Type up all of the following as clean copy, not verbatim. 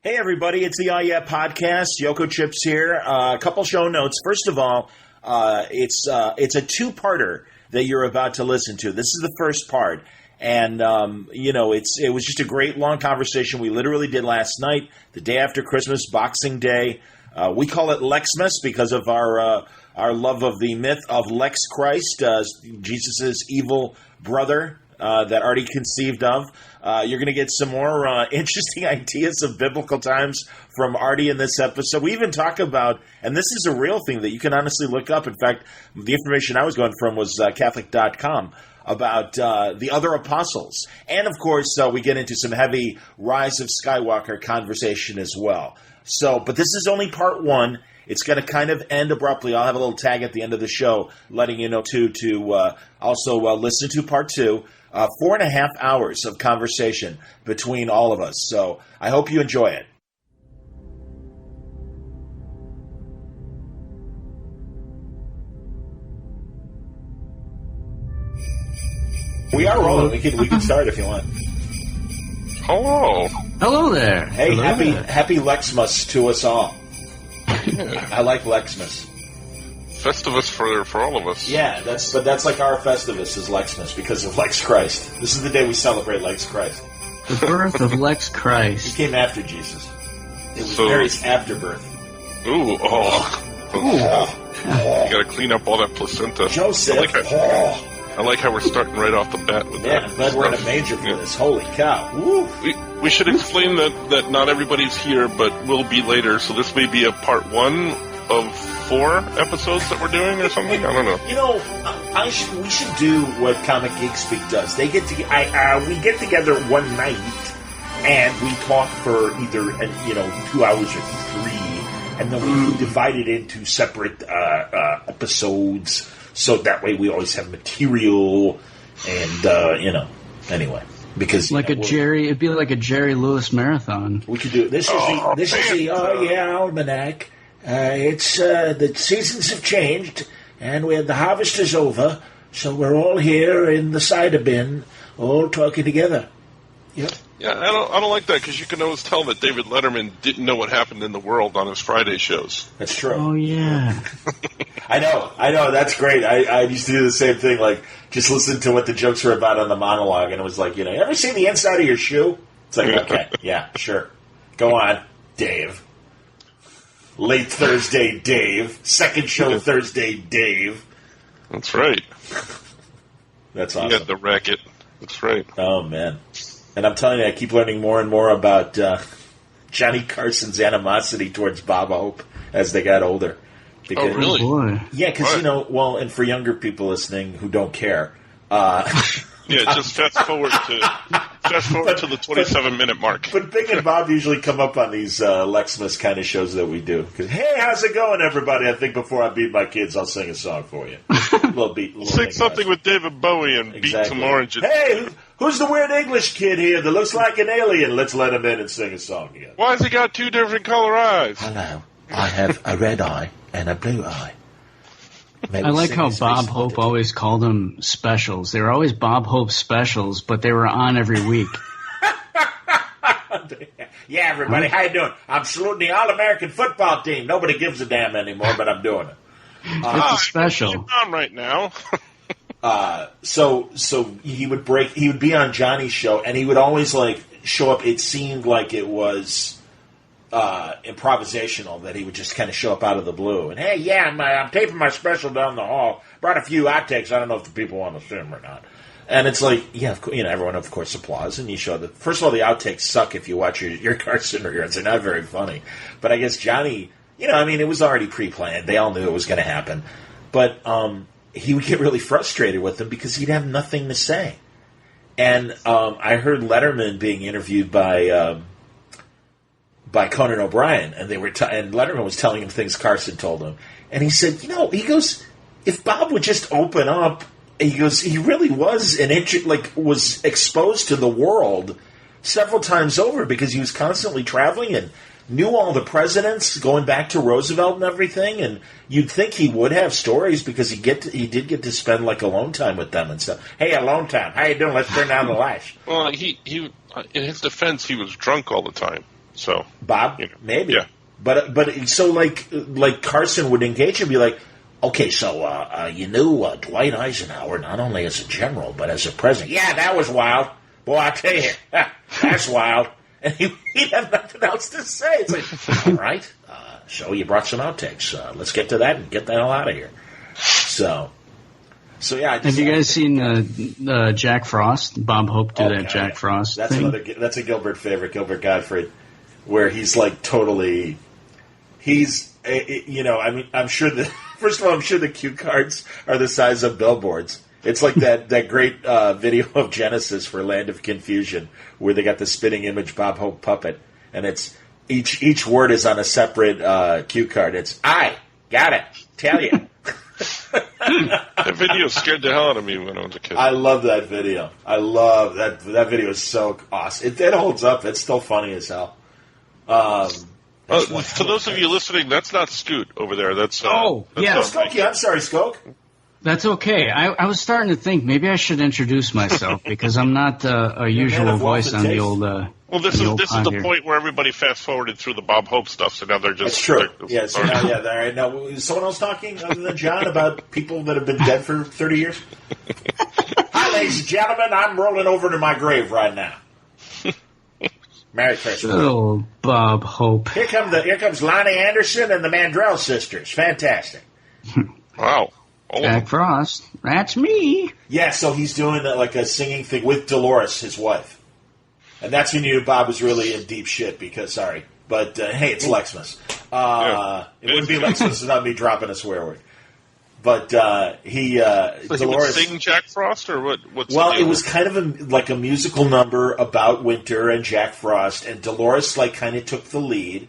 Hey, everybody, it's the Yeah Podcast. Yoko Chips here. A couple show notes. First of all, it's a two-parter that you're about to listen to. This is the first part. And, it was just a great long conversation we literally did last night, the day after Christmas, Boxing Day. We call it Lexmas because of our love of the myth of Lex Christ, Jesus' evil brother that Artie conceived of. You're going to get some more interesting ideas of biblical times from Artie in this episode. We even talk about, and this is a real thing that you can honestly look up. In fact, the information I was going from was Catholic.com about the other apostles. And, of course, we get into some heavy Rise of Skywalker conversation as well. But this is only part one. It's going to kind of end abruptly. I'll have a little tag at the end of the show letting you know, too, to also listen to part two. 4.5 hours of conversation between all of us. So I hope you enjoy it. We are rolling. We can start if you want. Hello there. Hey, Hello happy Lexmas to us all. Yeah. I like Lexmas. Festivus for all of us. Yeah, that's like our Festivus is Lexmas because of Lex Christ. This is the day we celebrate Lex Christ. The birth of Lex He Christ. came after Jesus. It was Mary's afterbirth. Ooh, Ooh. You gotta clean up all that placenta. Joseph. I like how we're starting right off the bat with that. I'm glad we're in a major for this. Holy cow. Woo. We should explain that not everybody's here, but will be later. So this may be a part one of 4 episodes that we're doing or something. I don't know. You know, we should do what Comic Geek Speak does. They get we get together one night and we talk for either 2 hours or 3, and then we divide it into separate episodes. So that way we always have material, and anyway, because it'd be like a Jerry Lewis marathon. We could do this. Is the almanac. It's the seasons have changed, and the harvest is over. So we're all here in the cider bin, all talking together. Yep. Yeah, I don't like that because you can always tell that David Letterman didn't know what happened in the world on his Friday shows. That's true. Oh yeah. I know. That's great. I used to do the same thing. Like just listen to what the jokes were about on the monologue, and it was like, ever seen the inside of your shoe? It's like, okay, yeah, sure. Go on, Dave. Late Thursday, Dave. Second show Thursday, Dave. That's right. That's awesome. You got the racket. That's right. Oh, man. And I'm telling you, I keep learning more and more about Johnny Carson's animosity towards Bob Hope as they got older. Because, oh, really? Oh, boy. Yeah, because, and for younger people listening who don't care. Yeah, just fast forward to the 27-minute mark. But Big and Bob usually come up on these Lexmas kind of shows that we do. Because, hey, how's it going, everybody? I think before I beat my kids, I'll sing a song for you. Sing something with David Bowie and beat some oranges. Hey, who's the weird English kid here that looks like an alien? Let's let him in and sing a song together. Why has he got 2 different color eyes? Hello, I have a red eye and a blue eye. I like how Bob Hope always called them specials. They were always Bob Hope specials, but they were on every week. Yeah, everybody, how you doing? I'm saluting the All-American football team. Nobody gives a damn anymore, but I'm doing it. It's a special. I'm on right now. So he would be on Johnny's show, and he would always show up. It seemed like it was improvisational, that he would just kind of show up out of the blue. And hey, yeah, I'm taping my special down the hall. Brought a few outtakes. I don't know if the people want to see them or not. And it's like, yeah, everyone of course applauds, and you show that. First of all, the outtakes suck if you watch your Carson or yours. They're not very funny. But I guess Johnny, it was already pre-planned. They all knew it was going to happen. But he would get really frustrated with them because he'd have nothing to say. And I heard Letterman being interviewed by Conan O'Brien, and and Letterman was telling him things Carson told him, and he said, he goes, if Bob would just open up, he goes, he really was was exposed to the world several times over because he was constantly traveling and knew all the presidents going back to Roosevelt and everything, and you'd think he would have stories because he did get to spend alone time with them and stuff. Hey, alone time. How you doing? Let's turn down the lights. Well, he in his defense, he was drunk all the time. So Bob, maybe. Yeah. But so like Carson would engage and be like, okay, so you knew Dwight Eisenhower not only as a general but as a president. Yeah, that was wild. Boy, I tell you, that's wild. And he'd have nothing else to say. It's like, all right, so you brought some outtakes. Let's get to that and get the hell out of here. So yeah. Have you guys seen Jack Frost? Bob Hope did that Jack Frost thing. That's a Gilbert favorite, Gilbert Gottfried, where he's like totally. I mean, I'm sure that. First of all, I'm sure the cue cards are the size of billboards. It's like that great video of Genesis for Land of Confusion, where they got the spinning image Bob Hope puppet, and it's each word is on a separate cue card. It's I got it, tell you. That video scared the hell out of me when I was a kid. I love that video. I love that. That video is so awesome. It holds up. It's still funny as hell. For those of you listening, that's not Scoot over there. That's Skokie. I'm sorry, Skokie. That's okay. I was starting to think maybe I should introduce myself because I'm not a usual voice on the old. Well, this is the point where everybody fast forwarded through the Bob Hope stuff, so now they're just. That's true. Yes. All right. Now, is someone else talking other than John about people that have been dead for 30 years? Hi, ladies and gentlemen. I'm rolling over to my grave right now. Merry Christmas. Oh, Bob Hope. Here comes Lonnie Anderson and the Mandrell sisters. Fantastic. Wow. Jack Frost. That's me. Yeah, so he's doing like a singing thing with Dolores, his wife. And that's when you knew Bob was really in deep shit because, sorry. But, hey, it's Lexmas. It wouldn't be Lexmas without me dropping a swear word. But Dolores... he would sing Jack Frost, or what? It was kind of like a musical number about winter and Jack Frost, and Dolores like kind of took the lead.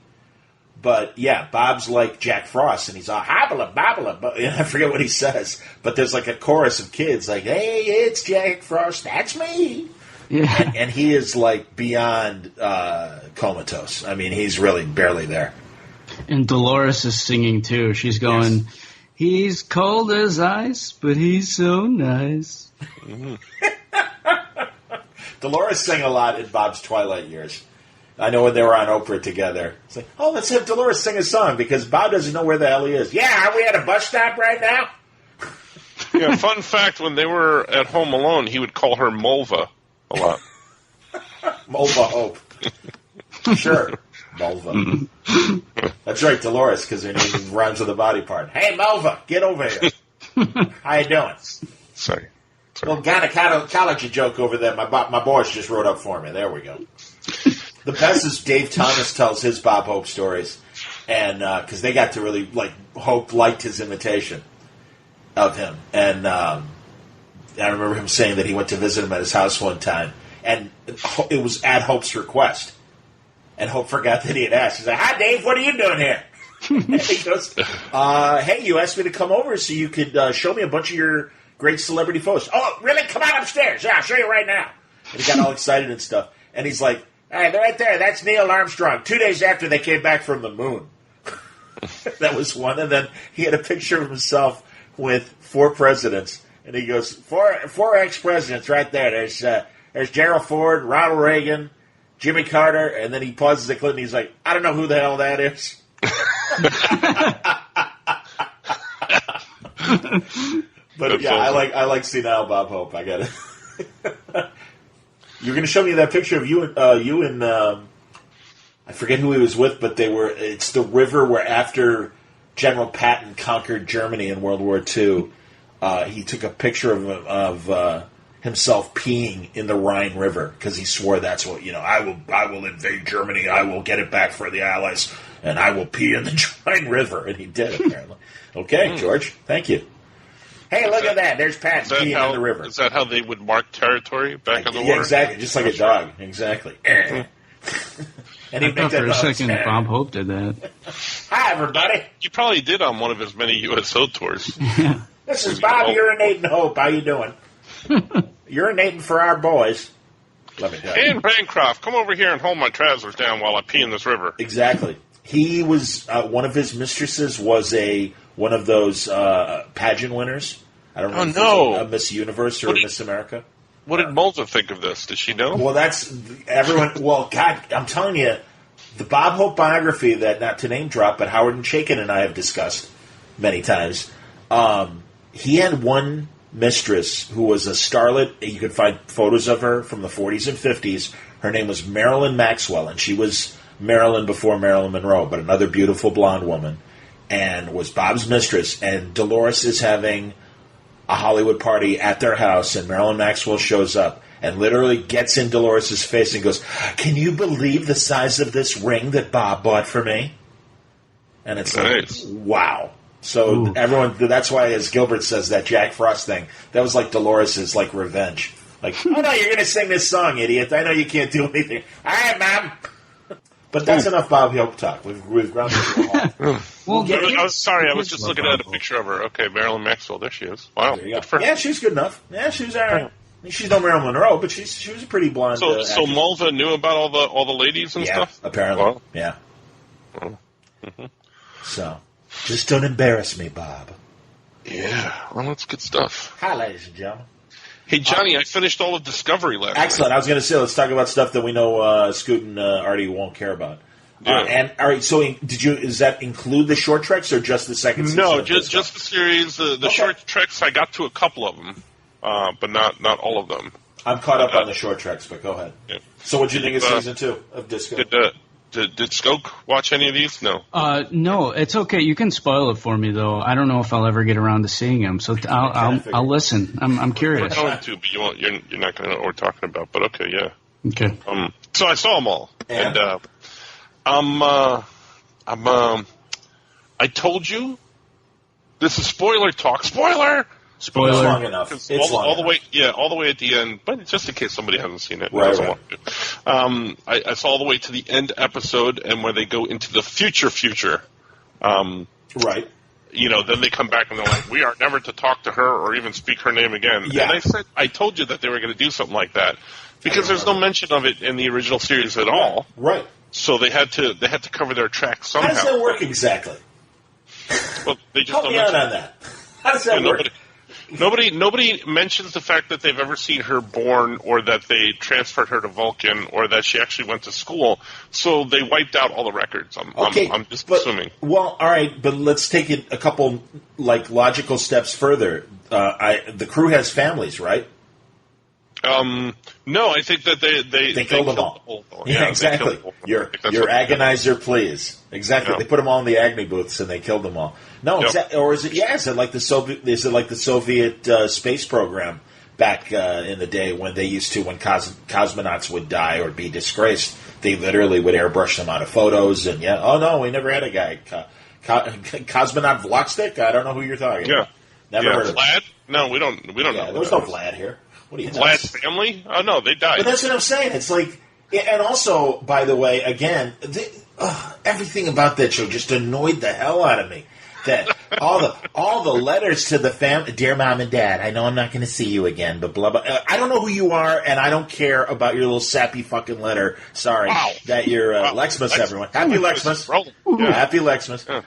But yeah, Bob's like Jack Frost, and he's all habla babla. But I forget what he says. But there's like a chorus of kids like, "Hey, it's Jack Frost, that's me." Yeah, and he is like beyond comatose. I mean, he's really barely there. And Dolores is singing too. She's going. Yes. He's cold as ice, but he's so nice. Mm-hmm. Dolores sang a lot in Bob's twilight years. I know when they were on Oprah together. It's like, oh, let's have Dolores sing a song because Bob doesn't know where the hell he is. Yeah, are we at a bus stop right now? Yeah, fun fact, when they were at home alone, he would call her Mulva a lot. Mulva Hope. Sure. Mulva. That's right, Dolores, because her name rhymes with a body part. Hey, Mulva, get over here. How you doing? Sorry. Little gynecology joke over there. My boss just wrote up for me. There we go. The best is Dave Thomas tells his Bob Hope stories, and because they got to really like Hope liked his imitation of him, and I remember him saying that he went to visit him at his house one time, and it was at Hope's request. And Hope forgot that he had asked. He's like, "Hi, Dave. What are you doing here?" And he goes, "Hey, you asked me to come over so you could show me a bunch of your great celebrity photos." "Oh, really? Come on upstairs. Yeah, I'll show you right now." And he got all excited and stuff. And he's like, "Hey, they're right there. That's Neil Armstrong. 2 days after they came back from the moon." That was one. And then he had a picture of himself with 4 presidents. And he goes, four ex-presidents right there. There's Gerald Ford, Ronald Reagan, Jimmy Carter, and then he pauses at Clinton. He's like, "I don't know who the hell that is." But that's awesome. I like senile Bob Hope. I got it. You're going to show me that picture of you and I forget who he was with, but it's the river where after General Patton conquered Germany in World War II, he took a picture of himself peeing in the Rhine River because he swore that's what, I will invade Germany, I will get it back for the Allies, and I will pee in the Rhine River. And he did, apparently. Okay, George, thank you. Hey, look at that. There's Patton peeing in the river. Is that how they would mark territory back on the water? Yeah, exactly. Just like a dog. Exactly. And I thought for a second Bob Hope did that. Hi, everybody. He probably did on one of his many USO tours. Yeah. This is Bob Urinating Hope. How you doing? Urinating for our boys. Let me tell you. Anne Bancroft, come over here and hold my trousers down while I pee in this river. Exactly. He was one of his mistresses was one of those pageant winners. I don't know if it was a Miss Universe or a Miss America. What did Mulza think of this? Did she know? Well, that's everyone. Well, God, I'm telling you, the Bob Hope biography that, not to name drop, but Howard and Chaykin and I have discussed many times, he had one mistress who was a starlet. You could find photos of her from the 40s and 50s. Her name was Marilyn Maxwell, and she was Marilyn before Marilyn Monroe, but another beautiful blonde woman, and was Bob's mistress. And Dolores is having a Hollywood party at their house, and Marilyn Maxwell shows up and literally gets in Dolores' face and goes, "Can you believe the size of this ring that Bob bought for me?" And it's nice. like, wow. So everyone, that's why, as Gilbert says, that Jack Frost thing, that was like Dolores' like revenge. Like, oh no, you're going to sing this song, idiot. I know you can't do anything. All right, Mom. But that's enough Bob Hope talk. We've ground this to a halt. I was sorry. I was just looking at a picture of her. Okay, Marilyn Maxwell. There she is. Wow. Good for her. Yeah, she's good enough. Yeah, she was all right. She's no Marilyn Monroe, but she was a pretty blonde. So Mulva knew about all the ladies and stuff? Apparently. Wow. Yeah. So, just don't embarrass me, Bob. Yeah. Well, that's good stuff. Hi, ladies and gentlemen. Hey, Johnny, I finished all of Discovery last night. Excellent. I was going to say, let's talk about stuff that we know Scoot and Artie won't care about. Yeah. And all right, so does that include the short treks or just the second season? No, just the series. The short treks, I got to a couple of them, but not all of them. I'm caught up on the short treks, but go ahead. Yeah. So what did you think of season 2 of Disco? Did Skoke watch any of these? No. No, it's okay. You can spoil it for me, though. I don't know if I'll ever get around to seeing them, so I'll listen. I'm curious. I'm going to, but you're not going to know what we're talking about. But okay, yeah. Okay. So I saw them all, and I told you this is spoiler talk. Spoiler. It's long enough. It's all the way at the end, but just in case somebody hasn't seen it. Right. Want to. I saw all the way to the end episode, and where they go into the future. Right. Then they come back and they're like, "We are never to talk to her or even speak her name again." Yeah. And I told you that they were going to do something like that because there's no mention of it in the original series at all. Right. So they had to cover their tracks somehow. How does that work exactly? Well, they just help me out on that. How does that work? Nobody mentions the fact that they've ever seen her born, or that they transferred her to Vulcan, or that she actually went to school. So they wiped out all the records. I'm just assuming. Well, all right, but let's take it a couple logical steps further. The crew has families, right? No, I think that they killed them all. Yeah, exactly. Your agonizer, please. Exactly. Yeah. They put them all in the Agni booths and they killed them all. No, or is it? Yeah, is it like the Soviet? Is it like the Soviet space program back in the day when cosmonauts would die or be disgraced? They literally would airbrush them out of photos and oh no, we never had a guy cosmonaut Vlockstick. I don't know who you're talking about. Never heard of Vlad? No, we don't know. There was no Vlad here. What are you Vlad's family? Oh no, they died. But that's what I'm saying. It's like, and also, by the way, again, everything about that show just annoyed the hell out of me. That all the letters to the family, dear mom and dad, I know I'm not going to see you again, but blah blah. I don't know who you are, and I don't care about your little sappy fucking letter. Sorry that you're Lexmas, everyone. Happy Lexmas. Happy Lexmas.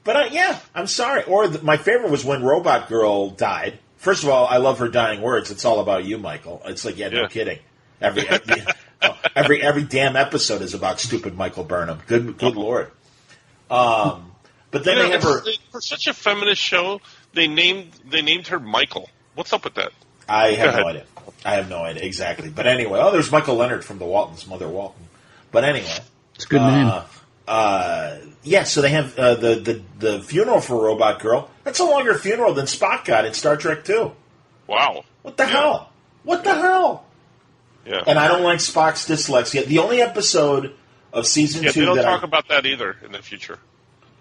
But I'm sorry. Or my favorite was when Robot Girl died. First of all, I love her dying words. It's all about you, Michael. It's like, no kidding. Every damn episode is about stupid Michael Burnham. Good Lord. But then they have her for such a feminist show. They named her Michael. What's up with that? I have no idea exactly. But anyway, there's Michael Leonard from the Waltons, Mother Walton. But anyway, it's a good name. So they have the funeral for Robot Girl. That's a longer funeral than Spock got in Star Trek 2. Wow. What the hell? What the hell? Yeah. And I don't like Spock's dyslexia. The only episode of season 2 they don't talk about that either in the future.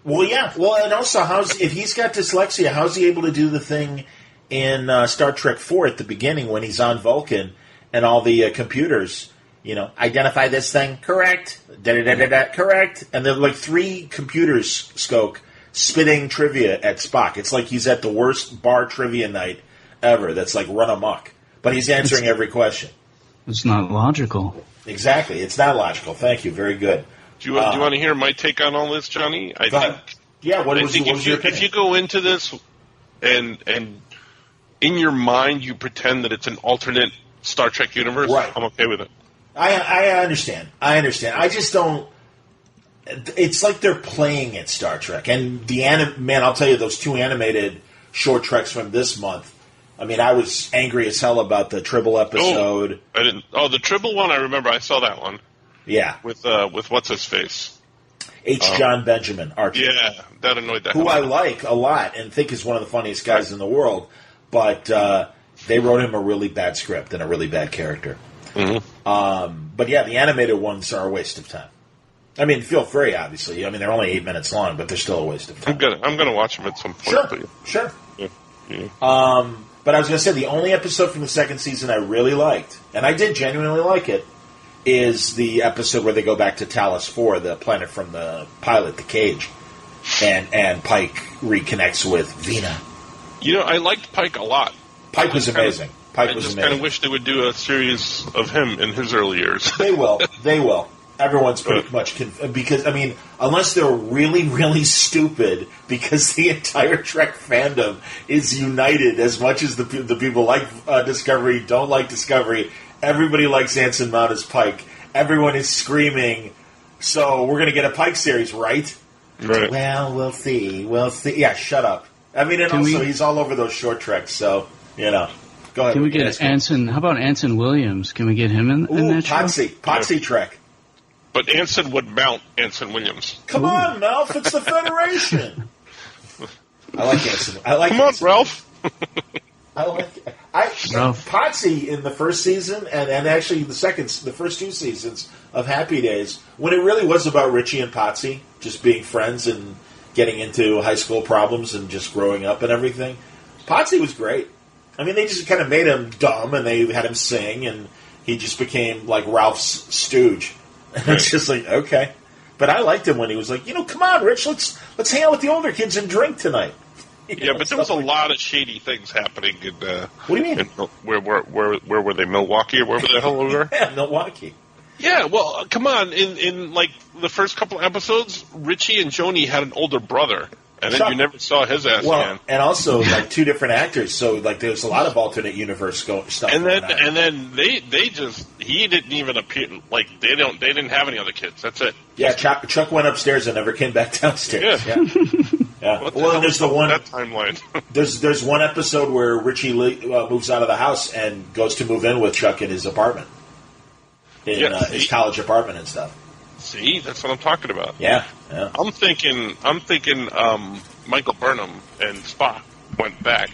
Well, yeah. Well, and also, if he's got dyslexia, how's he able to do the thing in Star Trek 4 at the beginning when he's on Vulcan and all the computers, identify this thing, correct, da-da-da-da-da, correct, and there are like 3 computers, Skoke, spitting trivia at Spock. It's like he's at the worst bar trivia night ever that's like run amok. But he's answering every question. It's not logical. Exactly. It's not logical. Thank you. Very good. Do you want to hear my take on all this, Johnny? I think. Yeah. What was your opinion? If you go into this and in your mind you pretend that it's an alternate Star Trek universe, right. I'm okay with it. I understand. I just don't. it's like they're playing at Star Trek. And man, I'll tell you, those 2 animated short treks from this month. I mean, I was angry as hell about the Tribble episode. I didn't. Oh, the Tribble one, I remember. I saw that one. Yeah. With what's his face? John Benjamin, Archie. Yeah, that annoyed that. Who I like a lot and think is one of the funniest guys in the world. But they wrote him a really bad script and a really bad character. Mm-hmm. But yeah, the animated ones are a waste of time. I mean, feel free, obviously. I mean, they're only 8 minutes long, but they're still a waste of time. I'm gonna watch them at some point. Sure. Yeah. Yeah. But I was going to say, the only episode from the second season I really liked, and I did genuinely like it, is the episode where they go back to Talos 4, the planet from the pilot, the Cage, and Pike reconnects with Vina. You know, I liked Pike a lot. Pike was amazing. I just kind of wish they would do a series of him in his early years. They will. Everyone's pretty much because, I mean, unless they're really, really stupid, because the entire Trek fandom is united as much as the people like Discovery, don't like Discovery. Everybody likes Anson Mount as Pike. Everyone is screaming, so we're going to get a Pike series, right? Right. Well, we'll see. Yeah, shut up. I mean, and he's all over those short treks, so, you know. Go ahead. Can we get Anson? How about Anson Williams? Can we get him in that show? Poxy Trek. But Anson would mount Anson Williams. Come on, Ralph. It's the Federation. I like Anson. Come on, Ralph. I like Potsy in the first season and actually the first 2 seasons of Happy Days, when it really was about Richie and Potsy just being friends and getting into high school problems and just growing up and everything. Potsy was great. I mean, they just kind of made him dumb and they had him sing and he just became like Ralph's stooge. It's just like, okay. But I liked him when he was like, come on, Rich, let's hang out with the older kids and drink tonight. But there was a lot of shady things happening in. What do you mean? Where were they? Milwaukee or wherever the hell they were? Yeah, Milwaukee. Yeah, well, come on. In like the first couple of episodes, Richie and Joni had an older brother, and then you never saw his ass again. And also like 2 different actors, so like there's a lot of alternate universe stuff. And then he didn't even appear. Like they didn't have any other kids. That's it. Yeah, Chuck went upstairs and never came back downstairs. Yeah. Yeah. Well, there's the one that timeline. there's one episode where Richie moves out of the house and goes to move in with Chuck in his apartment, his college apartment and stuff. See, that's what I'm talking about. Yeah. I'm thinking. Michael Burnham and Spock went back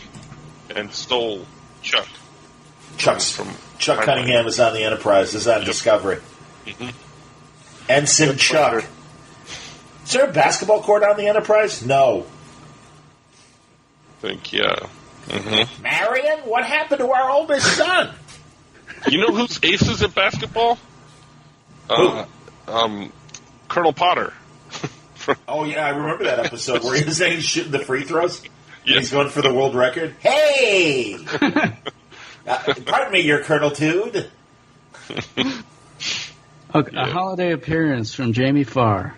and stole Chuck. Chuck Cunningham is on the Enterprise. Is on Discovery. Mm-hmm. Ensign Chuck. Is there a basketball court on the Enterprise? No. I think, yeah. Mm-hmm. Marion, what happened to our oldest son? You know who's aces at basketball? Colonel Potter. Oh, yeah, I remember that episode where he was saying shooting the free throws. Yes. He's going for the world record. Hey! Pardon me, your Colonel Tude. A holiday appearance from Jamie Farr.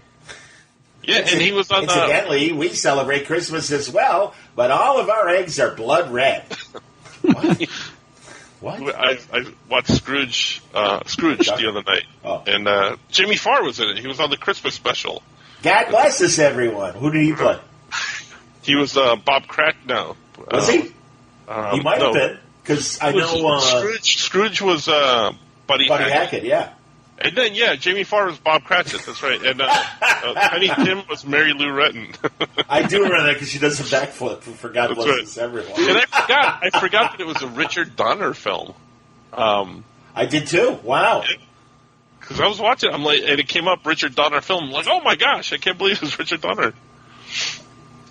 Yeah, and he was on Incidentally, we celebrate Christmas as well, but all of our eggs are blood red. What? I watched Scrooge the other night, and Jamie Farr was in it. He was on the Christmas special. God bless us, everyone. Who did he play? He was Bob Cracknell. Was he? He might have been, because I know... Scrooge was Buddy Hackett, yeah. And then, Jamie Farr was Bob Cratchit, that's right. And Penny Tim was Mary Lou Retton. I do remember that because she does a backflip for God bless us, everyone. And I forgot that it was a Richard Donner film. I did too. Wow. Because I was watching it, and it came up, Richard Donner film. I'm like, oh my gosh, I can't believe it was Richard Donner.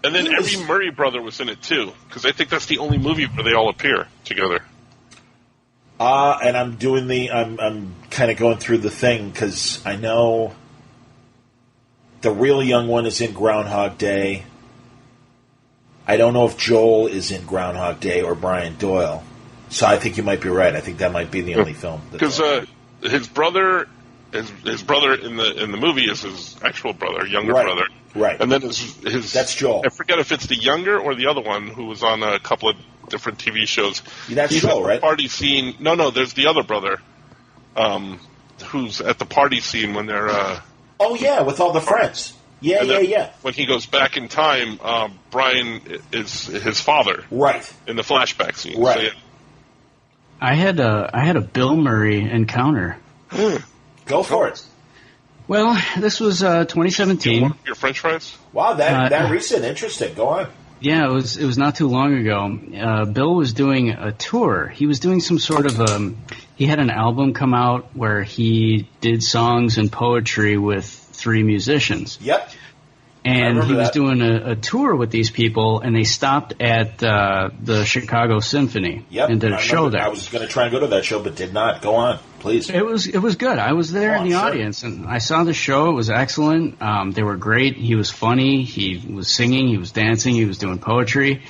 And then every Murray brother was in it too, because I think that's the only movie where they all appear together. And I'm doing I'm kind of going through the thing because I know the real young one is in Groundhog Day. I don't know if Joel is in Groundhog Day or Brian Doyle. So I think you might be right. I think that might be the only film. Because his brother in the movie is his actual brother, younger brother. Right. And then his that's Joel. I forget if it's the younger or the other one who was on a couple of different TV shows. That's Joel, right? Party scene. No, there's the other brother, who's at the party scene when they're Oh, yeah, with all the friends. Yeah, yeah. When he goes back in time, Brian is his father. Right. In the flashback scene. Right. So, yeah. I had a Bill Murray encounter. Go for it. Well, this was 2017. Your French fries? Wow, that recent. Interesting. Go on. Yeah, it was not too long ago. Bill was doing a tour. He was doing some sort of he had an album come out where he did songs and poetry with 3 musicians. Yep. And he was doing a tour with these people, and they stopped at the Chicago Symphony and did a show there. I was going to try and go to that show, but did not. Go on, please. It was good. I was there in the audience, and I saw the show. It was excellent. They were great. He was funny. He was singing. He was dancing. He was doing poetry.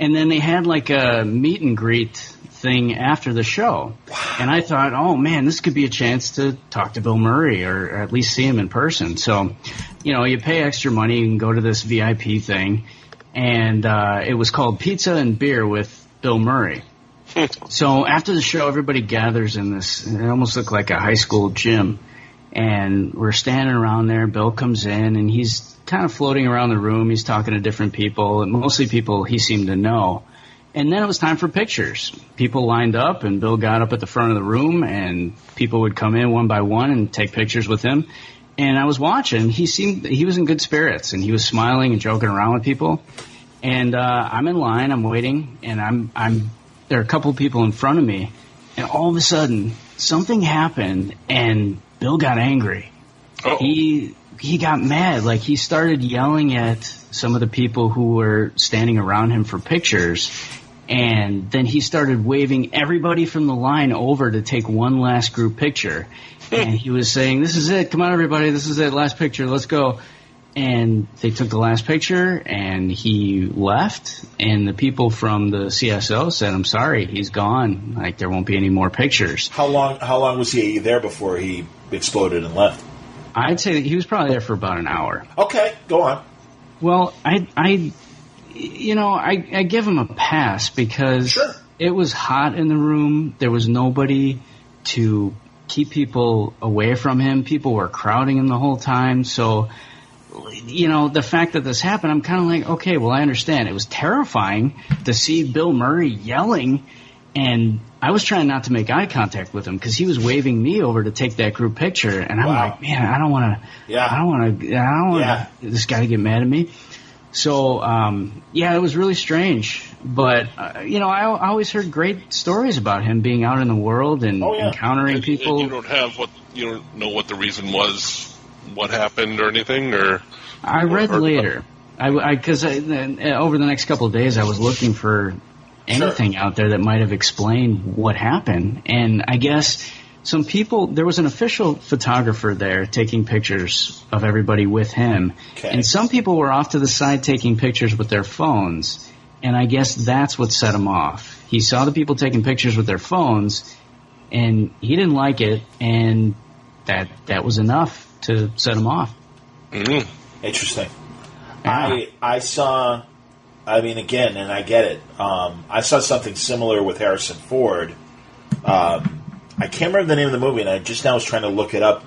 And then they had like a meet and greet thing after the show. Wow. And I thought, oh, man, this could be a chance to talk to Bill Murray or at least see him in person. So, you pay extra money, you can go to this VIP thing. And it was called Pizza and Beer with Bill Murray. So after the show, everybody gathers in this, it almost looked like a high school gym. And we're standing around there. Bill comes in, and he's kind of floating around the room. He's talking to different people, and mostly people he seemed to know. And then it was time for pictures. People lined up, and Bill got up at the front of the room, and people would come in one by one and take pictures with him. And I was watching. He was in good spirits, and he was smiling and joking around with people. And I'm in line, I'm waiting, and there are a couple of people in front of me, and all of a sudden, something happened, and Bill got angry. Uh-oh. He got mad. Like, he started yelling at some of the people who were standing around him for pictures. And then he started waving everybody from the line over to take one last group picture. And he was saying, "This is it. Come on, everybody. This is it. Last picture. Let's go." And they took the last picture, and he left. And the people from the CSO said, "I'm sorry, he's gone. Like, there won't be any more pictures." How long was he there before he exploded and left? I'd say that he was probably there for about an hour. Okay, go on. Well, I give him a pass because it was hot in the room. There was nobody to keep people away from him. People were crowding him the whole time. So, the fact that this happened, I'm kind of like, okay, well, I understand. It was terrifying to see Bill Murray yelling, and I was trying not to make eye contact with him because he was waving me over to take that group picture, and I'm like, man, I don't want this guy to get mad at me. So, it was really strange. But, I always heard great stories about him being out in the world and encountering people. And you don't know what the reason was, what happened or anything? Or I read later. Because over the next couple of days I was looking for anything out there that might have explained what happened. And I guess some people, there was an official photographer there taking pictures of everybody with him. Okay. And some people were off to the side taking pictures with their phones. And I guess that's what set him off. He saw the people taking pictures with their phones, and he didn't like it, and that was enough to set him off. Mm-hmm. Interesting. I saw, again, and I get it, I saw something similar with Harrison Ford. I can't remember the name of the movie, and I just now was trying to look it up.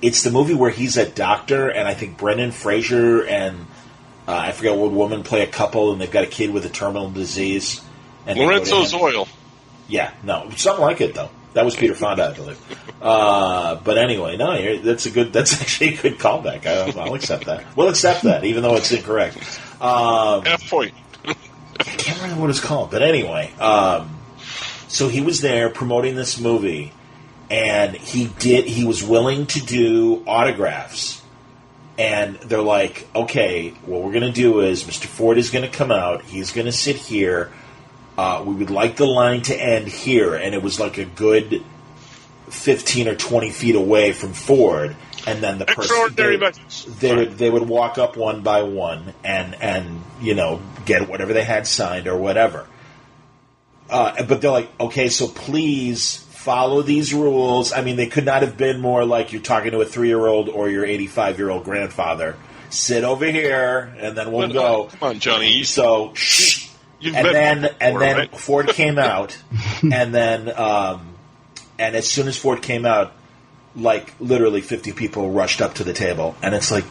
It's the movie where he's a doctor, and I think Brendan Fraser and I forget what woman play a couple, and they've got a kid with a terminal disease. And Lorenzo's Oil. Yeah, no, something like it though. That was Peter Fonda, I believe. But anyway, no, that's actually a good callback. I'll accept that. We'll accept that, even though it's incorrect. Half point. I can't remember what it's called, but anyway. So he was there promoting this movie, and he was willing to do autographs. And they're like, okay, what we're going to do is Mr. Ford is going to come out. He's going to sit here. We would like the line to end here. And it was like a good 15 or 20 feet away from Ford. And then the person, they would walk up one by one and get whatever they had signed or whatever. But they're like, okay, so please follow these rules. They could not have been more like you're talking to a 3-year-old or your 85-year-old grandfather. Sit over here, and then we'll go. Come on, Johnny. So, shh. And then Ford came out, and then, and as soon as Ford came out, like literally 50 people rushed up to the table, and it's like,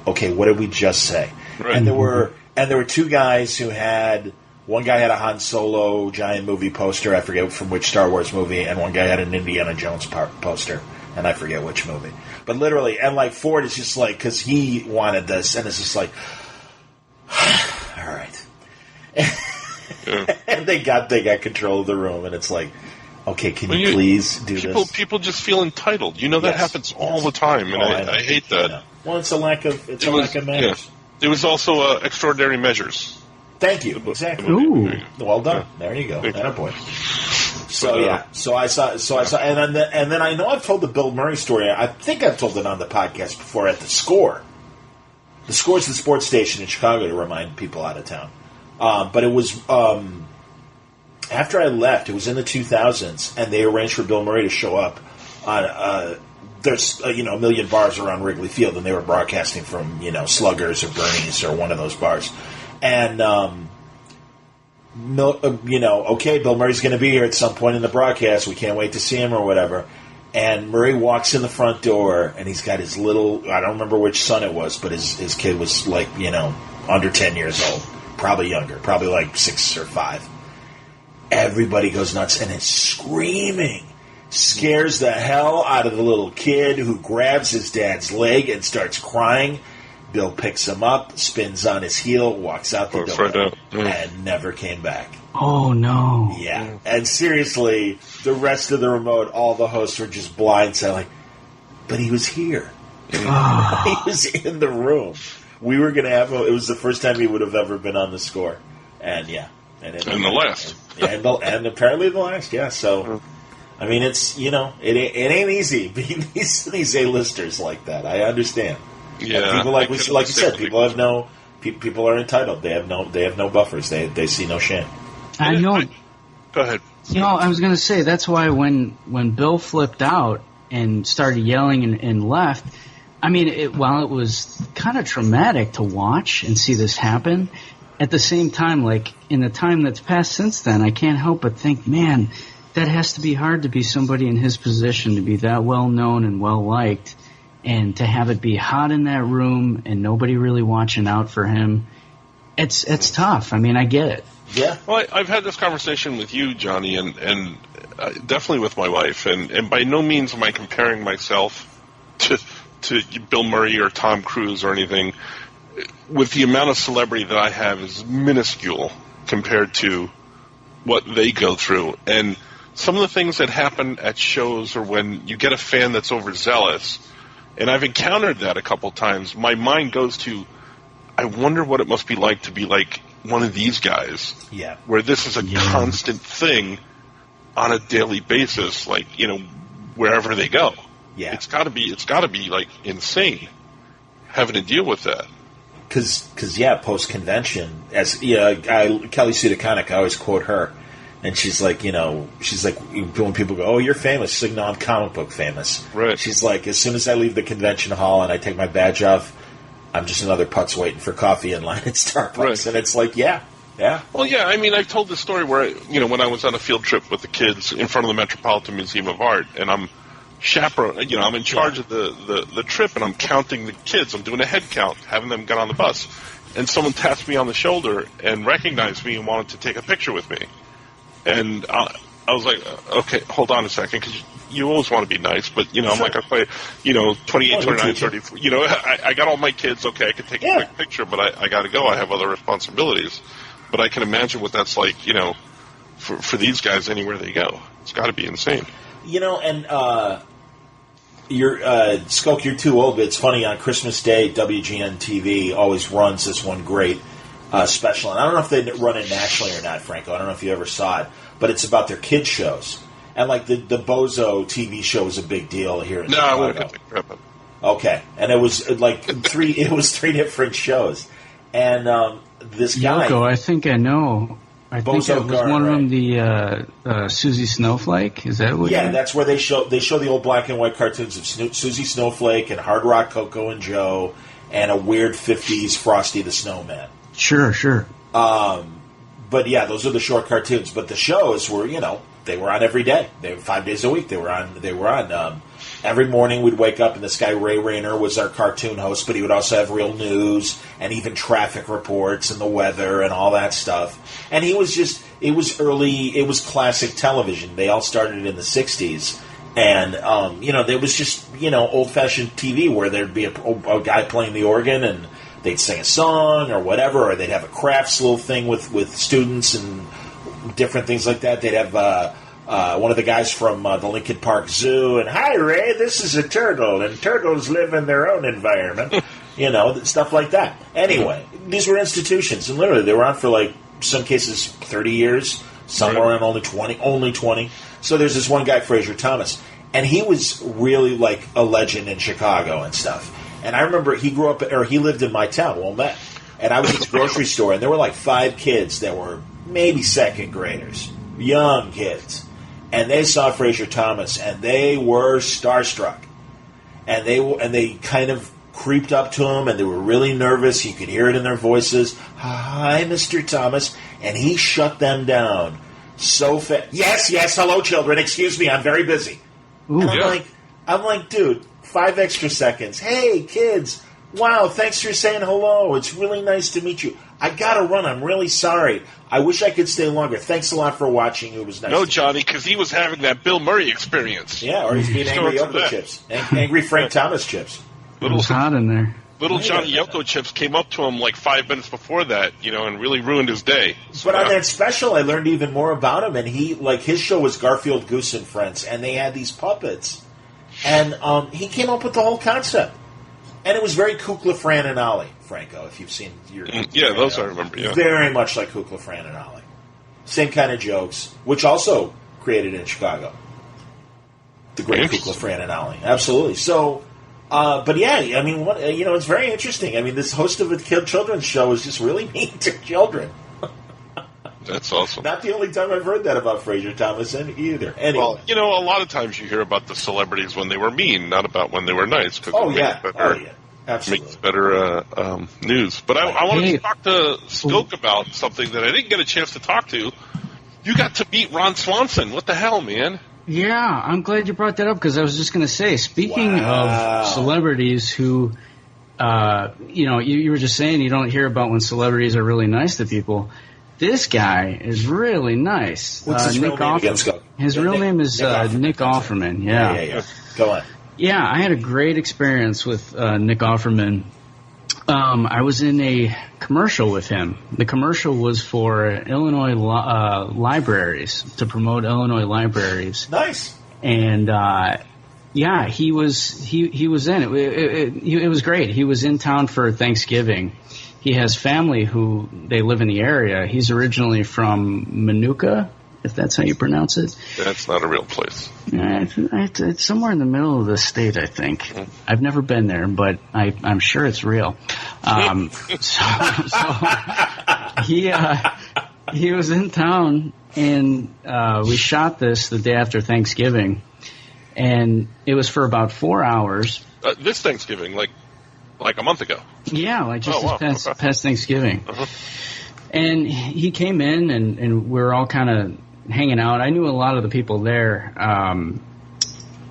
okay, what did we just say? Right. And there were two guys who had. One guy had a Han Solo giant movie poster, I forget from which Star Wars movie, and one guy had an Indiana Jones poster, and I forget which movie. But literally, and like Ford is just like, because he wanted this, and it's just like, all right. Yeah. And they got control of the room, and it's like, okay, can you please do this? People just feel entitled. You know that happens all the time, and I hate that. Yeah. Well, it's a lack of manners. Yeah. It was also Extraordinary Measures. Thank you. Exactly. Ooh. Well done. Yeah. There you go. Attaboy. So yeah. So I saw, and then I know I've told the Bill Murray story. I think I've told it on the podcast before at the Score. The Score's the sports station in Chicago to remind people out of town. But it was after I left. It was in the 2000s, and they arranged for Bill Murray to show up on. There's a million bars around Wrigley Field, and they were broadcasting from Sluggers or Bernie's or one of those bars. And, okay, Bill Murray's going to be here at some point in the broadcast. We can't wait to see him or whatever. And Murray walks in the front door, and he's got his little, I don't remember which son it was, but his kid was like, under 10 years old. Probably younger, probably like 6 or 5. Everybody goes nuts, and it's screaming. Scares the hell out of the little kid who grabs his dad's leg and starts crying. Bill picks him up, spins on his heel, walks out the door, and never came back. Oh, no. Yeah. And seriously, the rest of the remote, all the hosts were just blindsided, like, but he was here. He was in the room. We were going to have him. It was the first time he would have ever been on the Score. And, yeah. And the last. And apparently the last, yeah. So, I mean, it's, it ain't easy being these A-listers like that. I understand. Yeah, people like you said, people are entitled. They have no buffers. They see no shame. I know. Go ahead. I was going to say that's why when Bill flipped out and started yelling and left, I mean, while it was kind of traumatic to watch and see this happen, at the same time, like in the time that's passed since then, I can't help but think, man, that has to be hard to be somebody in his position, to be that well known and well liked. And to have it be hot in that room and nobody really watching out for him, it's tough. I mean, I get it. Yeah. Well, I've had this conversation with you, Johnny, and definitely with my wife. And by no means am I comparing myself to Bill Murray or Tom Cruise or anything. With the amount of celebrity that I have is minuscule compared to what they go through. And some of the things that happen at shows, or when you get a fan that's overzealous. And I've encountered that a couple times. My mind goes to, I wonder what it must be like to be like one of these guys. Yeah. Where this is a constant thing on a daily basis, like, wherever they go. Yeah. It's gotta be like insane having to deal with that. Cause post-convention, Kelly Sue DeConnick, I always quote her. And she's like, when people go, oh, you're famous. She's like, no, I'm comic book famous. Right. She's like, as soon as I leave the convention hall and I take my badge off, I'm just another putz waiting for coffee in line at Starbucks. Right. And it's like, yeah. Well, yeah, I mean, I've told this story where, when I was on a field trip with the kids in front of the Metropolitan Museum of Art, and I'm chaperone, I'm in charge of the trip, and I'm counting the kids. I'm doing a head count, having them get on the bus. And someone tapped me on the shoulder and recognized me and wanted to take a picture with me. And I was like, okay, hold on a second, because you always want to be nice, but, I'm like, I play, 28, 29, 30, I got all my kids, okay, I can take a quick picture, but I got to go, I have other responsibilities. But I can imagine what that's like, for these guys anywhere they go. It's got to be insane. And Skokie, you're too old, but it's funny, on Christmas Day, WGN TV always runs this one great special, and I don't know if they run it nationally or not, Franco. I don't know if you ever saw it, but it's about their kids shows. And like the Bozo TV show was a big deal here in Chicago. No, I wouldn't get the crap. Okay, and it was like three different shows, and this guy, Yoko, I think I know. I think Bozo it was one of them, the Susie Snowflake. Is that what? Yeah, that's where they show the old black and white cartoons of Susie Snowflake and Hard Rock Coco and Joe, and a weird 50s Frosty the Snowman. Sure. But yeah, those are the short cartoons. But the shows were, they were on every day. They were 5 days a week. They were on every morning we'd wake up, and this guy Ray Rayner was our cartoon host, but he would also have real news and even traffic reports and the weather and all that stuff. And he was just, it was classic television. They all started in the 60s. And, there was just, old-fashioned TV where there'd be a guy playing the organ and they'd sing a song or whatever, or they'd have a crafts little thing with students and different things like that. They'd have one of the guys from the Lincoln Park Zoo, and, "Hi, Ray, this is a turtle, and turtles live in their own environment." Stuff like that. Anyway, these were institutions, and literally they were on for, like, some cases 30 years, some were on only 20. So there's this one guy, Fraser Thomas, and he was really like a legend in Chicago and stuff. And I remember he lived in my town, Wilmette, and I was at the grocery store, and there were like 5 kids that were maybe second graders, young kids, and they saw Fraser Thomas, and they were starstruck, and they kind of creeped up to him, and they were really nervous. You could hear it in their voices. "Hi, Mr. Thomas," and he shut them down. So fast. Yes, hello, children. Excuse me, I'm very busy. Ooh, and I'm like, dude, 5 extra seconds. "Hey, kids, wow, thanks for saying hello. It's really nice to meet you. I gotta run. I'm really sorry. I wish I could stay longer. Thanks a lot for watching. It was nice." No, Johnny, because he was having that Bill Murray experience. Yeah, or he's being angry Yoko Chips. Angry Frank Thomas Chips. It was hot in there. Little Johnny Yoko Chips came up to him like 5 minutes before that, and really ruined his day. But on that special, I learned even more about him, and his show was Garfield Goose and Friends, and they had these puppets, and he came up with the whole concept, and it was very Kukla, Fran, and Ollie, Franco, if you've seen your... those I remember, yeah. Very much like Kukla, Fran, and Ollie. Same kind of jokes, which also created in Chicago. The great Kukla, Fran, and Ollie. Absolutely. So... but yeah, I mean, it's very interesting. I mean, this host of a children's show is just really mean to children. That's awesome. Not the only time I've heard that about Fraser Thomas either. Anyway. Well, a lot of times you hear about the celebrities when they were mean, not about when they were nice. Yeah. Absolutely. Makes better news. But I wanted to talk to Skoke about something that I didn't get a chance to talk to. You got to meet Ron Swanson. What the hell, man? Yeah, I'm glad you brought that up, because I was just going to say, speaking of celebrities who, you were just saying you don't hear about when celebrities are really nice to people. This guy is really nice. What's his real name again, Scott? His real name is Nick Offerman. Yeah. Go on. Yeah, I had a great experience with Nick Offerman. I was in a commercial with him. The commercial was for Illinois libraries, to promote Illinois libraries. Nice. And he was in it. It was great. He was in town for Thanksgiving. He has family who they live in the area. He's originally from Manuka, if that's how you pronounce it. That's not a real place. It's somewhere in the middle of the state, I think. I've never been there, but I'm sure it's real. He was in town, and we shot this the day after Thanksgiving, and it was for about 4 hours. This Thanksgiving, like a month ago. Yeah, this past Thanksgiving. Uh-huh. And he came in, and we were all kind of hanging out. I knew a lot of the people there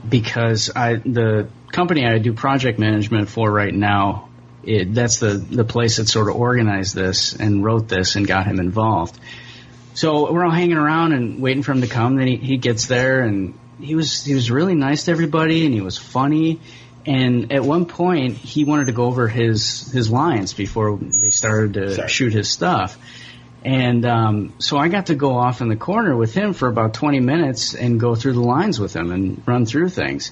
because the company I do project management for right now, that's the place that sort of organized this and wrote this and got him involved. So we're all hanging around and waiting for him to come. Then he gets there, and he was really nice to everybody, and he was funny. And at one point, he wanted to go over his lines before they started to shoot his stuff. And so I got to go off in the corner with him for about 20 minutes and go through the lines with him and run through things.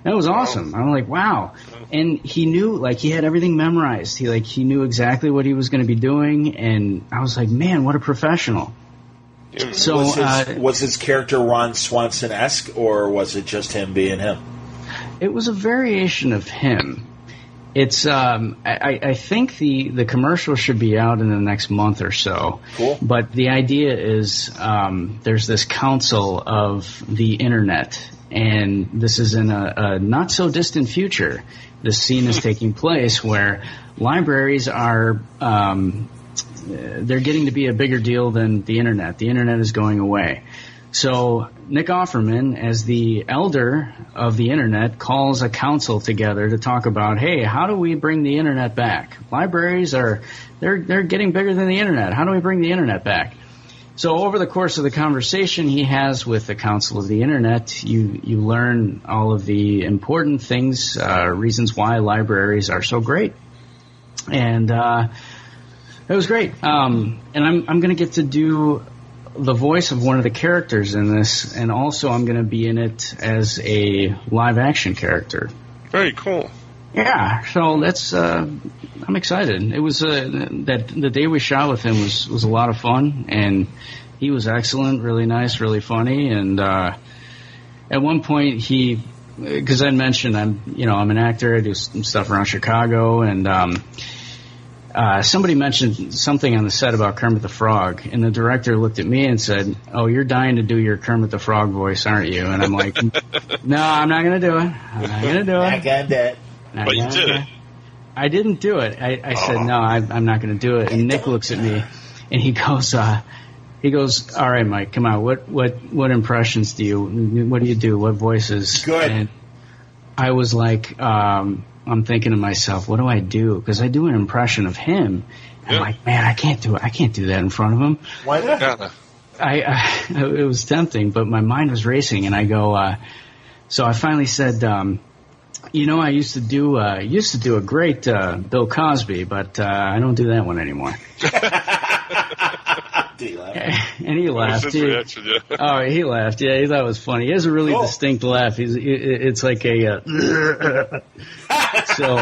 That was awesome. I'm like, wow. And he knew, he had everything memorized. He knew exactly what he was going to be doing. And I was like, man, what a professional. So was his character Ron Swanson-esque, or was it just him being him? It was a variation of him. It's I think the commercial should be out in the next month or so. Cool. But the idea is there's this council of the internet, and this is in a not so distant future. This scene is taking place where libraries are they're getting to be a bigger deal than the internet. The internet is going away. So Nick Offerman, as the elder of the internet, calls a council together to talk about, hey, how do we bring the internet back? Libraries they're getting bigger than the internet. How do we bring the internet back? So over the course of the conversation he has with the council of the internet, you learn all of the important things, reasons why libraries are so great. And it was great. And I'm going to get to do the voice of one of the characters in this, and also I'm going to be in it as a live-action character. Very cool. Yeah, so that's I'm excited. It was that the day we shot with him was a lot of fun, and he was excellent, really nice, really funny. And at one point because I mentioned I'm an actor, I do some stuff around Chicago, and somebody mentioned something on the set about Kermit the Frog, and the director looked at me and said, "Oh, you're dying to do your Kermit the Frog voice, aren't you?" And I'm like, "No, I'm not going to do it. I'm not going to do it." Not gonna do it. But you did it. I didn't do it. I said, "No, I'm not going to do it." And Nick looks at me, and he goes, "All right, Mike, come on. What impressions do you do? What voices?" Good. And I was like, I'm thinking to myself, what do I do? Because I do an impression of him. I'm like, man, I can't do it. I can't do that in front of him. Why not? It was tempting, but my mind was racing, and I go. So I finally said, I used to do a great Bill Cosby, but I don't do that one anymore. Did he laugh? And he laughed. His reaction, yeah. Oh, he laughed. Yeah, he thought it was funny. He has a really distinct laugh. It's like a. So.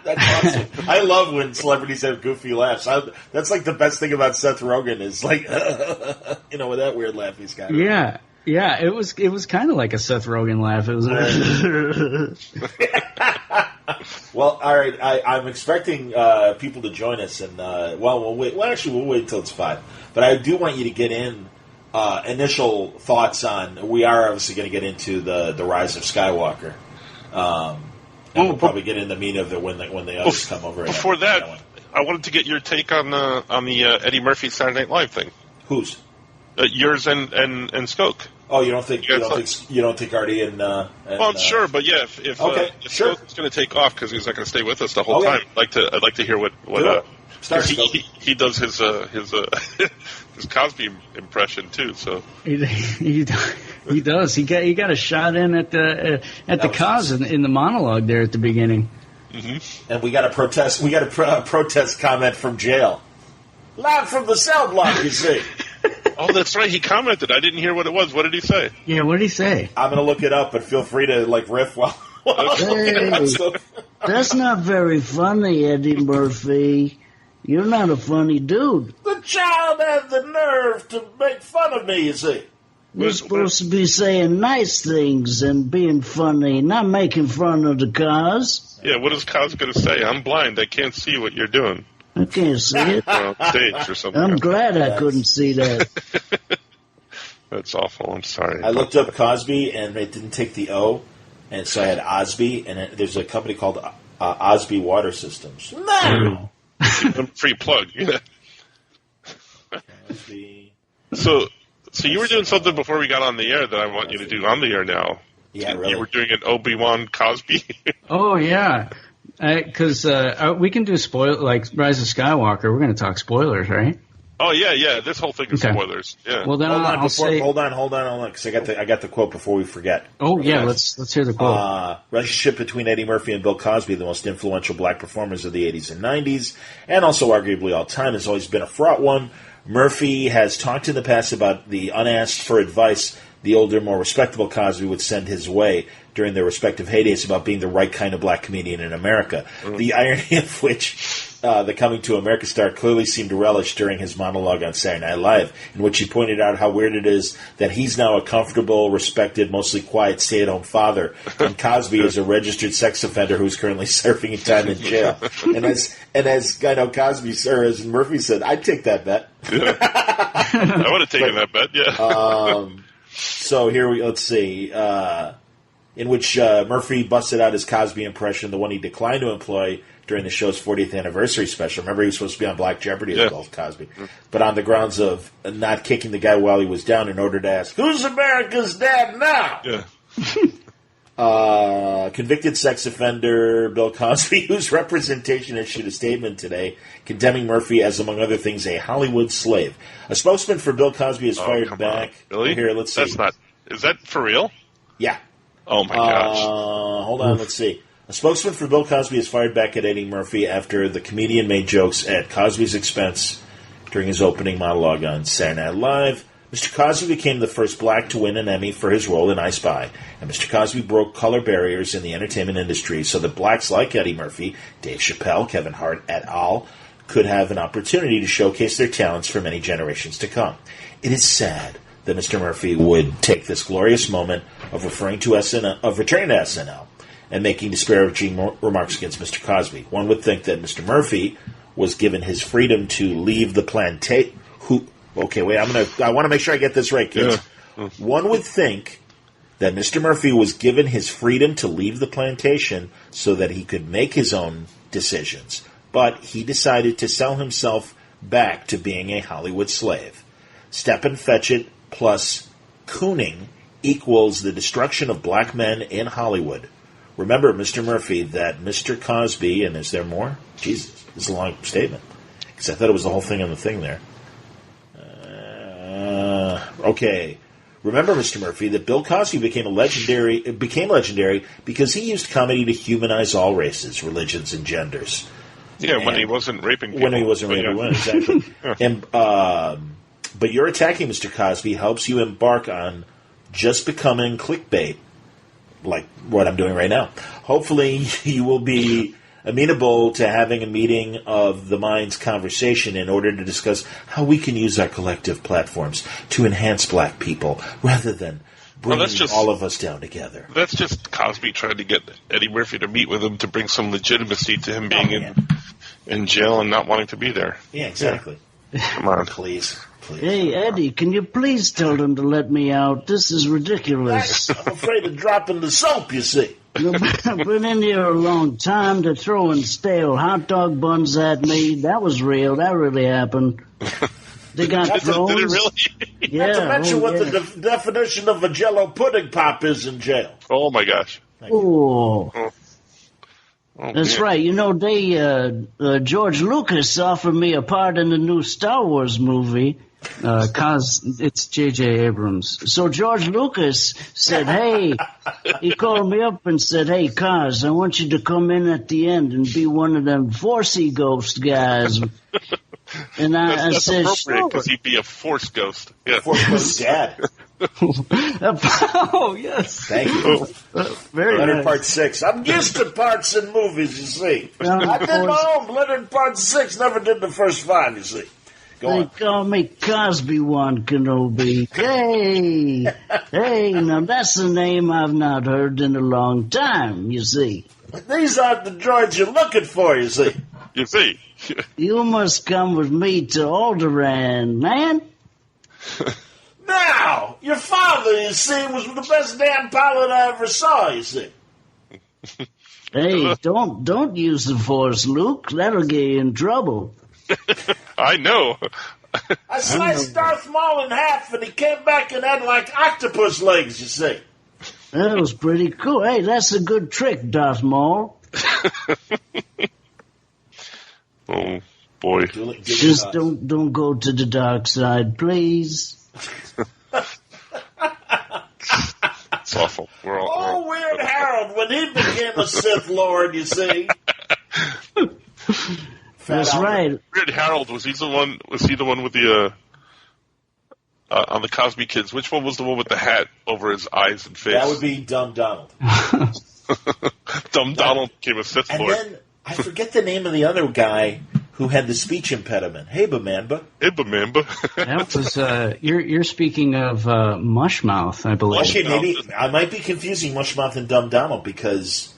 That's awesome. I love when celebrities have goofy laughs. That's like the best thing about Seth Rogen is like, with that weird laugh he's got. Yeah. Yeah, it was kind of like a Seth Rogen laugh. It was. Well, all right. I'm expecting people to join us, and we'll wait. Well, actually, we'll wait until it's 5. But I do want you to get in initial thoughts on. We are obviously going to get into the rise of Skywalker, and we'll probably get in the meat of it when the others come over. Before that, I wanted to get your take on the Eddie Murphy Saturday Night Live thing. Whose? Yours and Skokie. Oh, you don't think Artie and well, I'm sure, but yeah, if Skokie's going to take off because he's not going to stay with us the whole time, I'd like to hear what he does his Cosby impression too. So he does. He got a shot in at the cause in the monologue there at the beginning. Mm-hmm. And we got a protest. We got a protest comment from jail, live from the cell block. You see. Oh, that's right. He commented. I didn't hear what it was. What did he say? Yeah, what did he say? I'm going to look it up, but feel free to riff while hey, that's not very funny, Eddie Murphy. You're not a funny dude. The child had the nerve to make fun of me, you see. You're supposed to be saying nice things and being funny, not making fun of the cause. Yeah, what is Cos going to say? I'm blind. I can't see what you're doing. I can't see it. Stage or something. I'm glad I couldn't see that. That's awful. I'm sorry. I looked up Cosby, and it didn't take the O, and so I had Osby, and there's a company called Osby Water Systems. No! Free plug. Yeah. Osby. So you were doing something before we got on the air that I want you to do on the air now. Yeah, really. You were doing an Obi-Wan Cosby. Oh, yeah. Because we can do Rise of Skywalker. We're going to talk spoilers, right? Oh yeah. This whole thing is spoilers. Yeah. Well, then hold on, because I got the quote before we forget. Oh yeah, let's hear the quote. Relationship between Eddie Murphy and Bill Cosby, the most influential black performers of the 80s and 90s, and also arguably all time, has always been a fraught one. Murphy has talked in the past about the unasked for advice the older, more respectable Cosby would send his way during their respective heydays about being the right kind of black comedian in America. Mm-hmm. The irony of which the Coming to America star clearly seemed to relish during his monologue on Saturday Night Live, in which he pointed out how weird it is that he's now a comfortable, respected, mostly quiet, stay-at-home father, and Cosby is a registered sex offender who's currently serving time in jail. And as Cosby, or as Murphy said, I'd take that bet. Yeah. I would have taken that bet, yeah. So here let's see. In which Murphy busted out his Cosby impression, the one he declined to employ during the show's 40th anniversary special. Remember, he was supposed to be on Black Jeopardy as Bill Cosby. But on the grounds of not kicking the guy while he was down in order to ask, who's America's dad now? Yeah. Convicted sex offender Bill Cosby, whose representation issued a statement today condemning Murphy as, among other things, a Hollywood slave. A spokesman for Bill Cosby has fired back. Really? Here, let's see. Is that for real? Yeah. Oh, my gosh. Hold on, let's see. A spokesman for Bill Cosby has fired back at Eddie Murphy after the comedian made jokes at Cosby's expense during his opening monologue on Saturday Night Live. Mr. Cosby became the first black to win an Emmy for his role in I Spy, and Mr. Cosby broke color barriers in the entertainment industry so that blacks like Eddie Murphy, Dave Chappelle, Kevin Hart, et al. Could have an opportunity to showcase their talents for many generations to come. It is sad that Mr. Murphy would take this glorious moment of returning to SNL and making disparaging remarks against Mr. Cosby. One would think that Mr. Murphy was given his freedom to leave the plantation. Okay, wait, I want to make sure I get this right, kids. Yeah. One would think that Mr. Murphy was given his freedom to leave the plantation so that he could make his own decisions. But he decided to sell himself back to being a Hollywood slave. Step and fetch it plus cooning equals the destruction of black men in Hollywood. Remember, Mr. Murphy, that Mr. Cosby, and is there more? Jesus, this is a long statement. Because I thought it was the whole thing on the thing there. Okay. Remember, Mr. Murphy, that Bill Cosby became legendary because he used comedy to humanize all races, religions, and genders. Yeah, when he wasn't raping people. When he wasn't raping women, exactly. And, but your attacking Mr. Cosby helps you embark on just becoming clickbait, like what I'm doing right now. Hopefully, you will be amenable to having a meeting of the minds conversation in order to discuss how we can use our collective platforms to enhance black people rather than bringing all of us down together. That's just Cosby trying to get Eddie Murphy to meet with him to bring some legitimacy to him being in jail and not wanting to be there. Yeah, exactly. Yeah. Come on. Please. Hey, Eddie, can you please tell them to let me out? This is ridiculous. I'm afraid of dropping the soap, you see. I've been in here a long time. They're throwing stale hot dog buns at me. That was real. That really happened. They got drones. Did it really? Yeah. Not to mention what the definition of a Jell-O pudding pop is in jail. Oh, my gosh. Oh. That's right. You know, George Lucas offered me a part in the new Star Wars movie. Cause it's J.J. Abrams. So George Lucas said, hey, he called me up and said, hey, Cos, I want you to come in at the end and be one of them Forcey ghost guys. And I said, sure. Because he'd be a Force ghost. Yeah. Force ghost dad. Oh, yes. Thank you. Very Leonard nice. Part 6. I'm used to parts in movies, you see. I did my own. Leonard Part 6 never did the first 5, you see. They call me Cosby One Kenobi. Hey, now that's the name I've not heard in a long time, you see. These aren't the droids you're looking for, you see. You see. You must come with me to Alderaan, man. Now, your father, you see, was the best damn pilot I ever saw, you see. Hey, don't use the Force, Luke. That'll get you in trouble. I know. I sliced Darth Maul in half, and he came back and had, like, octopus legs, you see. That was pretty cool. Hey, that's a good trick, Darth Maul. Oh, boy. Just don't go to the dark side, please. It's awful. Weird Harold, when he became a Sith Lord, you see. That's right. Weird Harold, was he the one with the on the Cosby Kids? Which one was the one with the hat over his eyes and face? That would be Dumb Donald. Dumb Donald became a Sith Lord. And then I forget the name of the other guy who had the speech impediment. Hey, Bamamba. That was you're speaking of Mushmouth, I believe. Okay, maybe I might be confusing Mushmouth and Dumb Donald because,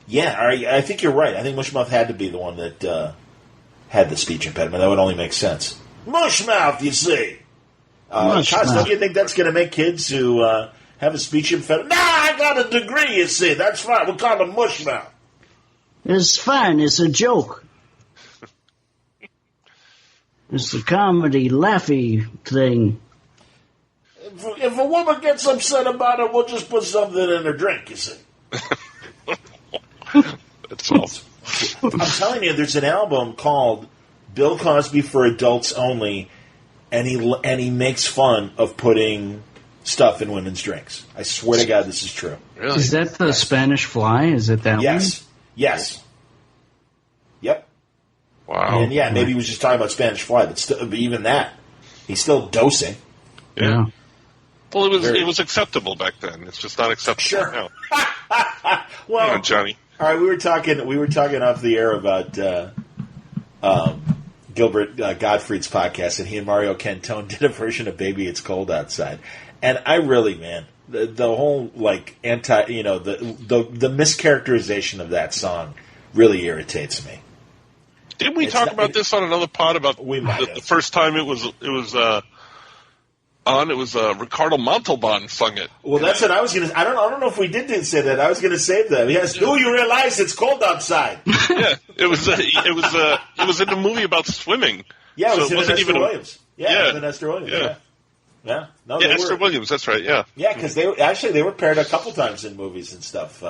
I think you're right. I think Mushmouth had to be the one that had the speech impediment. That would only make sense. Mushmouth, you see. Cos, don't you think that's going to make kids who have a speech impediment? Nah, I got a degree, you see. That's fine. We'll call him Mushmouth. It's fine. It's a joke. It's a comedy, laughy thing. If a woman gets upset about it, we'll just put something in her drink, you see. That's all. I'm telling you, there's an album called Bill Cosby for Adults Only, and he makes fun of putting stuff in women's drinks. I swear to God, this is true. Really? Is that the Spanish Fly? Is it that one? Yes. Yep. Wow. And yeah, maybe he was just talking about Spanish Fly, but even that, he's still dosing. Yeah. Well, it was acceptable back then. It's just not acceptable now. Well, come on, Johnny. All right, we were talking off the air about Gilbert Gottfried's podcast, and he and Mario Cantone did a version of "Baby It's Cold Outside," and I really, man, the whole like the mischaracterization of that song really irritates me. Didn't we talk about this on another pod about the first time it was on? It was Ricardo Montalban sung it. Well, that's what I was going to. I don't know if we did say that. I was going to say that. Yes. Do you realize it's cold outside? Yeah, it was in a movie about swimming. Yeah, it was so in Esther Williams. Yeah, it was in Esther Williams. Yeah. No, Esther Williams. That's right. Yeah. Yeah, because they were paired a couple times in movies and stuff.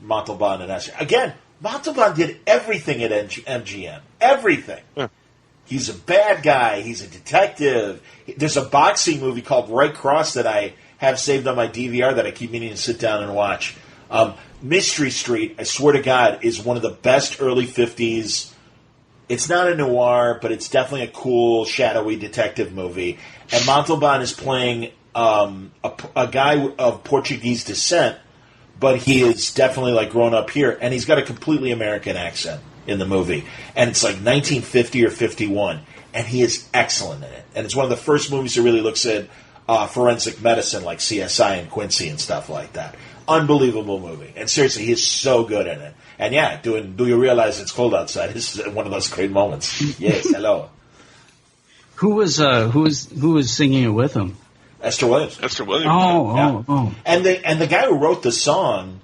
Montalban and Esther. Again, Montalban did everything at MGM. Everything. Yeah. He's a bad guy. He's a detective. There's a boxing movie called Right Cross that I have saved on my DVR that I keep meaning to sit down and watch. Mystery Street, I swear to God, is one of the best early 50s. It's not a noir, but it's definitely a cool, shadowy detective movie. And Montalban is playing a guy of Portuguese descent, but he is definitely like grown up here, and he's got a completely American accent in the movie, and it's like 1950 or 51, and he is excellent in it. And it's one of the first movies that really looks at forensic medicine, like CSI and Quincy and stuff like that. Unbelievable movie, and seriously, he is so good in it. And yeah, Do You Realize It's Cold Outside? This is one of those great moments. Yes, hello. Who was singing it with him? Esther Williams. Oh. And the guy who wrote the song.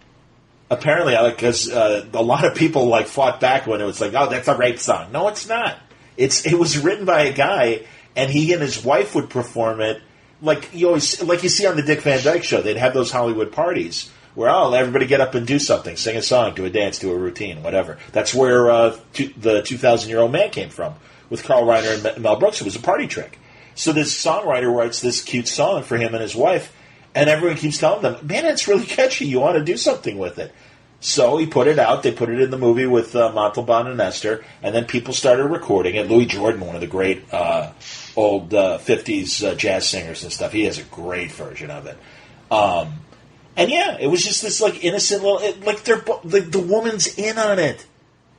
Apparently, because a lot of people fought back when it was like, "Oh, that's a rape song." No, it's not. It was written by a guy, and he and his wife would perform it like you see on the Dick Van Dyke Show. They'd have those Hollywood parties where everybody get up and do something, sing a song, do a dance, do a routine, whatever. That's where the 2,000-Year-Old Man came from with Carl Reiner and Mel Brooks. It was a party trick. So this songwriter writes this cute song for him and his wife. And everyone keeps telling them, man, it's really catchy. You want to do something with it. So he put it out. They put it in the movie with Montalban and Esther. And then people started recording it. Louis Jordan, one of the great old 50s jazz singers and stuff, he has a great version of it. And yeah, it was just this innocent little... the woman's in on it.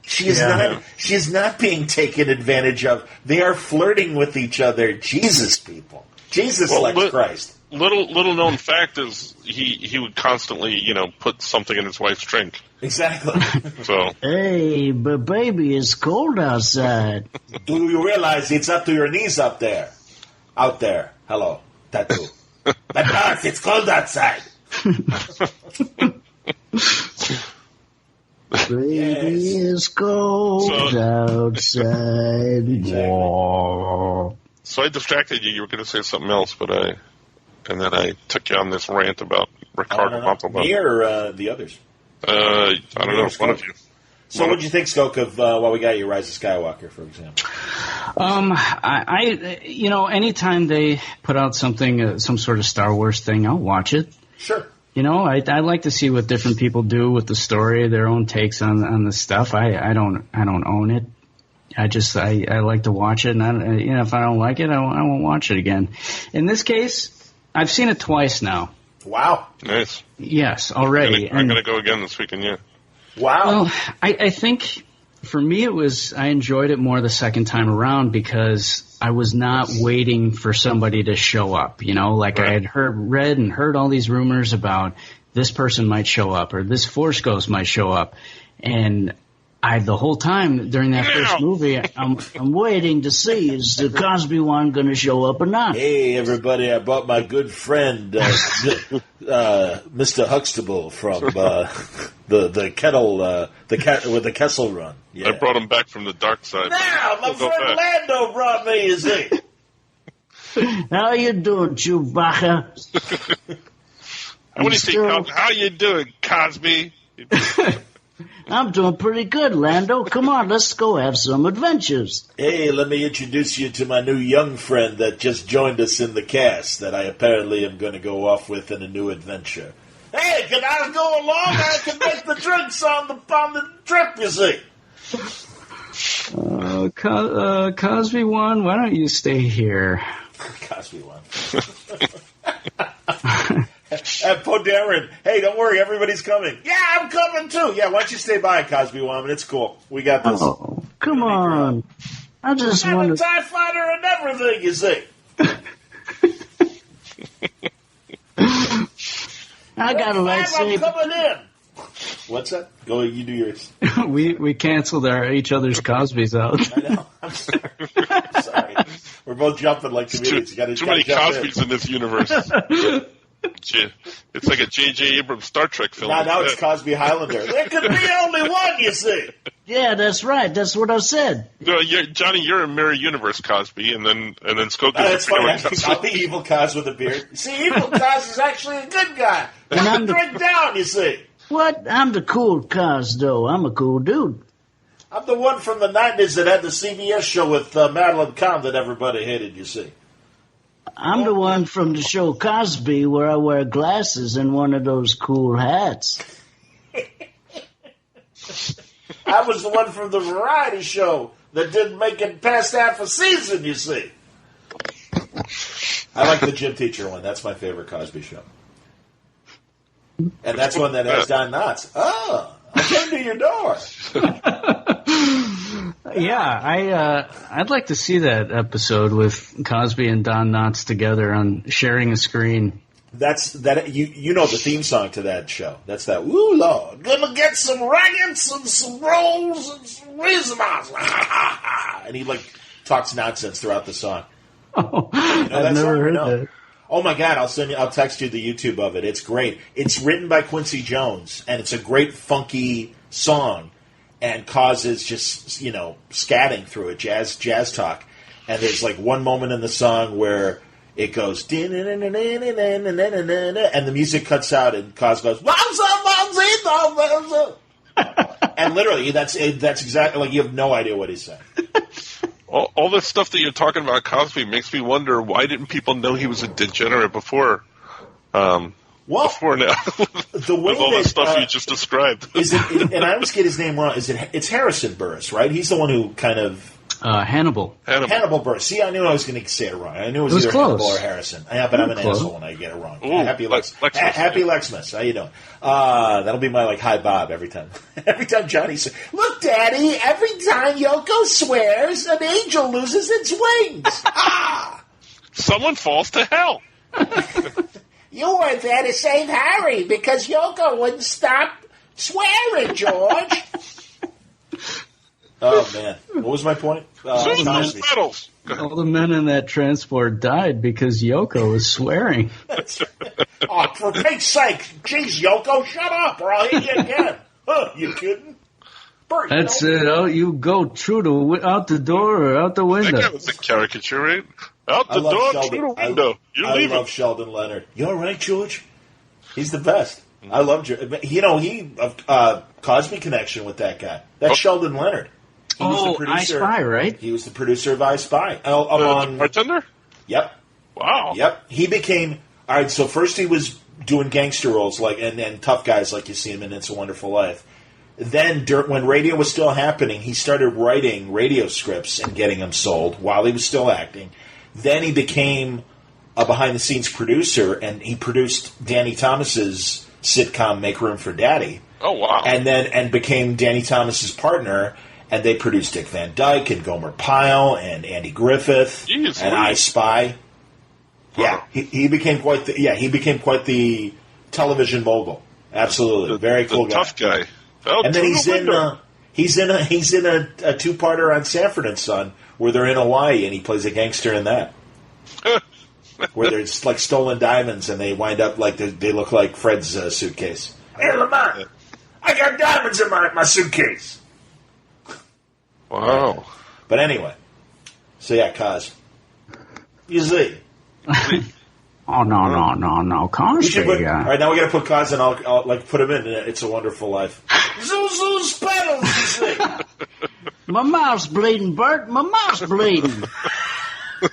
She is not being taken advantage of. They are flirting with each other. Jesus, people. Jesus, Christ. Little known fact is he would constantly put something in his wife's drink. Exactly. So hey, but baby, it's cold outside. Do you realize it's up to your knees up there? Out there. Hello, tattoo. But it's cold outside. Baby, it's cold outside. Exactly. So I distracted you. You were going to say something else, and then I took you on this rant about Ricardo Montalban. Me or the others? I don't know. One of you. So what did you think, Skoke, of what we got you, Rise of Skywalker, for example? Anytime they put out something, some sort of Star Wars thing, I'll watch it. Sure. I like to see what different people do with the story, their own takes on the stuff. I don't own it. I like to watch it, and if I don't like it, I won't watch it again. In this case, I've seen it twice now. Wow. Nice. Yes, already. I'm going to go again this weekend, yeah. Wow. Well, I think for me I enjoyed it more the second time around because I was not waiting for somebody to show up, Right. I had read and heard all these rumors about this person might show up or this Force Ghost might show up, and The whole time during that first movie, I'm waiting to see, is the Cosby one going to show up or not? Hey, everybody, I brought my good friend, Mr. Huxtable from the Kettle, with the Kessel Run. Yeah. I brought him back from the dark side. Now, my friend Lando brought me, you see. How you doing, Chewbacca? What do you say, Cosby? How you doing, Cosby? I'm doing pretty good, Lando. Come on, let's go have some adventures. Hey, let me introduce you to my new young friend that just joined us in the cast that I apparently am going to go off with in a new adventure. Hey, can I go along? I can make the drinks on the trip, you see. Cosby one, why don't you stay here? Cosby one. Poe Darren, hey, don't worry, everybody's coming. Yeah, I'm coming too. Yeah, why don't you stay by, Cosby Woman? It's cool. We got this. Oh, come on. I just want a TIE fighter and everything, you see. I got a lightsaber. I'm coming in. What's that? Go, you do yours. we canceled each other's Cosbys out. I know. I'm sorry. We're both jumping like comedians. Too many Cosbys in this universe. It's like a J.J. Abrams Star Trek film. Now it's Cosby Highlander. There could be only one, you see. Yeah, that's right. That's what I said. No, Johnny, you're a mirror universe Cosby, and then Skokie. That's funny. I'll be evil Cos with a beard. See, evil Cos is actually a good guy. And I'm drink down, you see. What? I'm the cool Cos, though. I'm a cool dude. I'm the one from the 90s that had the CBS show with Madeline Kahn that everybody hated, you see. I'm the one from the show Cosby where I wear glasses and one of those cool hats. I was the one from the variety show that didn't make it past half a season, you see. I like the gym teacher one. That's my favorite Cosby show. And that's one that has Don Knotts. Oh, I came to your door. Yeah, I'd like to see that episode with Cosby and Don Knotts together on sharing a screen. That's that. You know the theme song to that show. That's that. Ooh, Lord, gonna get some raggets and some rolls and some raisins. And he talks nonsense throughout the song. Oh, I've never heard that. Oh my God! I'll text you the YouTube of it. It's great. It's written by Quincy Jones, and it's a great funky song. And causes just, scatting through it, jazz talk. And there's one moment in the song where it goes, and the music cuts out and Cos goes, and literally, that's exactly, you have no idea what he's saying. All this stuff that you're talking about Cosby makes me wonder, why didn't people know he was a degenerate before? Before now, the way with all the stuff you just described. And I always get his name wrong. It's Harrison Burris, right? He's the one who kind of Hannibal Burris. See, I knew I was going to say it wrong. I knew it was either close. Hannibal or Harrison. Yeah, but I'm an asshole when I get it wrong. Ooh, Happy Lexmas. How you doing? That'll be my hi Bob every time. Every time Johnny says, "Look, Daddy, every time Yoko swears, an angel loses its wings." Someone falls to hell. You weren't there to save Harry because Yoko wouldn't stop swearing, George. Oh, man. What was my point? All the men in that transport died because Yoko was swearing. Oh, for Pete's sake. Jeez, Yoko, shut up or I'll hit you again. Huh, you kidding? Bert, that's it. Oh, you go out the door or out the window. That was a caricature, right? Out the door, through the window. I love Sheldon Leonard. You all right, George? He's the best. I love George. Cosby connection with that guy. That's Sheldon Leonard. He was the producer, I Spy, right? He was the producer of I Spy. The bartender? Yep. Wow. Yep. He became... All right, so first he was doing gangster roles and tough guys like you see him in It's a Wonderful Life. Then, when radio was still happening, he started writing radio scripts and getting them sold while he was still acting. Then he became a behind-the-scenes producer, and he produced Danny Thomas's sitcom Make Room for Daddy. Oh, wow. And became Danny Thomas's partner, and they produced Dick Van Dyke and Gomer Pyle and Andy Griffith and I Spy. Yeah, he became quite the television mogul. Absolutely, very cool guy. Tough guy. And then He's in a 2-parter on Sanford and Son where they're in Hawaii and he plays a gangster in that. Where there's like stolen diamonds and they wind up like they look like Fred's suitcase. Hey, Lamont, I got diamonds in my suitcase. Wow. But anyway, so yeah, Kaz. You see. Oh, no, Cosby. All right, now we got to put Kaz and I'll like put him in It's a Wonderful Life. Zuzu's pedals, you see. My mouth's bleeding, Bert. My mouth's bleeding.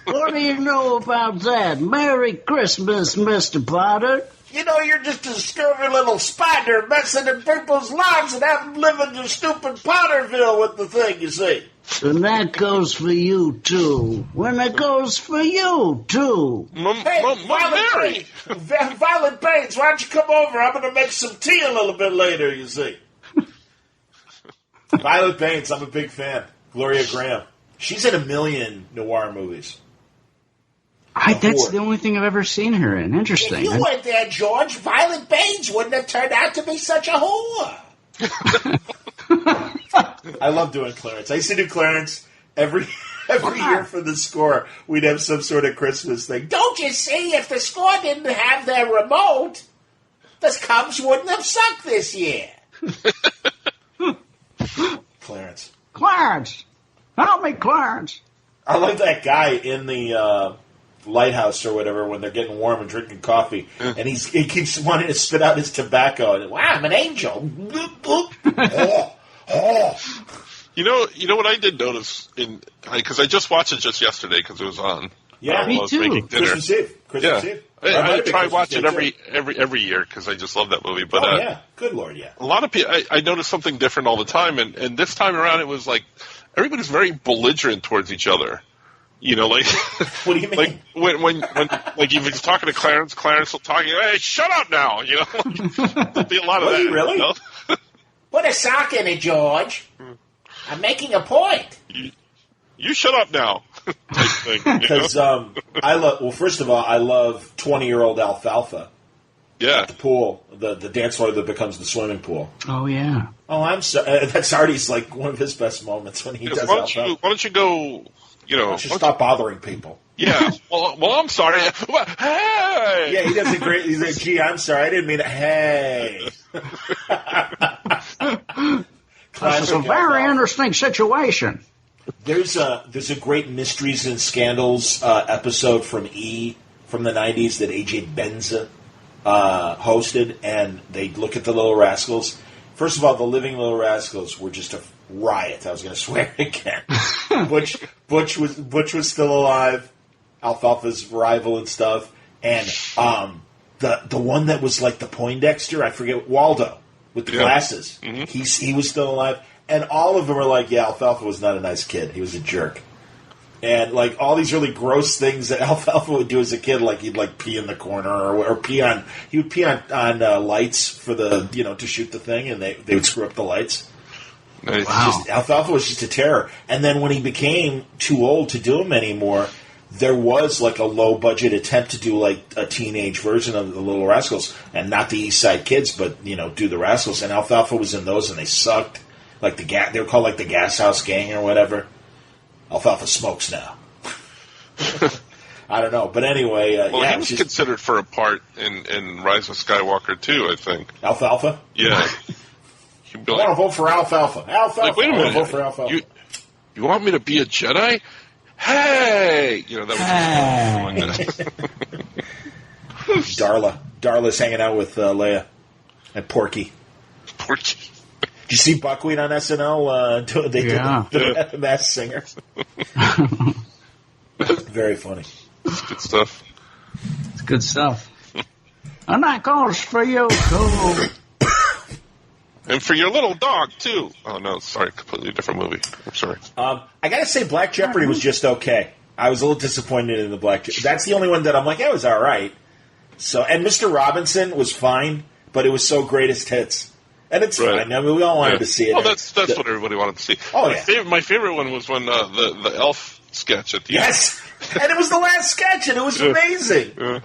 What do you know about that? Merry Christmas, Mr. Potter. You know, you're just a scurvy little spider messing in people's lives and have them live in your stupid Potterville with the thing, you see. And that goes for you, too. When it goes for you, too. Hey, Violet Baines, why don't you come over? I'm going to make some tea a little bit later, you see. Violet Baines, I'm a big fan. Gloria Graham. She's in a million noir movies. That's the only thing I've ever seen her in. Interesting. If you went there, George, Violet Baines wouldn't have turned out to be such a whore. I love doing Clarence. I used to do Clarence every year for the score. We'd have some sort of Christmas thing. Don't you see, if the score didn't have their remote, the Cubs wouldn't have sucked this year. Clarence. Help me, Clarence. I like that guy in the lighthouse or whatever when they're getting warm and drinking coffee, and he keeps wanting to spit out his tobacco. And, wow, I'm an angel. You know what I did notice because I just watched it just yesterday because it was on. Yeah, me too. Christmas Eve. I try watch it every year because I just love that movie. But good Lord, yeah. A lot of people, I notice something different all the time, and this time around it was like everybody's very belligerent towards each other. You know, like what do you mean? Like when like if he's talking to Clarence will talk. Hey, shut up now! You know, there'll be a lot of that. Really? You know? Put a sock in it, George. I'm making a point. You shut up now. Because first of all, I love 20-year-old Alfalfa. Yeah. At the pool, the dance floor that becomes the swimming pool. Oh, yeah. Oh, I'm sorry. That's Artie's like one of his best moments when he does Alfalfa. Why don't you go? You know, stop bothering people. Yeah. Well, I'm sorry. Hey. Yeah, he does a great. He's like, gee, I'm sorry, I didn't mean to. Hey. This is a very interesting situation. There's a great Mysteries and Scandals episode from E! From the 90s that AJ Benza hosted, and they look at the Little Rascals. First of all, the Living Little Rascals were just a riot. I was going to swear again. Butch was still alive, Alfalfa's rival and stuff, and the one that was like the Poindexter, I forget, Waldo with the glasses. Mm-hmm. He was still alive, and all of them are like, yeah, Alfalfa was not a nice kid. He was a jerk. And like all these really gross things that Alfalfa would do as a kid, like he'd like pee in the corner or pee on lights for the to shoot the thing, and they would screw up the lights. Nice. Wow. Alfalfa was just a terror. And then when he became too old to do them anymore, there was like a low budget attempt to do like a teenage version of the Little Rascals, and not the East Side Kids, but do the Rascals. And Alfalfa was in those, and they sucked. Like they were called like the Gas House Gang or whatever. Alfalfa smokes now. I don't know, but anyway, he was considered for a part in Rise of Skywalker too. I think Alfalfa. Yeah. I want to vote for Alfalfa. Alfalfa. Like, wait a minute. Vote for Alfalfa. You want me to be a Jedi? Hey, that was Darla's hanging out with Leia and Porky. Did you see Buckwheat on SNL? They did the Masked Singer. Very funny. It's good stuff. It's good stuff. And that goes for you, too. And for your little dog, too. Oh, no, sorry, completely different movie. I'm sorry. I got to say, Black Jeopardy was just okay. I was a little disappointed in the Black Jeopardy. That's the only one that I'm like, it was all right. And Mr. Robinson was fine, but it was so greatest hits. And it's fine. I mean, we all wanted to see it. Well, that's what everybody wanted to see. Oh, yeah. My favorite one was when the elf sketch at the end. Yes! And it was the last sketch, and it was amazing.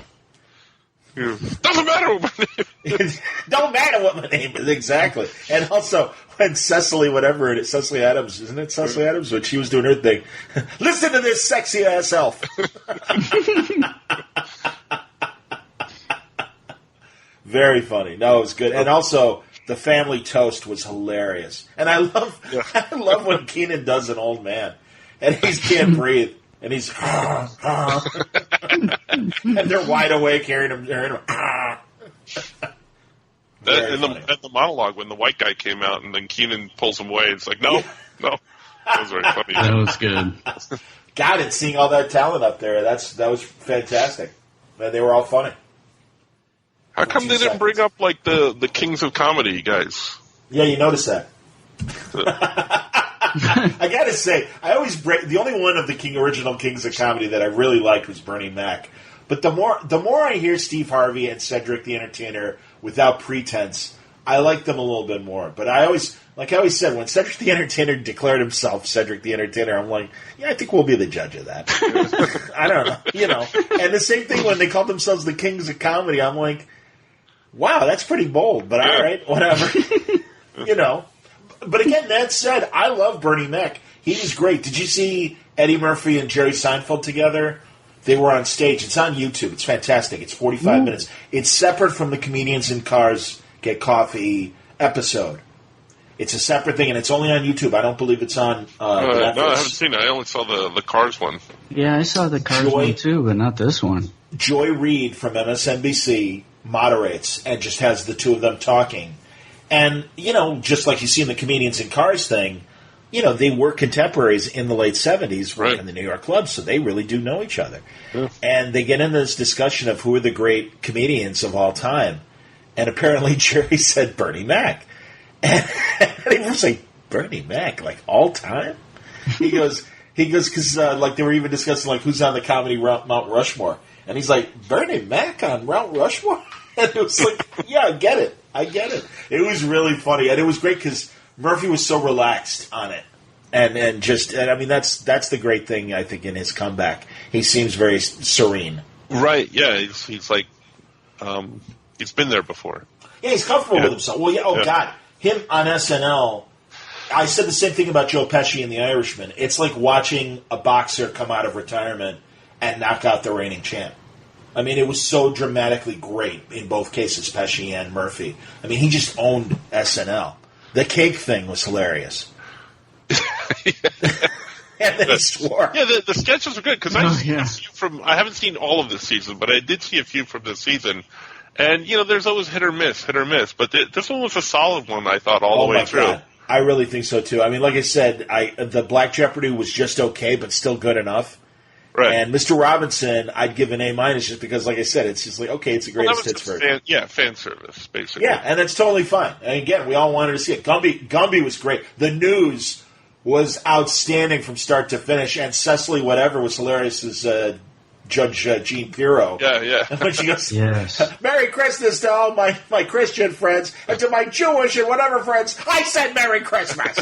Yeah. Doesn't matter what my name is. Don't matter what my name is, exactly. And also, when Cecily, whatever it is, Cecily Adams, isn't it Cecily Adams? When she was doing her thing, listen to this sexy ass elf. Very funny. No, it was good. And also, the family toast was hilarious. And I love when Keenan does an old man, and he can't breathe. And he's, and they're wide awake hearing him. In the monologue, when the white guy came out and then Keenan pulls him away, it's like, no. That was very funny. That was good. God, and seeing all that talent up there, that was fantastic. They were all funny. How come they didn't bring up, like, the Kings of Comedy guys? Yeah, you noticed that. I gotta say, the only one of the original Kings of Comedy that I really liked was Bernie Mac. But the more I hear Steve Harvey and Cedric the Entertainer without pretense, I like them a little bit more. But I always said, when Cedric the Entertainer declared himself Cedric the Entertainer, I'm like, yeah, I think we'll be the judge of that. I don't know, And the same thing when they called themselves the Kings of Comedy, I'm like, wow, that's pretty bold. But all right, whatever, But again, that said, I love Bernie Mac. He was great. Did you see Eddie Murphy and Jerry Seinfeld together? They were on stage. It's on YouTube. It's fantastic. It's 45 minutes. It's separate from the Comedians in Cars Get Coffee episode. It's a separate thing, and it's only on YouTube. I don't believe it's on Netflix. No, I haven't seen it. I only saw the Cars one. Yeah, I saw the Cars one too, but not this one. Joy Reid from MSNBC moderates and just has the two of them talking. And, just like you see in the Comedians in Cars thing, they were contemporaries in the late 70s in the New York clubs, so they really do know each other. Yeah. And they get into this discussion of who are the great comedians of all time. And apparently Jerry said Bernie Mac. And they were like, Bernie Mac, like all time? He goes, because like they were even discussing like who's on the comedy Mount Rushmore. And he's like, Bernie Mac on Mount Rushmore? And it was like, yeah, I get it. It was really funny, and it was great because Murphy was so relaxed on it, and I mean that's the great thing I think in his comeback. He seems very serene. Right? Yeah, he's like he's been there before. Yeah, he's comfortable with himself. Well, yeah. Oh God, him on SNL. I said the same thing about Joe Pesci in The Irishman. It's like watching a boxer come out of retirement and knock out the reigning champ. I mean, it was so dramatically great in both cases, Pesci and Murphy. I mean, he just owned SNL. The cake thing was hilarious. And then he swore. Yeah, the sketches were good because I haven't seen all of this season, but I did see a few from this season. And, there's always hit or miss. But this one was a solid one, I thought, all the way through. God. I really think so, too. I mean, like I said, the Black Jeopardy was just okay, but still good enough. Right. And Mr. Robinson, I'd give an A- just because, like I said, it's just like, okay, it's the greatest hits version. Fan service, basically. Yeah, and that's totally fine. And again, we all wanted to see it. Gumby was great. The news was outstanding from start to finish, and Cecily whatever was hilarious as Judge Jean Pirro. Yeah. And when she goes, yes. Merry Christmas to all my Christian friends, and to my Jewish and whatever friends, I said Merry Christmas!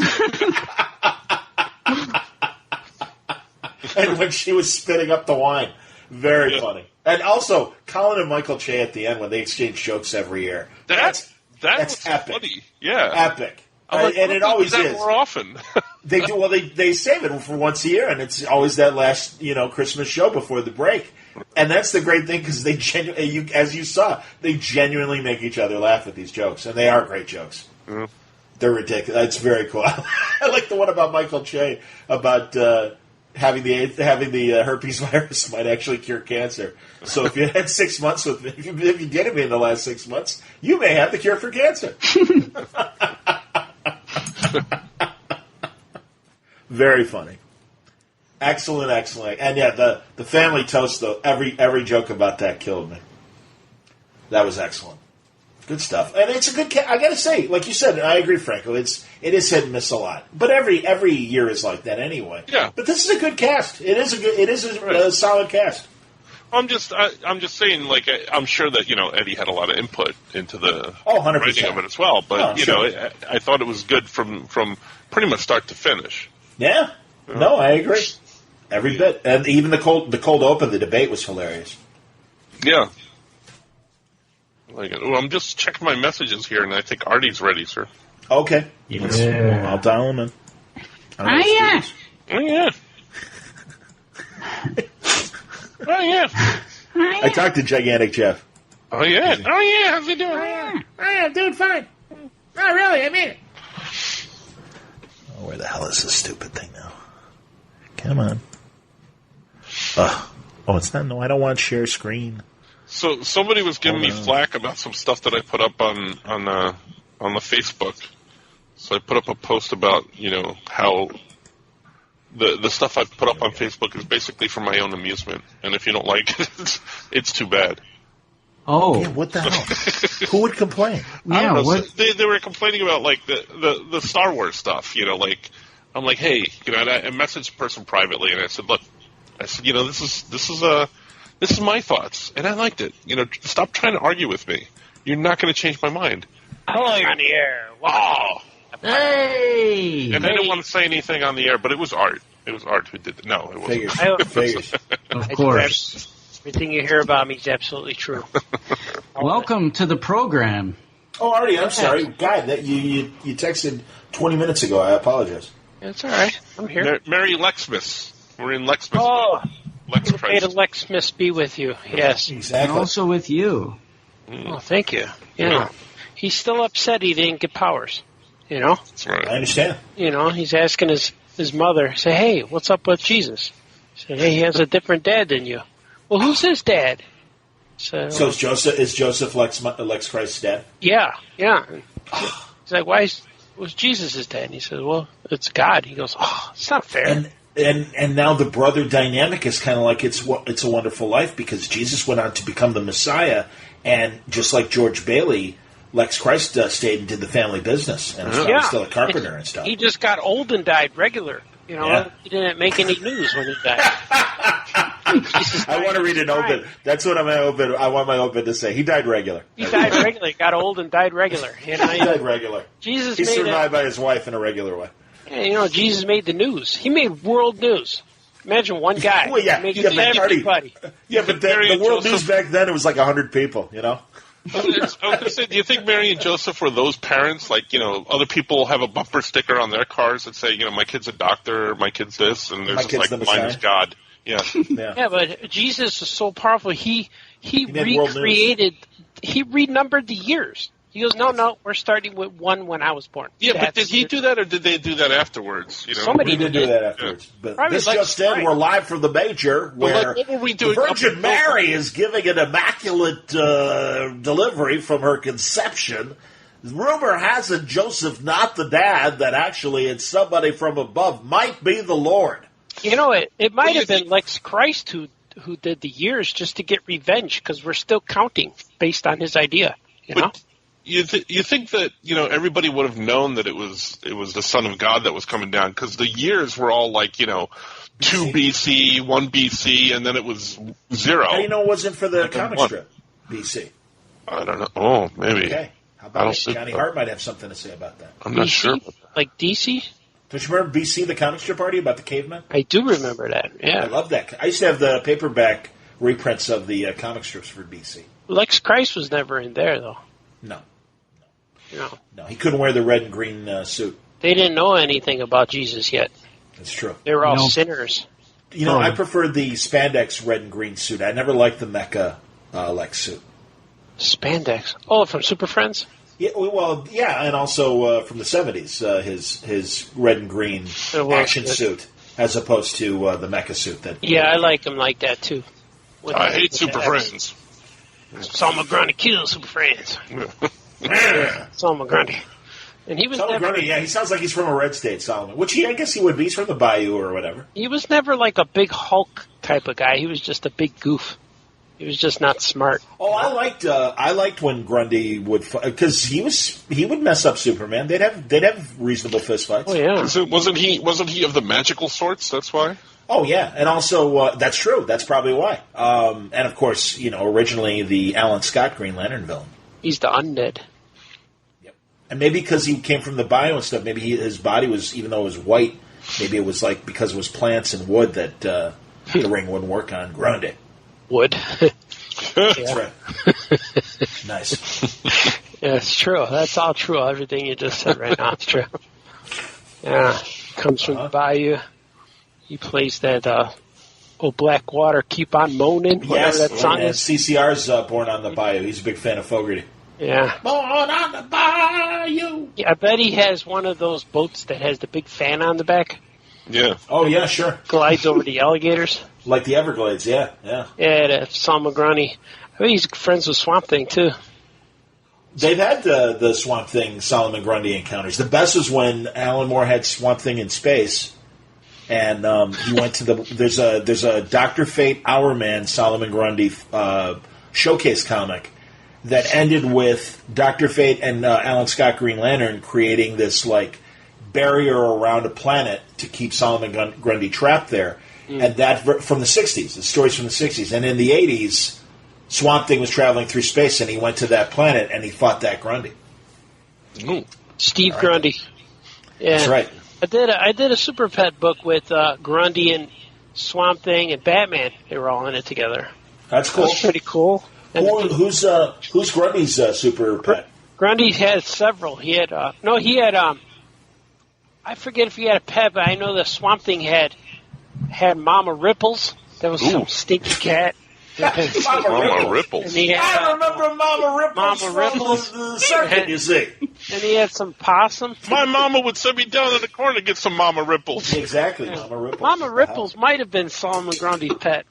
And when she was spitting up the wine. Very funny. And also, Colin and Michael Che at the end, when they exchange jokes every year. That's epic. Funny. Yeah. Epic. Like, and it always is. More often. They do. Well, they save it for once a year, and it's always that last Christmas show before the break. And that's the great thing, because as you saw, they genuinely make each other laugh at these jokes, and they are great jokes. Mm. They're ridiculous. It's very cool. I like the one about Michael Che about having the herpes virus might actually cure cancer. So if you had 6 months with me, if you did it in the last 6 months, you may have the cure for cancer. Very funny. Excellent. And yeah, the family toast though, every joke about that killed me. That was excellent. Good stuff. And it's a good I gotta say, like you said, and I agree, Franco, it is hit and miss a lot. But every year is like that anyway. Yeah. But this is a good cast. It is a solid cast. I'm just saying, like, I'm sure that, Eddie had a lot of input into the 100%. writing of it as well. But, I thought it was good from pretty much start to finish. Yeah. No, I agree. Every bit. And even the cold open, the debate was hilarious. Yeah. I'm just checking my messages here, and I think Artie's ready, sir. Okay. Yeah. I'll dial him in. Oh, yeah. Oh, yeah. Oh, yeah. I talked to Gigantic Jeff. Oh, yeah. Oh, yeah. How's he doing? Oh, yeah. I'm doing fine. Oh, really? I mean it. Oh, where the hell is this stupid thing now? Come on. Oh, it's not. No, I don't want share screen. So somebody was giving me flack about some stuff that I put up on the Facebook. So I put up a post about, how the stuff I've put up on Facebook is basically for my own amusement. And if you don't like it, it's too bad. Oh. Yeah, what the hell? Who would complain? Yeah, what? They were complaining about, like, the Star Wars stuff, I'm like, hey, I messaged the person privately, and I said, look, this is my thoughts, and I liked it. Stop trying to argue with me. You're not going to change my mind. Hello, you're on the air. Wow. Hey! And I didn't want to say anything on the air, but it was Art. It was Art who did it. No, it wasn't. Figures. Of course. Everything you hear about me is absolutely true. Welcome to the program. Oh, Artie, I'm sorry. Guy, that you texted 20 minutes ago. I apologize. It's all right. I'm here. Merry Lexmas. We're in Lexmas. Oh, Lex may the Christ. Lexmas be with you. Yes. And Exactly. also with you. Oh, thank you. He's still upset he didn't get powers. That's I right. understand. He's asking his mother, say, hey, what's up with Jesus? Say, hey, he has a different dad than you. Well, who's his dad? So is Joseph Lex Christ's dad? Yeah. He's like, was Jesus his dad? And he says, well, it's God. He goes, oh, it's not fair. And now the brother dynamic is kind of like It's a Wonderful Life, because Jesus went on to become the Messiah, and just like George Bailey, Lex Christ stayed and did the family business, and is still a carpenter and stuff. He just got old and died regular. He didn't make any news when he died. I want to read an obit. That's what I want my obit to say. He died regular. He died regular. Got old and died regular. He died regular. He survived by his wife in a regular way. Yeah, Jesus made the news. He made world news. Imagine one guy. Well, yeah, making everybody. Yeah, but the world news back then, it was like 100 people, I was going to say, do you think Mary and Joseph were those parents? Like, other people have a bumper sticker on their cars that say, my kid's a doctor, my kid's this, and there's just like, mine is God. Yeah. Yeah, but Jesus is so powerful. He recreated, he renumbered the years. He goes, no, we're starting with 1 when I was born. Yeah, but did he do that, or did they do that afterwards? Somebody did do that afterwards. But Probably this just in, we're live from the major, where what were we doing? the Virgin Mary is giving an immaculate delivery from her conception. Rumor has it Joseph, not the dad, that actually it's somebody from above, might be the Lord. It might have been Lex Christ who did the years just to get revenge, because we're still counting based on his idea. You think that everybody would have known that it was the Son of God that was coming down, because the years were all like 2 BC, 1 BC, and then it was 0. How do you know it wasn't for the comic strip BC? I don't know. Oh, maybe. Okay, how about it? Johnny Hart might have something to say about that. I'm not sure. Like DC? Don't you remember BC, the comic strip party about the cavemen? I do remember that. Yeah, I love that. I used to have the paperback reprints of the comic strips for BC. Lex Christ was never in there though. No. No, he couldn't wear the red and green suit. They didn't know anything about Jesus yet. That's true. They were all sinners. I preferred the spandex red and green suit. I never liked the mecha Lex suit. Spandex? Oh, from Super Friends? Yeah, and also from the 70s, his red and green action suit, as opposed to the mecha suit. I like him like that too. I hate Super Friends. Salma Grundy kills Super Friends. Salma Grundy. And he was Grundy, he sounds like he's from a red state, Solomon. Which I guess he would be. He's from the Bayou or whatever. He was never like a big Hulk type of guy. He was just a big goof. He was just not smart. Oh, I liked when Grundy would, because he would mess up Superman. They'd have reasonable fistfights. Oh yeah. Wasn't he of the magical sorts? That's why. Oh yeah, and also that's true. That's probably why. And of course, originally the Alan Scott Green Lantern villain. He's the undead. Yep. And maybe because he came from the bio and stuff, maybe his body was, even though it was white, maybe it was like because it was plants and wood that the ring wouldn't work on Grundy. Wood. That's right. Nice. Yeah, it's true. That's all true. Everything you just said right now is true. Yeah, comes from the bayou. He plays that "Oh Black Water, Keep on Moaning." Yes, that song and is. CCR's Born on the Bayou. He's a big fan of Fogerty. Yeah. Born on the Bayou. Yeah, I bet he has one of those boats that has the big fan on the back. Yeah. Oh yeah, sure. Glides over the alligators. Like the Everglades. Yeah. Yeah, that's Solomon Grundy. I mean, he's friends with Swamp Thing too. They've had the Swamp Thing Solomon Grundy encounters. The best was when Alan Moore had Swamp Thing in space, and he went to there's a Dr. Fate Hourman Solomon Grundy showcase comic that ended with Dr. Fate and Alan Scott Green Lantern creating this like barrier around a planet to keep Solomon Grundy trapped there, and that from the 60s. The stories from the 60s, and in the 80s. Swamp Thing was traveling through space, and he went to that planet, and he fought that Grundy. Ooh. Steve Grundy. Yeah. That's right. I did a Super Pet book with Grundy and Swamp Thing and Batman. They were all in it together. That's cool. That's pretty cool. Who's Grundy's super pet? Grundy had several. He had I forget if he had a pet, but I know the Swamp Thing had Mama Ripples. That was some stinky cat. Mama Ripples. I remember Mama Ripples from the circuit, you see. And he had some possum. My mama would send me down in the corner to get some Mama Ripples. Exactly, Mama Ripples. Mama Ripples might have been Solomon Grundy's pet.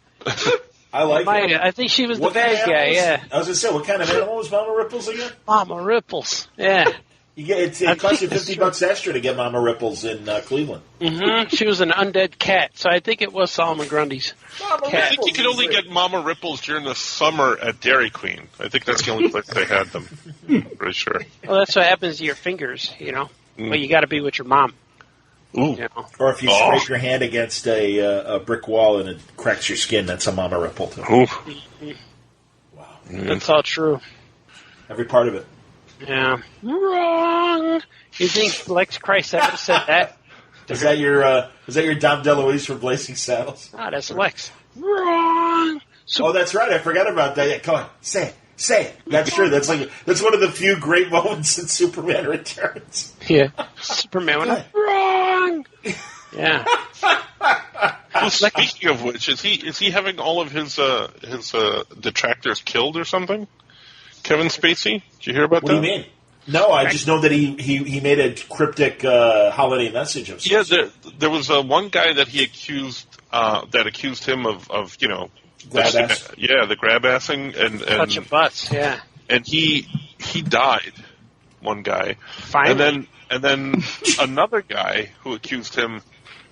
I like it. I think she was the bad guy, yeah. I was going to say, what kind of animal was Mama Ripples again? Mama Ripples, yeah. It costs you $50 extra to get Mama Ripples in Cleveland. Mm-hmm. She was an undead cat, so I think it was Solomon Grundy's cat. I think you could only get Mama Ripples during the summer at Dairy Queen. I think that's the only place they had them. Pretty sure. Well, that's what happens to your fingers, you know. Well, you got to be with your mom. Ooh. You know? Or if you scrape your hand against a brick wall and it cracks your skin, that's a Mama Ripple too. Ooh. Wow. That's all true. Every part of it. Yeah. Wrong. You think Lex Christ ever said that? Is that your Dom DeLuise from Blazing Saddles? Ah, that's Lex. Wrong. Oh, that's right. I forgot about that. Yeah, come on, say it. That's true. That's one of the few great moments in Superman Returns. Yeah. Superman went wrong. Yeah. Well, speaking of which, is he having all of his detractors killed or something? Kevin Spacey? Did you hear about that? What do you mean? No, I just know that he made a cryptic holiday message of something. Yeah, there was one guy that he accused him of grab-ass. The grab-assing and touching butts, yeah. And he died. One guy. Finally. And then another guy who accused him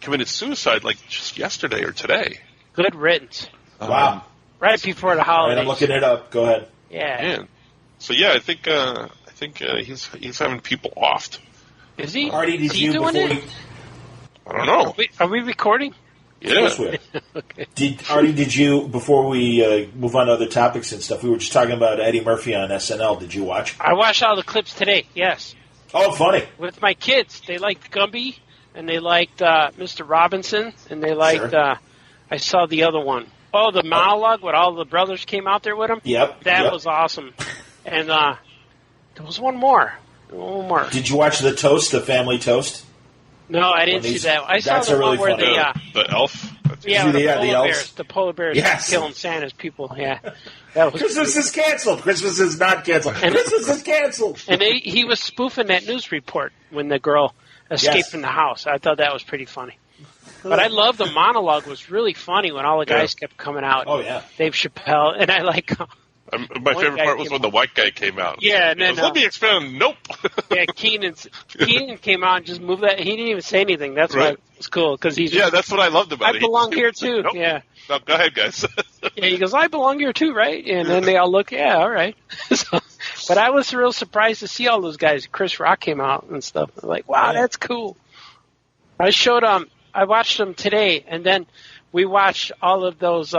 committed suicide like just yesterday or today. Good riddance. Wow. Right before the holidays. Right, I'm looking it up. Go ahead. Yeah. Man. So yeah, I think he's having people offed. Is he? Artie, did you doing it? I don't know. Are we recording? Yeah. Okay. Did you, before we move on to other topics and stuff, we were just talking about Eddie Murphy on SNL. Did you watch? I watched all the clips today, yes. Oh, funny. With my kids. They liked Gumby, and they liked Mr. Robinson, and they liked, I saw the other one. Oh, the monologue when all the brothers came out there with him? Yep. That was awesome. And there was one more. Did you watch the Family Toast? No, I didn't see that. I saw the one where the elf. Yeah, the polar bears killing Santa's people. Yeah, that was Christmas is canceled. Christmas is not canceled. Christmas is canceled. And he was spoofing that news report when the girl escaped from the house. I thought that was pretty funny. But I love the monologue. Was really funny when all the guys kept coming out. Oh yeah, Dave Chappelle, and I like. My favorite part was when the white guy came out. Yeah, and then let me expound. Nope. Yeah, Keenan came out and just moved that. He didn't even say anything. That's why it was cool because he's. Yeah, that's what I loved about it. I belong here too. Nope. Yeah. No, go ahead, guys. Yeah, he goes, I belong here too, right? And then they all look, yeah, all right. But I was real surprised to see all those guys. Chris Rock came out and stuff. I'm like, wow, that's cool. I watched them today, and then we watched all of those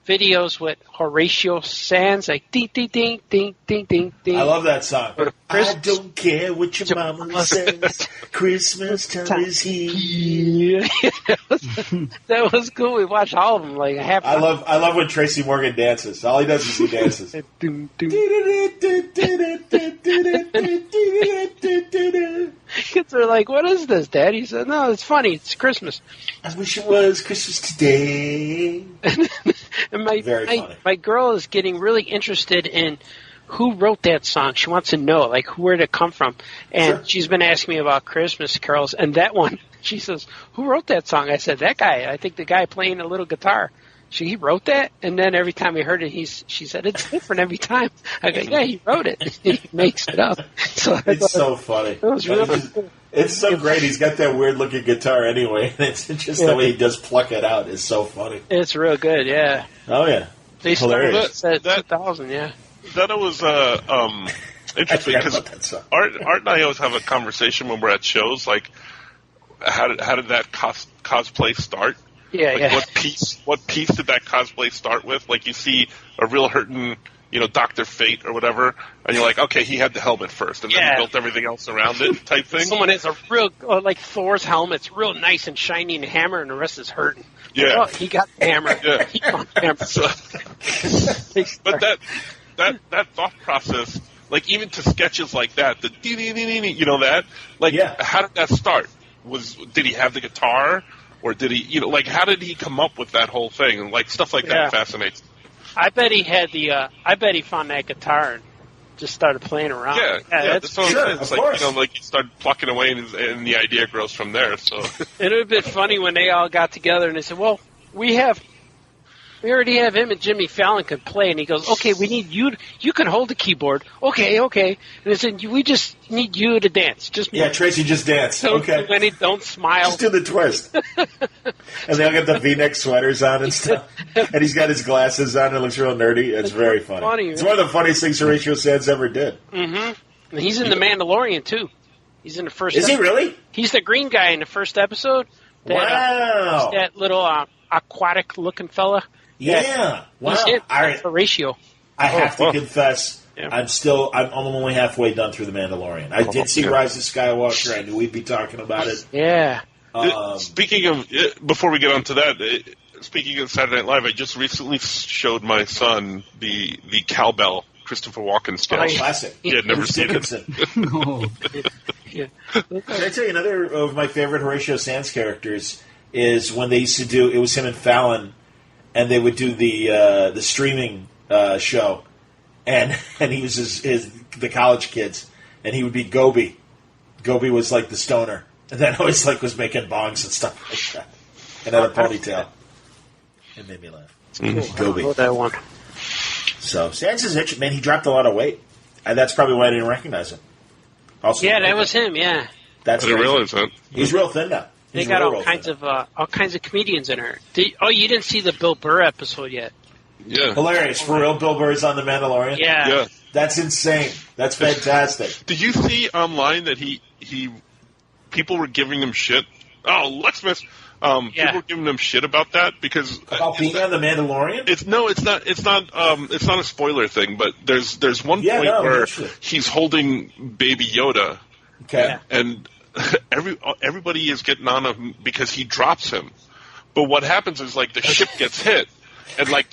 videos with Horatio Sands, like ding, ding, ding, ding, ding, ding, ding. I love that song. Christmas. I don't care what your mama says. Christmas time is here. That was cool. We watched all of them like a half. I love when Tracy Morgan dances. All he does is he dances. Kids are like, "What is this, Dad?" He said, "No, it's funny. It's Christmas." I wish it was Christmas today. And Very funny. my girl is getting really interested in who wrote that song. She wants to know, like, where did it come from? And Sure. she's been asking me about Christmas carols. And that one, she says, "Who wrote that song?" I said, "That guy. I think the guy playing a little guitar." He wrote that? And then every time we heard it, she said, "It's different every time." I go, "Yeah, he wrote it." He makes it up. So It's so funny. It was really cool. It's so great. He's got that weird looking guitar anyway. And it's just the way he does pluck it out is so funny. It's real good, yeah. Oh, yeah. They started Hilarious. at 2000, yeah. That was I interesting forgot because about that song. Art and I always have a conversation when we're at shows, like how did that cosplay start? Yeah, Like yeah. what piece did that cosplay start with? Like you see a real hurting, Dr. Fate or whatever, and you're like, okay, he had the helmet first, and then Yeah. he built everything else around it, type thing. Someone has a real, like Thor's helmet's real nice and shiny and hammer, and the rest is hurting. Yeah. Oh, he got the hammer. Yeah. He got the hammer. So, but that thought process, like even to sketches like that, the that, like, Yeah. how did that start? Did he have the guitar, or did he, like, how did he come up with that whole thing? And like stuff like Yeah. that fascinates. I bet he had I bet he found that guitar and just started playing around. Yeah, that's that's what I'm sure, saying. It's of like, course. like you start plucking away, and the idea grows from there. So It would have been funny when they all got together and they said, "Well, we already have him and Jimmy Fallon could play." And he goes, "Okay, we need you. You can hold the keyboard. Okay. And they said, "We just need you to dance. Just Yeah, Tracy, just dance. don't Okay. do any, don't smile." Just do the twist. And they all get the V-neck sweaters on and stuff. And he's got his glasses on and looks real nerdy. It's very funny. It's one of the funniest things Horatio Sands ever did. And he's in The Mandalorian too. He's in the first. Is he really? He's the green guy in the first episode. Wow. That little aquatic-looking fella. Yeah. Wow. He's it. I Horatio. have to confess, Yeah. I'm only halfway done through The Mandalorian. I did see Rise of Skywalker. I knew we'd be talking about it. Yeah. speaking of, before we get on to that, speaking of Saturday Night Live, I just recently showed my son the cowbell Christopher Walken sketch. Oh, yeah. Classic. He had never Bruce seen Dickinson. No. Yeah. Can I tell you another of my favorite Horatio Sands characters is when they used to do, it was him and Fallon, and they would do the streaming show, and he was the college kids, and he would be Gobi. Gobi was like the stoner, and then always like was making bongs and stuff like that, and had a ponytail. It made me laugh. Gobi. Oh, that one. So Sands is itching. Man, he dropped a lot of weight, and that's probably why I didn't recognize him. Also, Yeah, that was him. Yeah. That's I didn't crazy. realize that. He's real thin now. They He's got real all kinds thin. of comedians in her. You didn't see the Bill Burr episode yet? Yeah. Hilarious. For real, Bill Burr's on The Mandalorian? Yeah. Yeah. That's insane. That's fantastic. Did you see online that he people were giving him shit? Oh, Lexmas. People were giving him shit about that because About being on The Mandalorian? it's not a spoiler thing, but there's one point where actually. he's holding Baby Yoda, Okay. and everybody is getting on him because he drops him. But what happens is like the ship gets hit, and like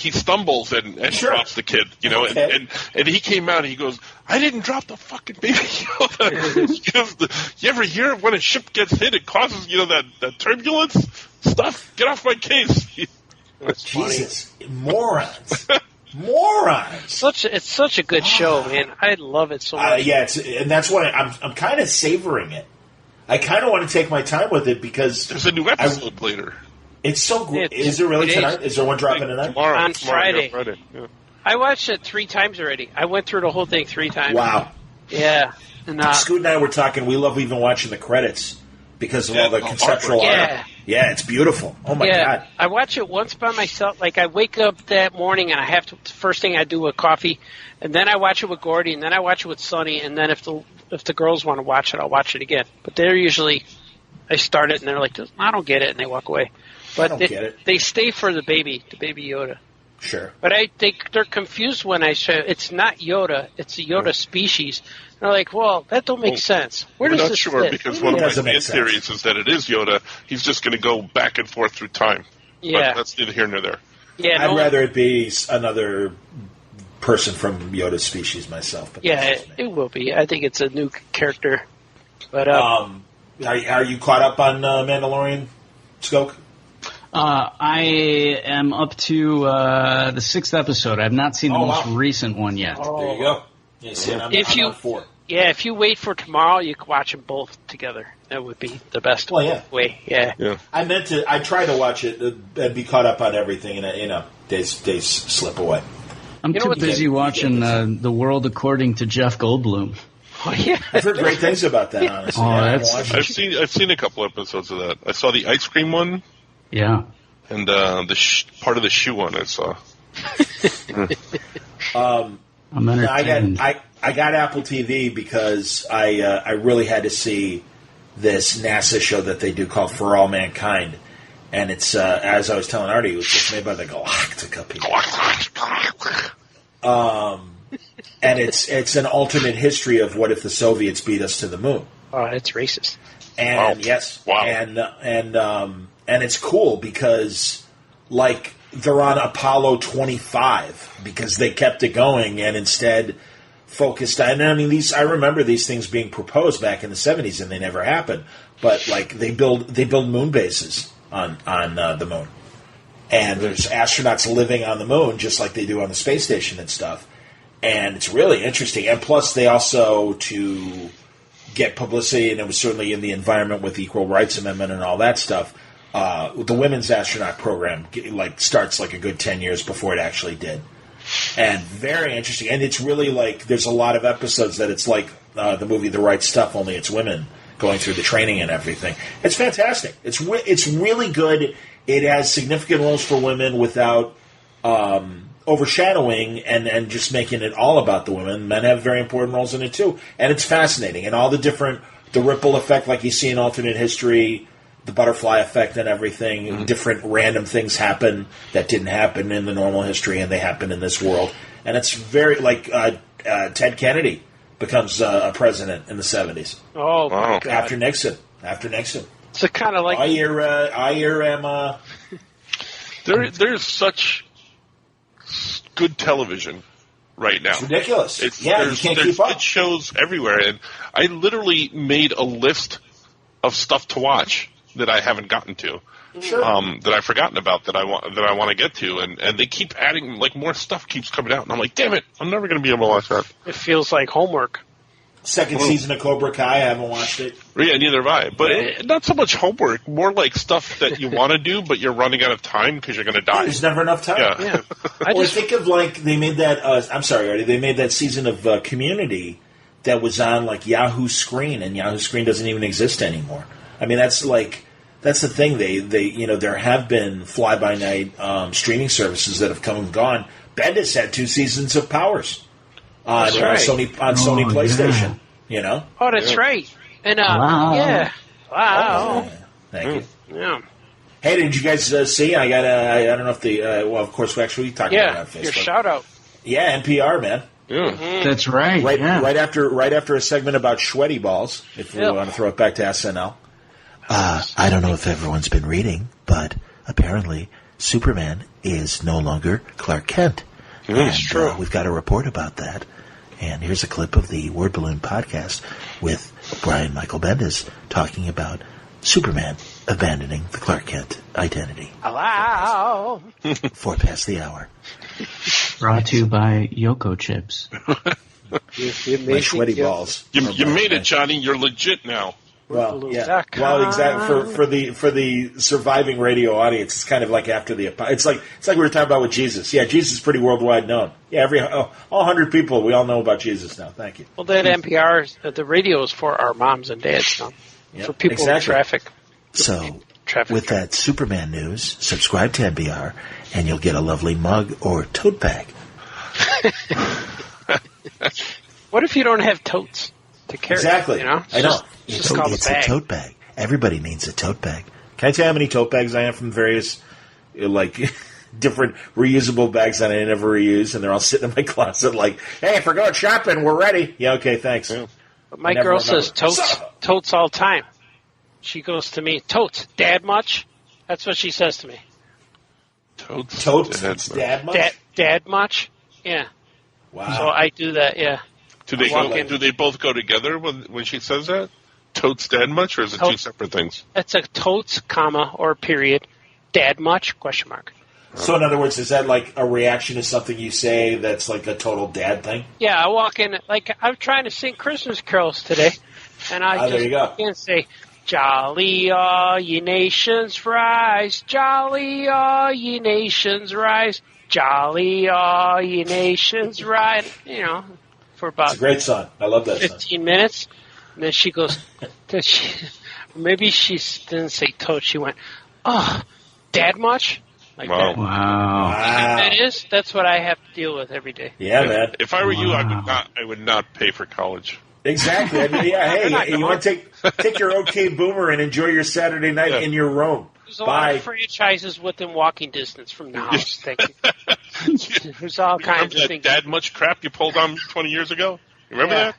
he stumbles and Sure. drops the kid, Okay. and he came out and he goes, "I didn't drop the fucking Baby Yoda." He goes, you ever hear when a ship gets hit, it causes that turbulence stuff? Get off my case. Jesus. Morons. Morons. It's such a good show, man. I love it so much. Yeah, and that's why I'm kind of savoring it. I kind of want to take my time with it because There's a new episode later. it's so great. Yeah, Is there really it tonight? Is there one dropping tonight? Tomorrow, On Friday. Yeah. I watched it 3 times already. I went through the whole thing 3 times. Wow. Yeah. And, Scoot and I were talking. We love even watching the credits because of all the conceptual art. Yeah. Yeah, it's beautiful. Oh my God. I watch it once by myself. Like I wake up that morning and I have to. First thing I do with coffee, and then I watch it with Gordy, and then I watch it with Sonny, and then if the girls want to watch it, I'll watch it again. But they're usually, I start it and they're like, "I don't get it," and they walk away. But I don't get it. They stay for the baby Yoda. Sure. But they're confused when I say it's not Yoda, it's a Yoda species. And they're like, well, that don't make sense. Where does not this sure fit? because one of my fan theories is that it is Yoda. He's just going to go back and forth through time. Yeah. But that's neither here nor there. Yeah, I'd rather it be another person from Yoda's species myself. But it will be. I think it's a new character. But are you caught up on Mandalorian, Skoke? I am up to the 6th episode. I have not seen the most recent one yet. There you go. You see, I'm on 4. Yeah, if you wait for tomorrow, you can watch them both together. That would be the best way. Yeah. I tried to watch it and be caught up on everything, and days slip away. I'm too busy watching The World According to Jeff Goldblum. Oh yeah, I've heard great things about that. Honestly, I've seen a couple episodes of that. I saw the ice cream one. Yeah, and the part of the shoe one I saw. I'm entertained. I got Apple TV because I really had to see this NASA show that they do called For All Mankind, and it's as I was telling Artie, it was just made by the Galactica people. And it's an alternate history of what if the Soviets beat us to the moon. Oh, that's racist. And and it's cool because like they're on Apollo 25 because they kept it going and instead focused on. And I mean, I remember these things being proposed back in the 70s and they never happened. But like they build moon bases on the moon, and there's astronauts living on the moon just like they do on the space station and stuff. And it's really interesting. And plus, they also, to get publicity, and it was certainly in the environment with the Equal Rights Amendment and all that stuff, the women's astronaut program starts like a good 10 years before it actually did. And very interesting. And it's really like there's a lot of episodes that it's like the movie The Right Stuff, only it's women going through the training and everything. It's fantastic. It's really good. It has significant roles for women without overshadowing and just making it all about the women. Men have very important roles in it too, and it's fascinating. And all the ripple effect, like you see in alternate history, the butterfly effect and everything. Mm-hmm. Different random things happen that didn't happen in the normal history, and they happen in this world. And it's very like Ted Kennedy becomes a president in the 70s. Oh, my God. After Nixon. So kind of like I hear Emma. There's such good television right now. It's ridiculous. You can't keep up. It shows everywhere, and I literally made a list of stuff to watch that I haven't gotten to, that I've forgotten about that I want to get to, and they keep adding, like, more stuff keeps coming out, and I'm like, damn it, I'm never going to be able to watch that. It feels like homework. Second season of Cobra Kai, I haven't watched it. Yeah, neither have I. But not so much homework, more like stuff that you want to do, but you're running out of time because you're going to die. There's never enough time. Yeah. I think of, like, they made that, I'm sorry, Artie, they made that season of Community that was on, like, Yahoo Screen, and Yahoo Screen doesn't even exist anymore. I mean, that's the thing. They there have been fly-by-night streaming services that have come and gone. Bendis had 2 seasons of Powers. On Sony PlayStation, Oh, that's right. And wow. Oh, thank you. Yeah. Hey, did you guys see? I don't know if of course we actually talked about it on Facebook. Your shout out. Yeah, NPR, man. Yeah. Mm-hmm. That's right. Right after a segment about sweaty balls. If we want to throw it back to SNL. I don't know if everyone's been reading, but apparently Superman is no longer Clark Kent. It's true. We've got a report about that. And here's a clip of the Word Balloon podcast with Brian Michael Bendis talking about Superman abandoning the Clark Kent identity. Hello. 4 past the hour. Brought to you by Yoko Chips. My sweaty balls. You made it, Johnny. You're legit now. Well, yeah. Well, exactly. For the surviving radio audience, it's kind of like after the. It's like we were talking about with Jesus. Yeah, Jesus is pretty worldwide known. Yeah, all 100 people, we all know about Jesus now. Thank you. Well, that NPR, the radio is for our moms and dads now. Yep, for people in traffic. So, with that Superman news, subscribe to NPR, and you'll get a lovely mug or tote bag. What if you don't have totes to carry? Exactly. I know. It's Just call a tote bag. Everybody needs a tote bag. Can I tell you how many tote bags I have from various, like, different reusable bags that I never reuse, and they're all sitting in my closet like, hey, if we're going shopping, we're ready. Yeah, okay, thanks. Yeah. But my girl says totes all the time. She goes to me, totes, dad much? That's what she says to me. Totes, dad much? Dad much? Yeah. Wow. So I do that, yeah. Do they both go together when she says that? Totes dad much, or is it two separate things? It's a totes, comma, or period. Dad much? Question mark. So in other words, is that like a reaction to something you say that's like a total dad thing? Yeah, I walk in, like, I'm trying to sing Christmas carols today, and I just walk in and say, jolly all ye nations rise, jolly all ye nations rise, jolly all ye nations rise, for about it's a great song. I love that 15 minutes. And then she goes, maybe she didn't say totes, she went, oh, dad much? Like wow. That. Wow. That's what I have to deal with every day. Yeah, man. If I were you, I would not pay for college. Exactly. I mean, yeah, hey, you want to take your OK Boomer and enjoy your Saturday night in your room. There's a lot of franchises within walking distance from the house. Thank you. There's all kinds of things. Dad much crap you pulled on 20 years ago? You remember that?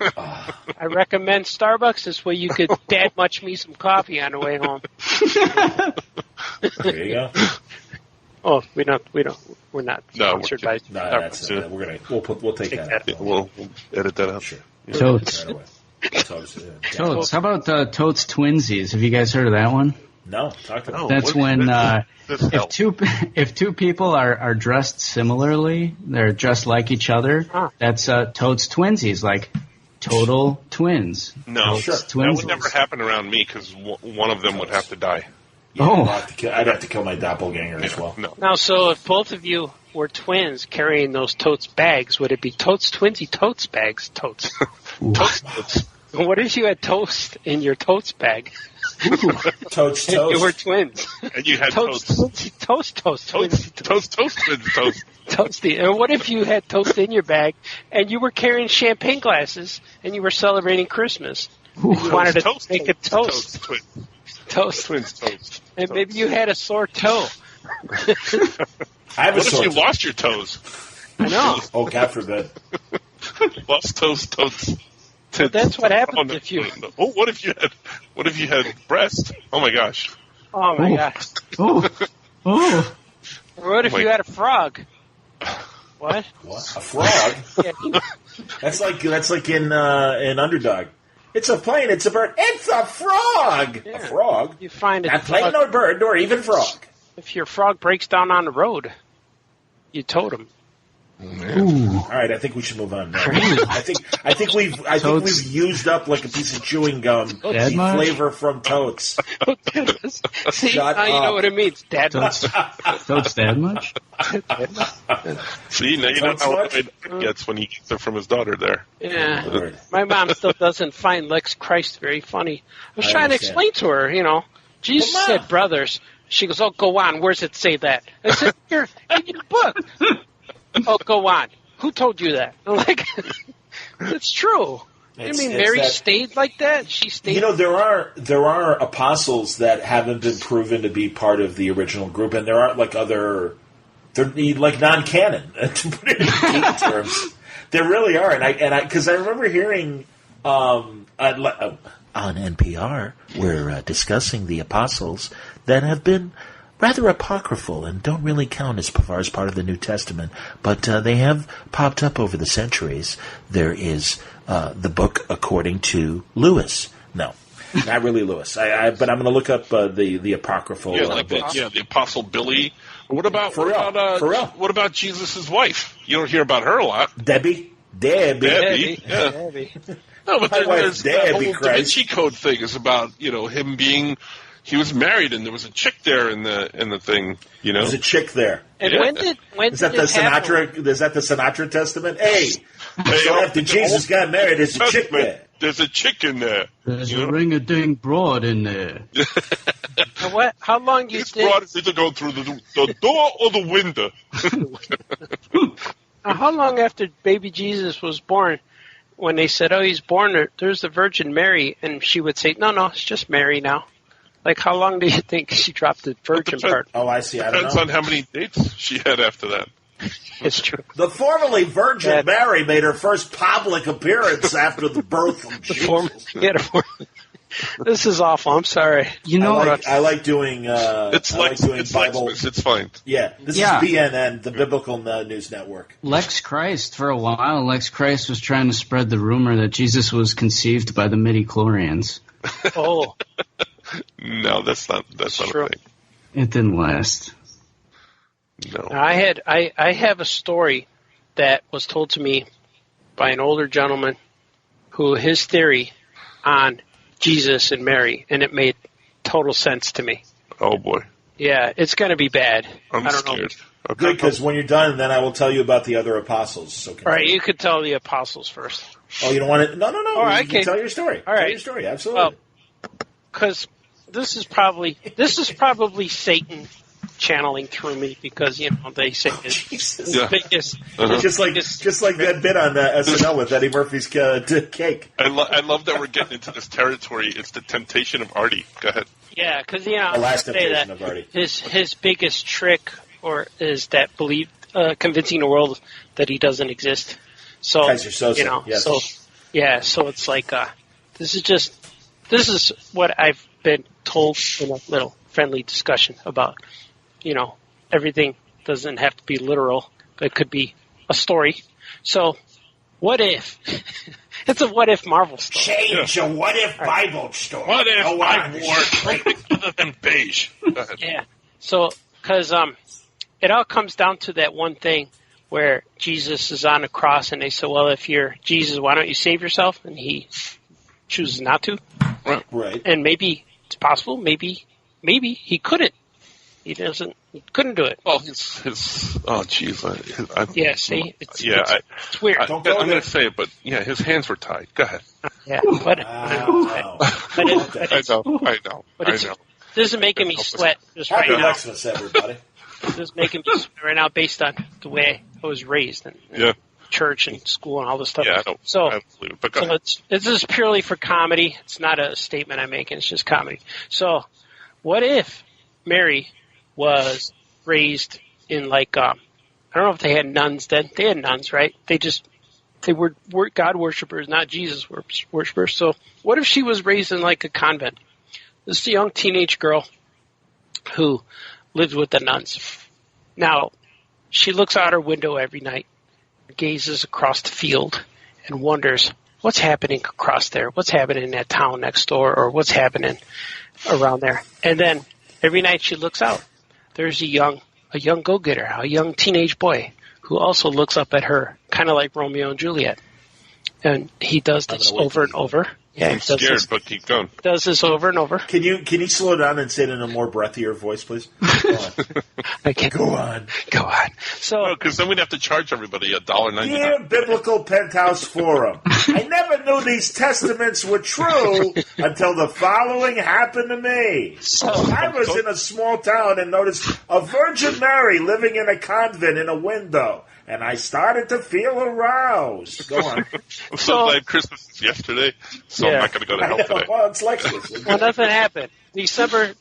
I recommend Starbucks. This way you could dad much me some coffee on the way home. There you go. Oh, we're not sponsored by Starbucks. We'll take that out. We'll edit that out. Sure. Totes. Totes. How about Totes Twinsies? Have you guys heard of that one? No, talk about it. That's when if two people are dressed similarly, they're dressed like each other. That's Totes Twinsies, like total twins. No, that would never happen around me because one of them would have to die. Yeah, I'd have to kill my doppelganger as well. No. Now, so if both of you were twins carrying those totes bags, would it be totes twinsy totes bags? Totes. Totes. What if you had toast in your totes bag? Toast. You were twins. And you had toast. Toast. Toast, twins, toast. Toasty. And what if you had toast in your bag and you were carrying champagne glasses and you were celebrating Christmas? You wanted to make a toast. Toast. Twins, toast. And maybe you had a sore toe. What if you lost your toes? I know. Oh, God forbid. Lost toes. Well, that's what happens if you. Oh, what if you had breast? Oh my gosh. Oh my gosh. Oh. Or what if you had a frog? What? A frog? Yeah. That's like in Underdog. It's a plane. It's a bird. It's a frog. Yeah. A frog. You find not plane nor bird nor even frog. If your frog breaks down on the road, you towed him. All right, I think we should move on now. I think we've used up like a piece of chewing gum the flavor from Totes. See, now you know what it means. Dad much. Totes dad much? See, now you know how it gets when he gets it from his daughter there. Yeah. My mom still doesn't find Lex Christ very funny. I was trying to explain to her, Jesus said brothers. She goes, oh, go on. Where's it say that? I said, here, in your book. Oh, go on. Who told you that? I'm like, it's true. Mary stayed like that? She stayed. There are apostles that haven't been proven to be part of the original group, and there are they're like non-canon to put it in geek terms. There really are, and because I remember hearing on NPR we're discussing the apostles that have been rather apocryphal and don't really count as far as part of the New Testament, but they have popped up over the centuries. There is the book according to Lewis. No, not really Lewis. But I'm going to look up the apocryphal books. The Apostle Billy. What about Jesus' wife? You don't hear about her a lot. Debbie. Yeah. Debbie. No, but there's that whole Da Christ. Vinci Code thing is about him being. He was married, and there was a chick there in the thing. There's a chick there. And when is that the Sinatra? Is that the Sinatra Testament? Hey, so after Jesus got married, there's a chick there. There's a chick in there. There's a ring-a-ding broad in there. What? How long you think? This broad is either go through the door or the window. How long after baby Jesus was born, when they said, "Oh, he's born," there's the Virgin Mary, and she would say, "No, it's just Mary now." Like, how long do you think she dropped the virgin part? Oh, I see. I don't Depends know. on how many dates she had after that. It's true. The formerly Virgin Mary made her first public appearance after the birth of Jesus. This is awful. I'm sorry. You know, I like doing. It's Bible. Lexmas. It's fine. Yeah, this is BNN, the Biblical News Network. Lex Christ, for a while, Lex Christ was trying to spread the rumor that Jesus was conceived by the midi-chlorians. Oh. No, that's not a thing. It didn't last. No. I have a story that was told to me by an older gentleman who his theory on Jesus and Mary, and it made total sense to me. Oh, boy. Yeah, it's going to be bad. I'm I don't scared. know. Okay. Good, because when you're done, then I will tell you about the other apostles. So All right, you could tell the apostles first. Oh, you don't want to? No. All right, you can tell your story. All right. Tell your story, absolutely. Because this is probably Satan channeling through me, because they say his biggest. Just like that bit on SNL with Eddie Murphy's cake. I love that we're getting into this territory. It's the temptation of Artie. Go ahead. Yeah, because The last temptation of Artie. His biggest trick is that convincing the world that he doesn't exist. So Kaiser Soze, yes. So it's like this is what I've been told in a little friendly discussion about. Everything doesn't have to be literal. It could be a story. So, what if? It's a what if Marvel story. Change a what if Bible story. What if I wore something other than beige? Go ahead. Yeah. So, because it all comes down to that one thing where Jesus is on a cross, and they say, "Well, if you're Jesus, why don't you save yourself?" And he chooses not to. Right. And maybe it's possible. Maybe he couldn't. He couldn't do it. Well, his oh, jeez. Yeah, see? It's weird. I'm going to say it, but yeah, his hands were tied. Go ahead. Yeah, but I know. This is making me sweat just right Happy now. Lexmas, everybody. This is making me sweat right now based on the way I was raised in church and school and all this stuff. Yeah, I don't. So, I believe it, but go ahead. this is purely for comedy. It's not a statement I'm making. It's just comedy. So, what if Mary was raised in I don't know if they had nuns then. They had nuns, right? They were God worshippers, not Jesus worshippers. So what if she was raised in a convent? This is a young teenage girl who lived with the nuns. Now, she looks out her window every night, gazes across the field, and wonders what's happening across there, what's happening in that town next door, or what's happening around there. And then every night she looks out. There's a young go-getter, a young teenage boy who also looks up at her, kind of like Romeo and Juliet. And he does this over and over. Yeah, I'm scared, but keep going. Does this over and over. Can you slow down and say it in a more breathier voice, please? Go on. I can't. Go on. So, because then we'd have to charge everybody $1.99. Dear Biblical Penthouse Forum, I never knew these testaments were true until the following happened to me. I was in a small town and noticed a Virgin Mary living in a convent in a window, and I started to feel aroused. Go on. I'm so glad Christmas is yesterday, so I'm not going to go to hell today. Well, it's Lexmas. Well, nothing happened. December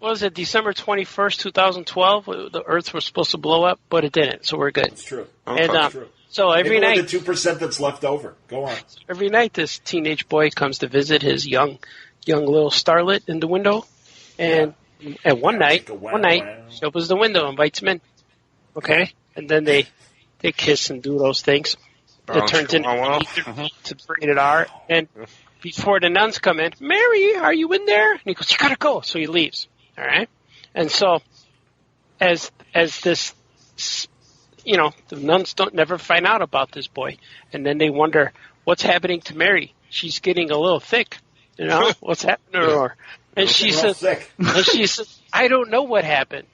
21st, 2012, the Earth was supposed to blow up, but it didn't, so we're good. It's true. And true. So every night, night, the 2% that's left over. Go on. Every night, this teenage boy comes to visit his young little starlet in the window, and one night, she opens the window, invites him in. Okay, and then they kiss and do those things. It turns into rated R, and before the nuns come in, Mary, are you in there? And he goes, you gotta go. So he leaves. All right, and so as this, the nuns never find out about this boy, and then they wonder what's happening to Mary. She's getting a little thick. What's happening to her? And she says, I don't know what happened.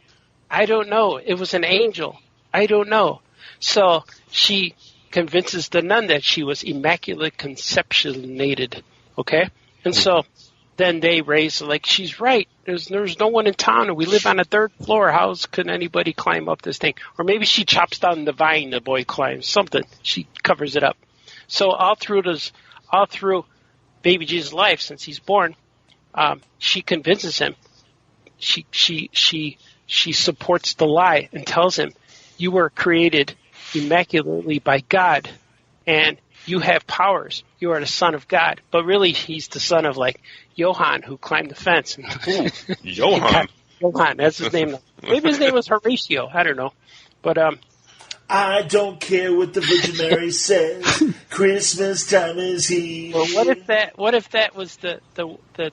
I don't know. It was an angel. I don't know. So she convinces the nun that she was immaculate conceptionated. Okay? And so then they raise, she's right. There's no one in town, and we live on a third floor. How can anybody climb up this thing? Or maybe she chops down the vine the boy climbs. Something. She covers it up. So all through baby Jesus' life, since he's born, she convinces him she supports the lie and tells him, "You were created immaculately by God, and you have powers. You are the son of God." But really, he's the son of like Johann, who climbed the fence. Johann, that's his name. Maybe his name was Horatio. I don't know, but I don't care what the Virgin Mary says. Christmas time is here. Well, what if that was the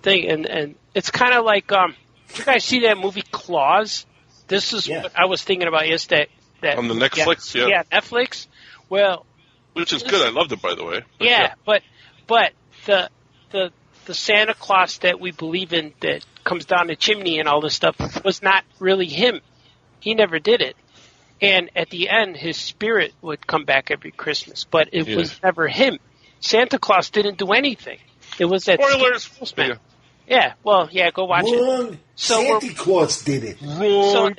thing? And it's kind of like, did you guys see that movie Claws? This is what I was thinking about. Is that on the Netflix? Yeah, Netflix. Well, which is good. I loved it, by the way. But the Santa Claus that we believe in that comes down the chimney and all this stuff was not really him. He never did it. And at the end, his spirit would come back every Christmas, but it was never him. Santa Claus didn't do anything. It was that spoilers. Go watch it. So Santa Claus did it. So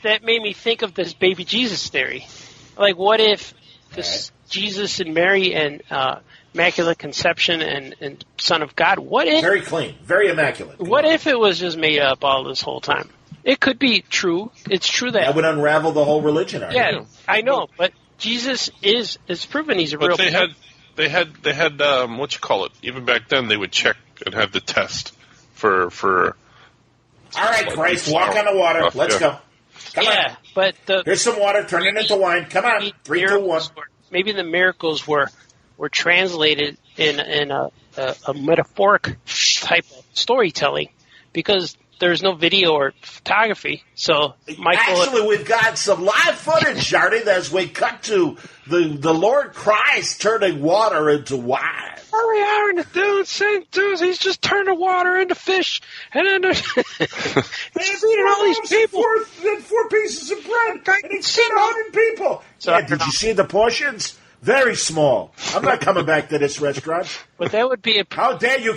that made me think of this baby Jesus theory. Like, what if this Jesus and Mary and Immaculate Conception and Son of God? What if very clean, very immaculate? What if it was just made up all this whole time? It could be true. It's true that would unravel the whole religion. I know, but Jesus is proven he's a real. But they had what you call it? Even back then, they would check and have the test for. All right, Christ, walk on the water. Let's go. Come on. But here's some water. Turn it into wine. Come on, 3, 2, 1. Maybe the miracles were translated in a metaphoric type of storytelling because there's no video or photography. So actually, we've got some live footage, Jardy, as we cut to the Lord Christ turning water into wine. There we are in the dude, St. Dudes. He's just turned the water into fish, and then he's feeding all these people. 4 pieces of bread, and he's fed 100 people. So did you see the portions? Very small. I'm not coming back to this restaurant. But that would be How dare you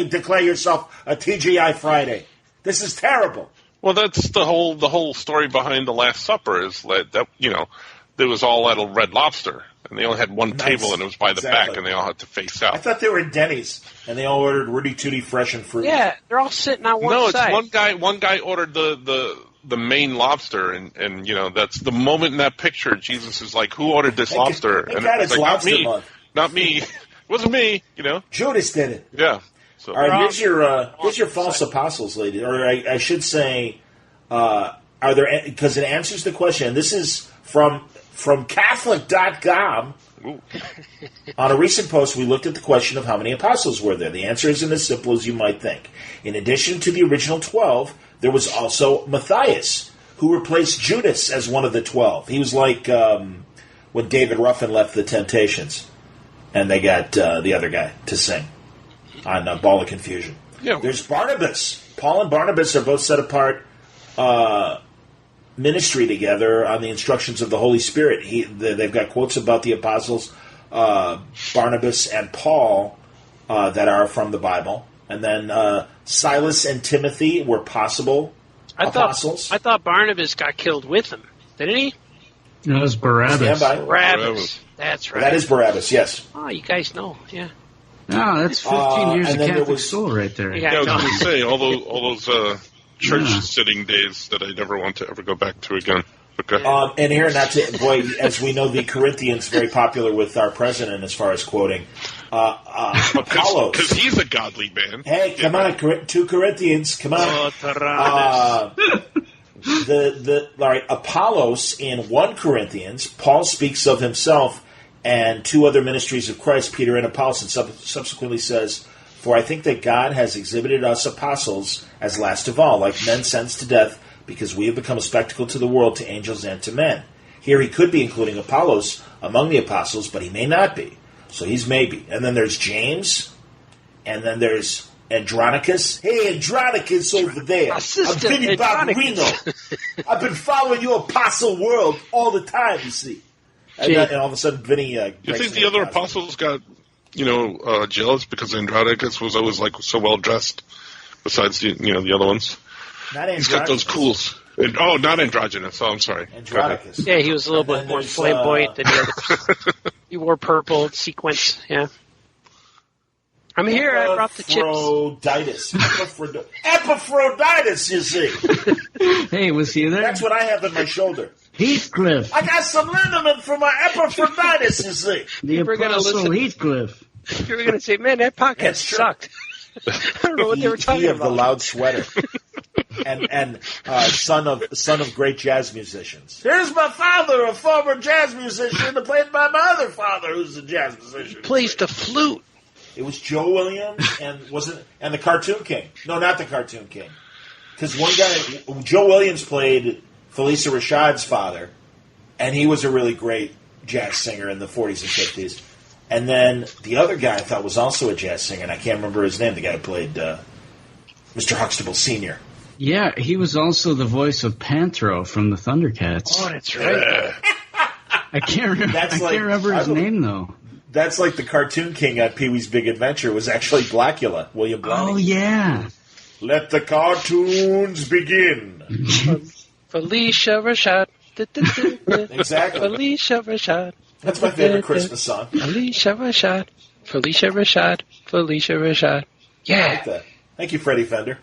declare yourself a TGI Friday? This is terrible. Well, that's the whole story behind the Last Supper is that there was all at a Red Lobster, and they only had one table, and it was by the back, and they all had to face out. I thought they were in Denny's, and they all ordered Rudy Tooty fresh and fruity. Yeah, they're all sitting on one side. No, it's one guy ordered the main lobster, and that's the moment in that picture. Jesus is like, "Who ordered this lobster?" And it's like, not me. It wasn't me. Judas did it. Yeah. So. All right, here's your false apostles, lady, or I should say, are there? Because it answers the question. This is from Catholic.com. On a recent post, we looked at the question of how many apostles were there. The answer isn't as simple as you might think. In addition to the original 12, there was also Matthias, who replaced Judas as one of the 12. He was like when David Ruffin left the Temptations, and they got the other guy to sing on Ball of Confusion. Yeah. There's Barnabas. Paul and Barnabas are both set apart ministry together on the instructions of the Holy Spirit. They've got quotes about the apostles, Barnabas and Paul, that are from the Bible. And then Silas and Timothy were possible apostles. I thought Barnabas got killed with him. Didn't he? No, it was Barabbas. Barabbas. That's right. That is Barabbas, yes. Oh, you guys know, yeah. No, that's 15 years of Catholic soul right there. Yeah, I was going to say, all those church sitting days that I never want to ever go back to again. Okay. And here, as we know, the Corinthians, very popular with our president as far as quoting. Apollos. Because he's a godly man. Hey, come on, 2 Corinthians, come on. Apollos in 1 Corinthians, Paul speaks of himself and 2 other ministries of Christ, Peter and Apollos, and subsequently says, "For I think that God has exhibited us apostles as last of all, like men sentenced to death, because we have become a spectacle to the world, to angels and to men." Here he could be including Apollos among the apostles, but he may not be. So he's maybe. And then there's James, and then there's Andronicus. Hey, Andronicus over there. I'm Vinny Barbarino. I've been following your apostle world all the time, you see. And all of a sudden, Vinny... you think the other apostles got, jealous because Andronicus was always, so well-dressed, besides, the other ones? Not Andronicus. He's got those cools. Not androgynous. Oh, I'm sorry. Andronicus. Yeah, he was a little bit more flamboyant than the others. He wore purple sequins, yeah. I'm here. I brought the chips. Epaphroditus, you see. Hey, was he there? That's what I have in my shoulder. Heathcliff. I got some liniment for my Epaphroditus, you see. The Apostle Heathcliff. You were going to say, man, that podcast sucked. I don't know what they were talking about. The loud sweater. and son of great jazz musicians. Here's my father, a former jazz musician, played by my other father, who's a jazz musician. He plays the flute. It was Joe Williams and the Cartoon King. No, not the Cartoon King. Because one guy, Joe Williams played Felicia Rashad's father, and he was a really great jazz singer in the 40s and 50s. And then the other guy I thought was also a jazz singer, and I can't remember his name. The guy who played Mr. Huxtable Sr. Yeah, he was also the voice of Panthro from the Thundercats. Oh, that's right. I can't remember his name, though. That's like the Cartoon King at Pee-wee's Big Adventure was actually Blackula, William Blatty. Oh, yeah. Let the cartoons begin. Felicia Rashad. Exactly. Felicia Rashad. That's my favorite Christmas song. Felicia Rashad. Felicia Rashad. Felicia Rashad. Yeah. I like that. Thank you, Freddie Fender.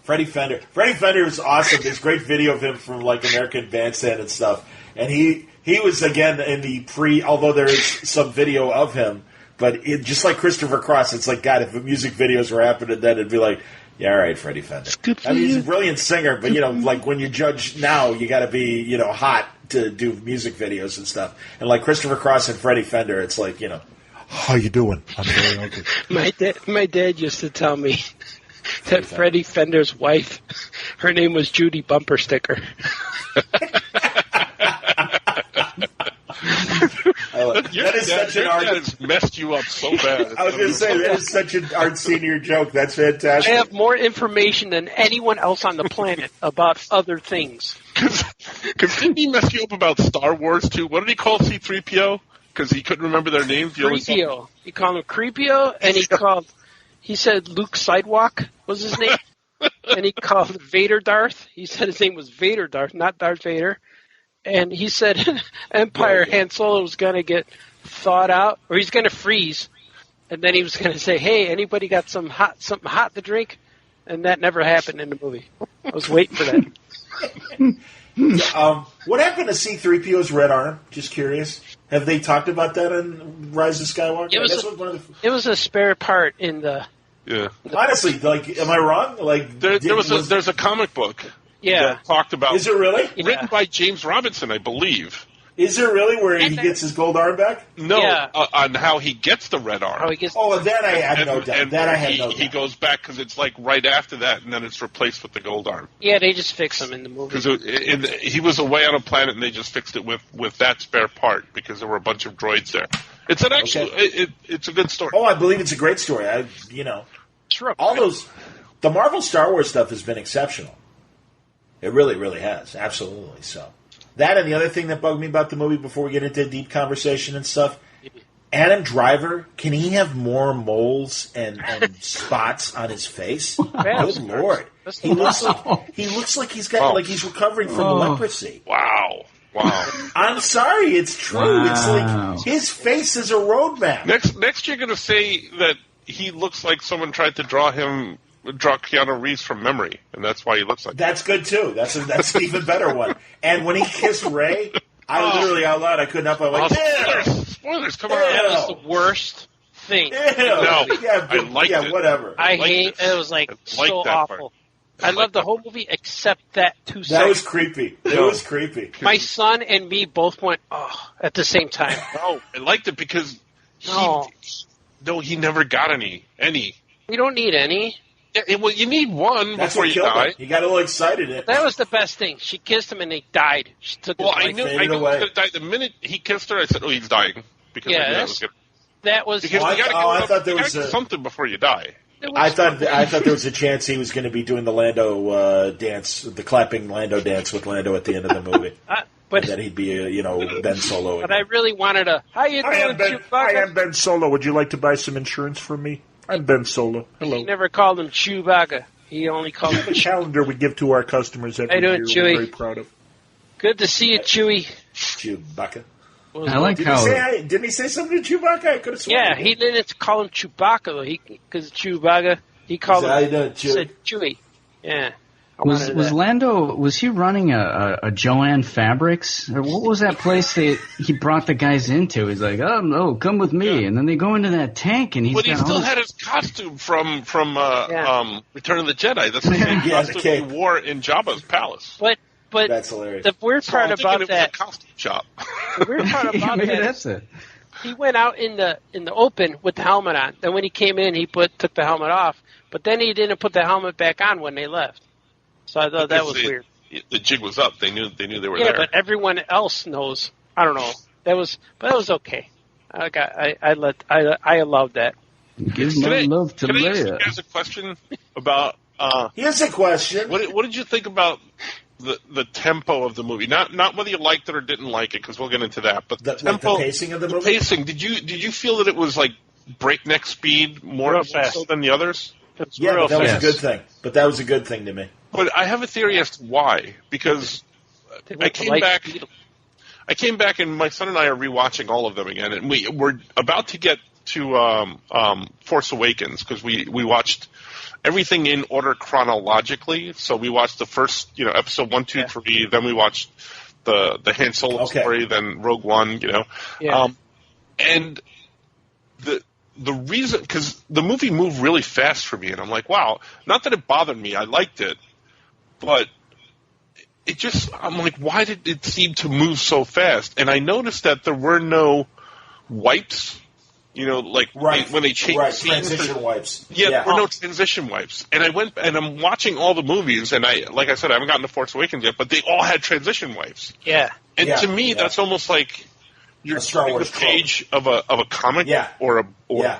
Freddie Fender was awesome. There's great video of him from like American Bandstand and stuff. And he was again in the although there is some video of him, but just like Christopher Cross, it's like, God, if music videos were happening then it'd be like, yeah, all right, Freddie Fender. I mean, he's a brilliant singer, but like when you judge now, you got to be hot to do music videos and stuff. And like Christopher Cross and Freddie Fender, it's like how you doing? I'm very ugly. My dad used to tell me that Freddie Fender's wife, her name was Judy Bumper Sticker. It's messed you up so bad. I was going to say, that is such an Art Senior joke. That's fantastic. I have more information than anyone else on the planet about other things. Because didn't he mess you up about Star Wars, too? What did he call C-3PO? Because he couldn't remember their names? Creepio. He called him Creepio, and he said Luke Sidewalk was his name. And he called Vader Darth. He said his name was Vader Darth, not Darth Vader. And he said Empire Han Solo was going to get thawed out, or he's going to freeze. And then he was going to say, hey, anybody got something hot to drink? And that never happened in the movie. I was waiting for that. What happened to C-3PO's red arm? Just curious. Have they talked about that in Rise of Skywalker? It was a spare part in the... Yeah. Honestly, like, am I wrong? Like, there's a comic book. Yeah. That talked about. Is it really? Written by James Robinson, I believe. Is it really where he gets his gold arm back? No, on how he gets the red arm. That I had no doubt. He goes back because it's like right after that, and then it's replaced with the gold arm. Yeah, they just fix him in the movie. Because he was away on a planet, and they just fixed it with that spare part because there were a bunch of droids there. It's an actual. Okay. It's a good story. Oh, I believe it's a great story. The Marvel Star Wars stuff has been exceptional. It really, really has. Absolutely so. That and the other thing that bugged me about the movie before we get into deep conversation and stuff, Adam Driver, can he have more moles and spots on his face? Good Lord. He looks like he's got he's recovering from leprosy. Wow. I'm sorry, it's true. Wow. It's like his face is a roadmap. Next you're going to say that he looks like someone tried to draw Keanu Reeves from memory, and that's why he looks like that's good too. That's an even better one. And when he kissed Ray, I literally out loud I couldn't help. I'm like, spoilers, come on. That was the worst thing. No, I liked it. Whatever. It was like so awful. I loved the whole movie except that 2 seconds. That was creepy. It was creepy. My son and me both went at the same time. No, I liked it because he never got any. You don't need any. Yeah, well, you need one before you die. He got a little excited. That was the best thing. She kissed him and he died. She took his life. I knew he was going to die. The minute he kissed her, I said, he's dying. Because that was... Because I thought there was something before you die. I thought there was a chance he was going to be doing the Lando dance, the clapping Lando dance with Lando at the end of the movie. But that he'd be, Ben Solo. But I really wanted a... How you doing, Chewbacca? I am Ben Solo. Would you like to buy some insurance from me? I'm Ben Solo. Hello. He never called him Chewbacca. He only called him... The calendar we give to our customers every year. Chewie? We're very proud of. Good to see you, Chewie. Chewbacca. I like how... Didn't he say something to Chewbacca? I could have sworn. Yeah, he didn't call him Chewbacca, though. Because Chewbacca, he called him... said Chewie. Yeah. Was Lando, was he running a Joanne Fabrics? Or what was that place he brought the guys into? He's like, oh, no, come with me. Yeah. And then they go into that tank and But he still had his costume from Return of the Jedi. That's the same costume he wore in Jabba's palace. But that's hilarious. The weird part about that... a costume shop. The weird part about maybe that that's it. He went out in the open with the helmet on. Then when he came in, he took the helmet off. But then he didn't put the helmet back on when they left. So I thought that was weird. The jig was up. They knew they were there. Yeah, but everyone else knows. I don't know. That was okay. I allowed that. Give my love to Leia. Can I ask you guys a question about? Here's a question. What did you think about the tempo of the movie? Not whether you liked it or didn't like it, because we'll get into that. But the tempo, like the pacing of the movie. The pacing. Did you feel that it was like breakneck speed more so than the others? Yeah, but that was a good thing. But that was a good thing to me. But I have a theory as to why. Because I came back and my son and I are rewatching all of them again, and we're about to get to Force Awakens, because we watched everything in order chronologically. So we watched the first, episode 1, 2, 3. Then we watched the Han Solo story. Then Rogue One. And the reason, because the movie moved really fast for me, and I'm like, wow. Not that it bothered me. I liked it. But it just, I'm like, why did it seem to move so fast? And I noticed that there were no wipes, when they changed scenes. Transition wipes. Yeah, there were no transition wipes. And I went, and I'm watching all the movies, and like I said, I haven't gotten to Force Awakens yet, but they all had transition wipes. Yeah. And to me, that's almost like you're turning the page of a comic or a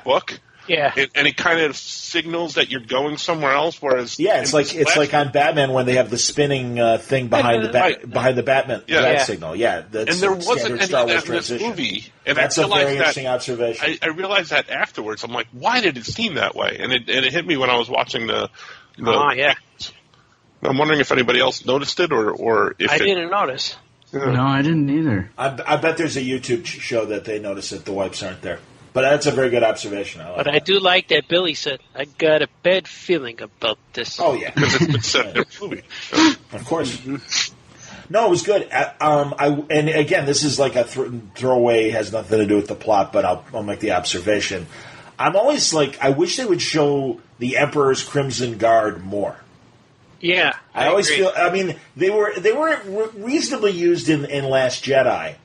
book. Yeah, and it kind of signals that you're going somewhere else. Whereas, it's like on Batman when they have the spinning thing behind the Batman signal. Yeah, that's and there wasn't any Star of Wars that in this transition. movie. And that's a very interesting observation. I realized that afterwards. I'm like, why did it seem that way? And it hit me when I was watching the. I'm wondering if anybody else noticed it or if I didn't notice. Yeah. No, I didn't either. I bet there's a YouTube show that they notice that the wipes aren't there. But that's a very good observation. I do like that Billy said, I got a bad feeling about this. Oh, yeah. Because it's a movie. Of course. No, it was good. And again, this is like a throwaway, has nothing to do with the plot, but I'll make the observation. I'm always like, I wish they would show the Emperor's Crimson Guard more. Yeah. I always feel, they were reasonably used in Last Jedi.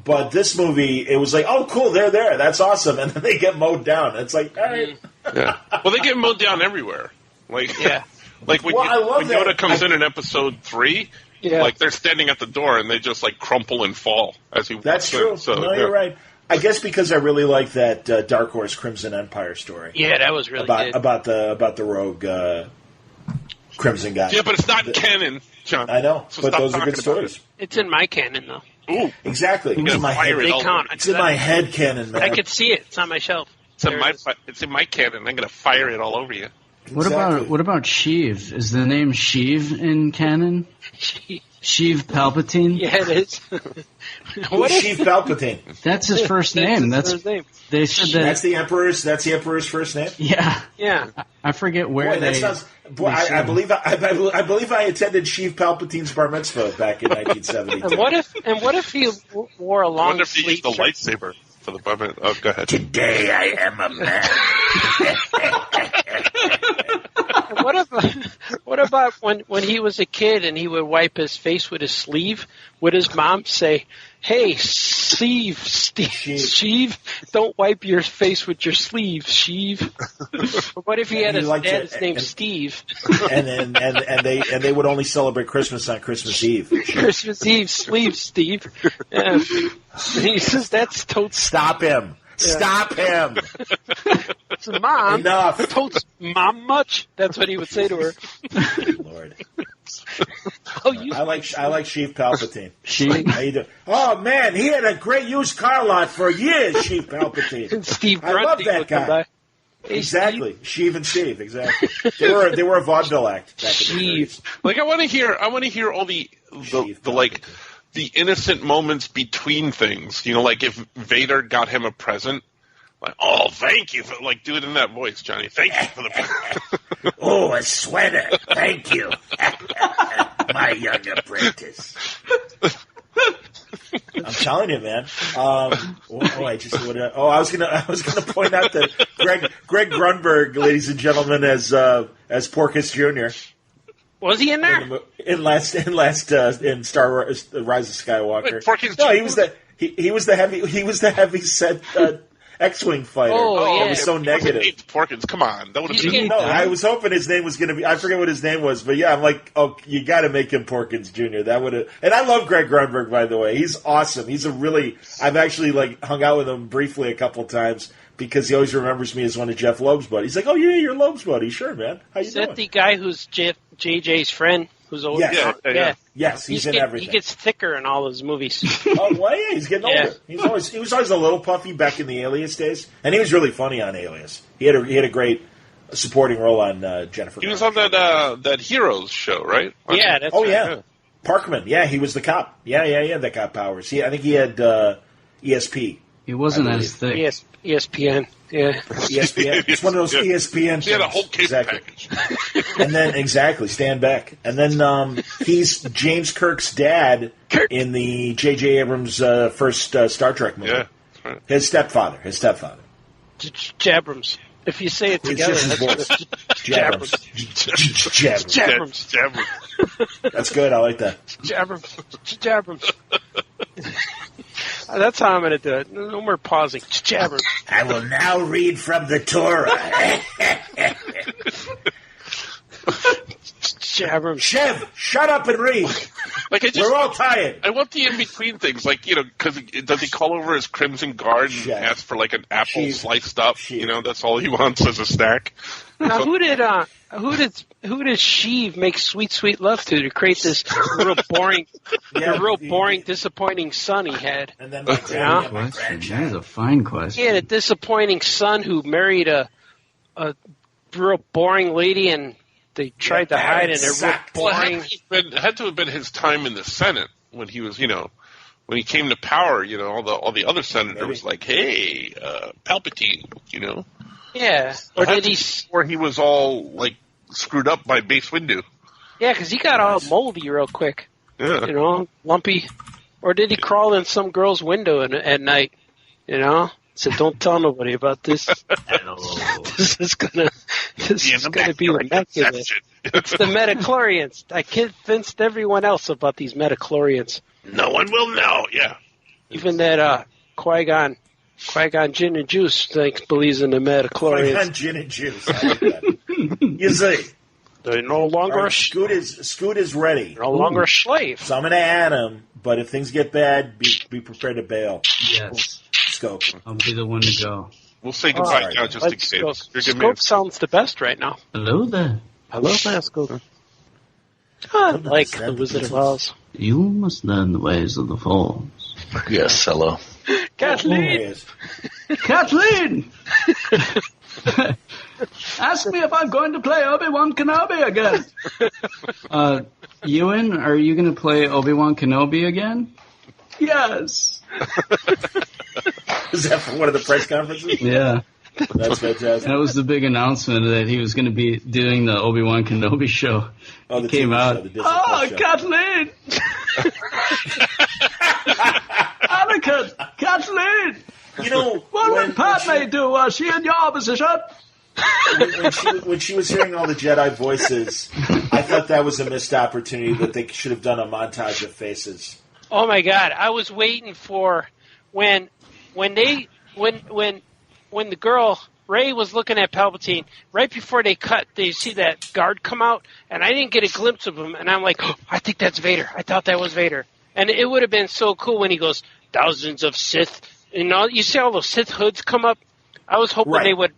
But this movie, it was like, oh, cool, they're there. That's awesome. And then they get mowed down. It's like, all right. Yeah. Well, they get mowed down everywhere. Like when Yoda comes in Episode 3, like they're standing at the door and they just like crumple and fall as he walks in. That's true. So, you're right. I guess because I really like that Dark Horse Crimson Empire story. Yeah, that was really good. About the rogue Crimson guy. Yeah, but it's not canon, John. I know, So but those are good stories. It's in my canon, though. Ooh. Exactly. It's in my head. It's in my head canon, man. I can see it. It's on my shelf. It's in my canon. I'm going to fire it all over you. What about Sheev? Is the name Sheev in canon? Sheev Palpatine? Yeah, it is. Who's Sheev Palpatine? That's his first name. That's his name. They said that. That's the Emperor's first name. Yeah. Yeah. I forget where I believe I attended Sheev Palpatine's bar mitzvah back in 1972. And what if he wore a long? I wonder if he used the lightsaber for the bar mitzvah. Oh, go ahead. Today I am a man. What about when he was a kid and he would wipe his face with his sleeve? Would his mom say, "Hey, Sheev, don't wipe your face with your sleeve, Sheev"? What if he had his dad's name Steve? And they would only celebrate Christmas on Christmas Eve. Christmas Eve, sleeve, Steve. And he says that's totes. Stop him. Stop him! So, Mom, enough. Totes Mom much? That's what he would say to her. Lord. I like Sheev Palpatine. Sheev? How you doing? Oh man, he had a great used car lot for years. Sheev Palpatine. And Steve I love that guy. Hey, exactly, Sheev and Steve. Exactly. They were a vaudeville act back in the 30s. Like I want to hear all the the innocent moments between things. You know, like if Vader got him a present, like, oh, thank you for, like, do it in that voice, Johnny. Thank you for the present. Oh, a sweater. Thank you. My young apprentice. I'm telling you, man. I was gonna point out that Greg Grunberg, ladies and gentlemen, as Porkus Jr. Was he in there? In Star Wars: The Rise of Skywalker. Wait, Porkus No, Jr. he was the heavy set X-wing fighter. Oh, yeah. It was so negative. Porkins, come on, that would have been. No, I was hoping his name was going to be. I forget what his name was, but yeah, I'm like, oh, you got to make him Porkins Jr. That would have. And I love Greg Grunberg, by the way. He's awesome. He's a really. I've actually like hung out with him briefly a couple times because he always remembers me as one of Jeff Loeb's buddies. He's like, oh yeah, you're Loeb's buddy. Sure, man. How you Is doing? that the guy who's JJ's friend? Who's old? Yes. Yeah. Yes, he's in everything. He gets thicker in all his movies. Oh, well, yeah, he's getting older. He was always a little puffy back in the Alias days, and he was really funny on Alias. He had a great supporting role on Jennifer. He was on that Heroes show, right? Yeah, that's Oh right. yeah, Parkman. Yeah, he was the cop. Yeah, that got powers. I think he had ESP. He wasn't as thick. ESPN. Yeah. ESPN. It's one of those ESPN. He had a things. whole cake package. And then stand back. And then he's James Kirk's dad in the J.J. Abrams' first Star Trek movie. Yeah, that's right. His stepfather. Jabrams. If you say it It's together, just his that's voice. Jabrams. Jabrams. That's good. I like that. Jabrams. That's how I'm going to do it. No more pausing. Jabrams. I will now read from the Torah. Jabrams. Chev, shut up and read. We're all tired. I want the in-between things, like, you know, because does he call over his Crimson Guard and ask for, like, an apple sliced up? You know, that's all he wants as a snack. Now, who did Sheev make sweet love to create this real boring, disappointing son he had? And then That is a fine question. He had a disappointing son who married a real boring lady, and they tried to hide in a real boring. It had to have been his time in the Senate when he was, you know, when he came to power. You know, all the other senators was like, hey, Palpatine, you know. Yeah, or did he? Where he was all like screwed up by Mace Windu. Yeah, because he got all moldy real quick. Yeah. You know, lumpy. Or did he crawl in some girl's window at night? You know, said, "Don't tell nobody about this. This is gonna be immaculate." It's the metachlorians. I convinced everyone else about these metachlorians. No one will know. Yeah. Even that Qui-Gon Gin and Juice believes in the metachlorians. Qui-Gon Gin and Juice. I like that. You see, they're no longer Scoot is ready. no longer a slave. So I'm going to add him, but if things get bad, be prepared to bail. Yes. Scope. I'll be the one to go. We'll say goodbye right. now just in case. Scope sounds the best right now. Hello there. Hello, Scope. Like the Wizard of Oz. You must learn the ways of the Force. Yes, hello. Kathleen! Kathleen! Ask me if I'm going to play Obi-Wan Kenobi again. Ewan, are you going to play Obi-Wan Kenobi again? Yes. Is that for one of the press conferences? Yeah. That's fantastic. That was the big announcement that he was going to be doing the Obi-Wan Kenobi show. Oh, the came TV out. show, the Disney Plus show. Kathleen! Anakin! Kathleen! You know, What would Padme do? Was she in your position? when she was hearing all the Jedi voices, I thought that was a missed opportunity that they should have done a montage of faces. Oh my God! I was waiting for when the girl Rey was looking at Palpatine right before they see that guard come out, and I didn't get a glimpse of him, and I'm like, oh, I think that's Vader. I thought that was Vader, and it would have been so cool when he goes, thousands of Sith, and you see all those Sith hoods come up. I was hoping they would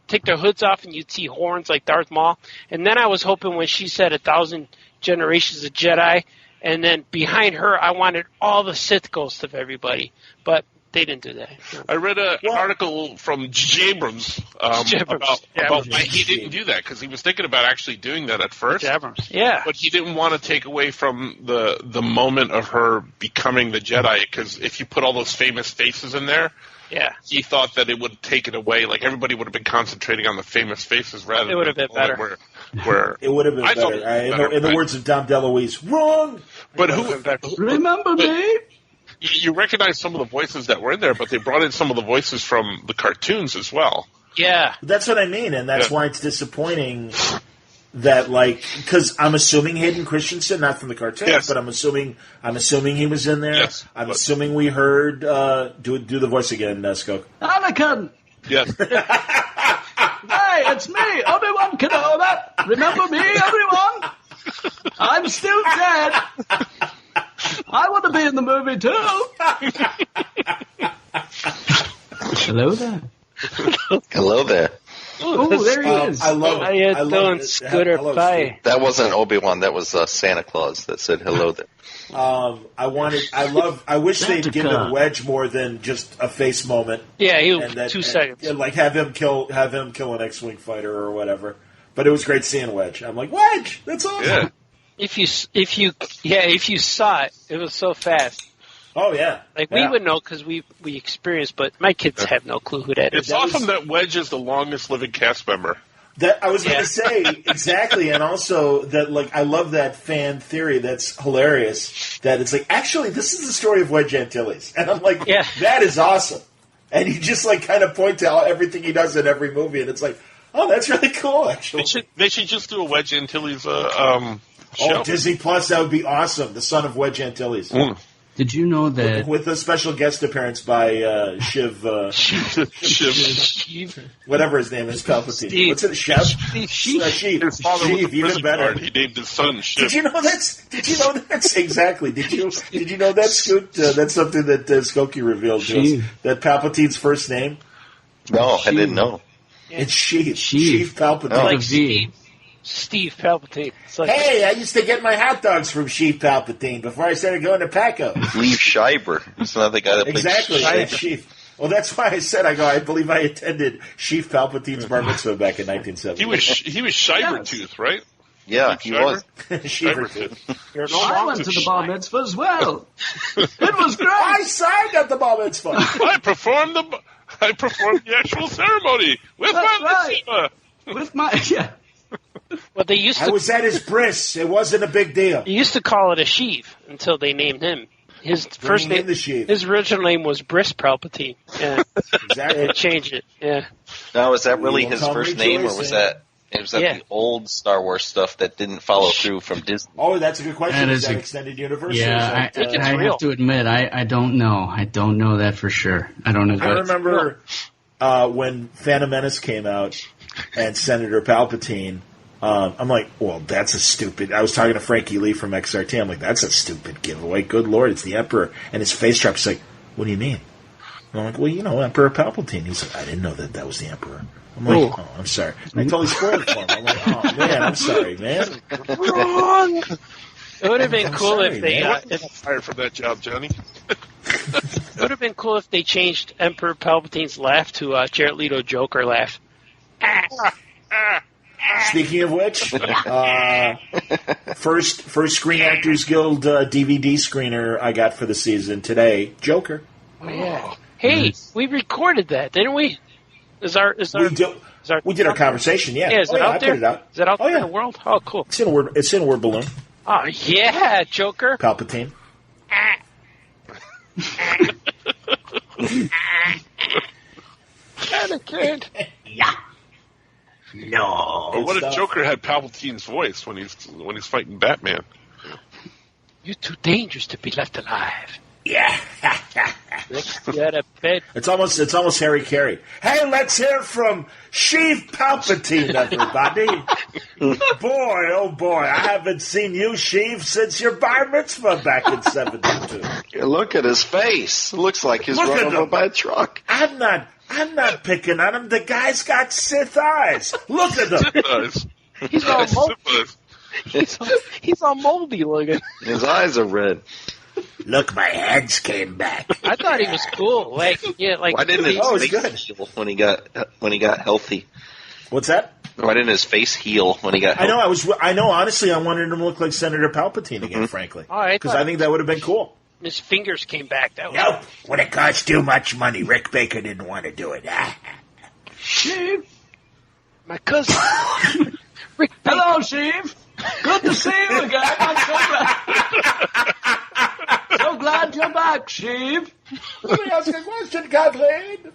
take their hoods off, and you'd see horns like Darth Maul, and then I was hoping when she said 1,000 generations of Jedi. And then behind her, I wanted all the Sith ghosts of everybody. But They didn't do that. No. I read an article from J. Abrams about why he didn't do that, because he was thinking about actually doing that at first. Abrams. Yeah. But he didn't want to take away from the moment of her becoming the Jedi, because if you put all those famous faces in there, he thought that it would take it away. Like, everybody would have been concentrating on the famous faces rather than... It would have been better. Where it would have been better. In the words of Dom DeLuise, wrong! But remember me? You recognize some of the voices that were in there, but they brought in some of the voices from the cartoons as well. Yeah. That's what I mean, and that's why it's disappointing that, like, because I'm assuming Hayden Christensen, not from the cartoons, but I'm assuming he was in there. Yes, I'm assuming we heard, do the voice again, Skokie. Anakin! Yes. Hey, it's me, Obi-Wan Kenobi. Remember me, everyone? I'm still dead. I want to be in the movie too. Hello there. Hello there. Oh, there he is. I love it. Scooter Pie. That wasn't Obi-Wan. That was Santa Claus that said hello there. I wish they'd given Wedge more than just a face moment. Yeah, 2 seconds. Like have him kill an X-wing fighter or whatever. But it was great seeing Wedge. I'm like, Wedge, that's awesome. Yeah. If you saw it, it was so fast. Oh yeah, like we would know because we experienced, but my kids have no clue who that is. It's awesome that Wedge is the longest living cast member. That I was going to say exactly, and also that like I love that fan theory. That's hilarious. That it's like actually this is the story of Wedge Antilles, and I'm like, that is awesome. And you just like kind of point to everything he does in every movie, and it's like, oh, that's really cool. Actually, they should just do a Wedge Antilles show. Disney Plus, that would be awesome. The son of Wedge Antilles. Mm. Did you know that with a special guest appearance by Shiv, whatever his name is, Palpatine. Steve. What's it, Shiv? Sheev. His father was the even better. He named his son Shiv. Did you know that's exactly? Did you know that, Scoot? That's something that Skokie revealed to us. That Palpatine's first name. No, I didn't know. It's Sheev. Sheev Palpatine. Oh. Like Steve Palpatine. Like, hey, I used to get my hot dogs from Sheev Palpatine before I started going to Paco. Liev Schreiber. It's not the guy that plays Sheev. Well, that's why I said I believe I attended Sheev Palpatine's bar mitzvah back in 1970. He was Schreibertooth, right? Yeah, he was. Schreibertooth. I went to the bar mitzvah as well. It was great. I signed at the bar mitzvah. I performed the actual ceremony with my mitzvah. With my Well, they used to. I was at his bris. It wasn't a big deal. You used to call it a Sheev until they named him. His first name, his original name was Briss Palpatine. Yeah, exactly. They changed it. Yeah. Now, is that really his first name, or was that the old Star Wars stuff that didn't follow through from Disney? Oh, that's a good question. Is that extended universe? Yeah, I have to admit, I don't know. I don't know that for sure. I don't know. I remember when Phantom Menace came out and Senator Palpatine. I'm like, well, that's a stupid... I was talking to Frankie Lee from XRT. I'm like, that's a stupid giveaway. Good Lord, it's the Emperor. And his face drops. He's like, what do you mean? And I'm like, well, Emperor Palpatine. He's like, I didn't know that was the Emperor. I'm like, oh, I'm sorry. And I totally spoiled it for him. I'm like, oh, man, I'm sorry, man. Wrong! It would have been cool if they... fired from that job, Johnny. It would have been cool if they changed Emperor Palpatine's laugh to Jared Leto Joker laugh. Speaking of which, first Screen Actors Guild DVD screener I got for the season today, Joker. Oh yeah. Hey, we recorded that, didn't we? We did our conversation. Yeah. Yeah, is it out there? I put it out. Is that out there in the world? Oh, cool. It's in a word balloon. Oh yeah, Joker. Palpatine. Anakin. Yeah. No. Or what if Joker had Palpatine's voice when he's fighting Batman? You're too dangerous to be left alive. Yeah. You had a bed. It's almost Harry Carey. Hey, let's hear from Sheev Palpatine, everybody. Boy, oh boy, I haven't seen you, Sheev, since your bar mitzvah back in '72. Look at his face. Looks like he's run over by a truck. I'm not picking on him. The guy's got Sith eyes. Look at him. He's all moldy. He's all moldy looking. His eyes are red. Look, my hands came back. I thought he was cool. Why didn't his face heal when he got healthy? What's that? Why didn't his face heal when he got healthy? I know. Honestly, I wanted him to look like Senator Palpatine again. Frankly, because I think that would have been cool. His fingers came back. Nope. When it cost too much money, Rick Baker didn't want to do it. Steve, my cousin. Rick Baker. Hello, Steve. Good to see you again. I'm so glad you're back, Steve. Let me ask a question, Kathleen.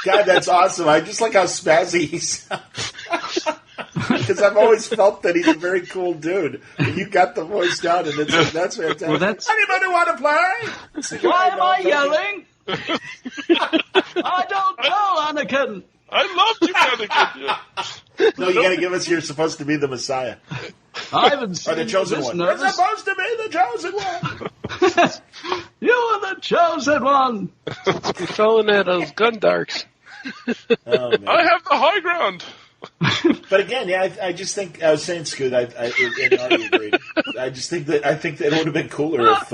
God, that's awesome. I just like how spazzy he sounds. Because I've always felt that he's a very cool dude. And you got the voice down, and that's fantastic. Well, anybody want to play? Why am I yelling? I don't know, Anakin. I loved you, Anakin. No, you got to give us. You're supposed to be the Messiah. I haven't seen or the chosen one. You're supposed to be the chosen one. You are the chosen one. You fell in those gun darks. Oh, man. I have the high ground. But again, yeah, I just think I was saying, Scoot. I already agreed. I think that it would have been cooler if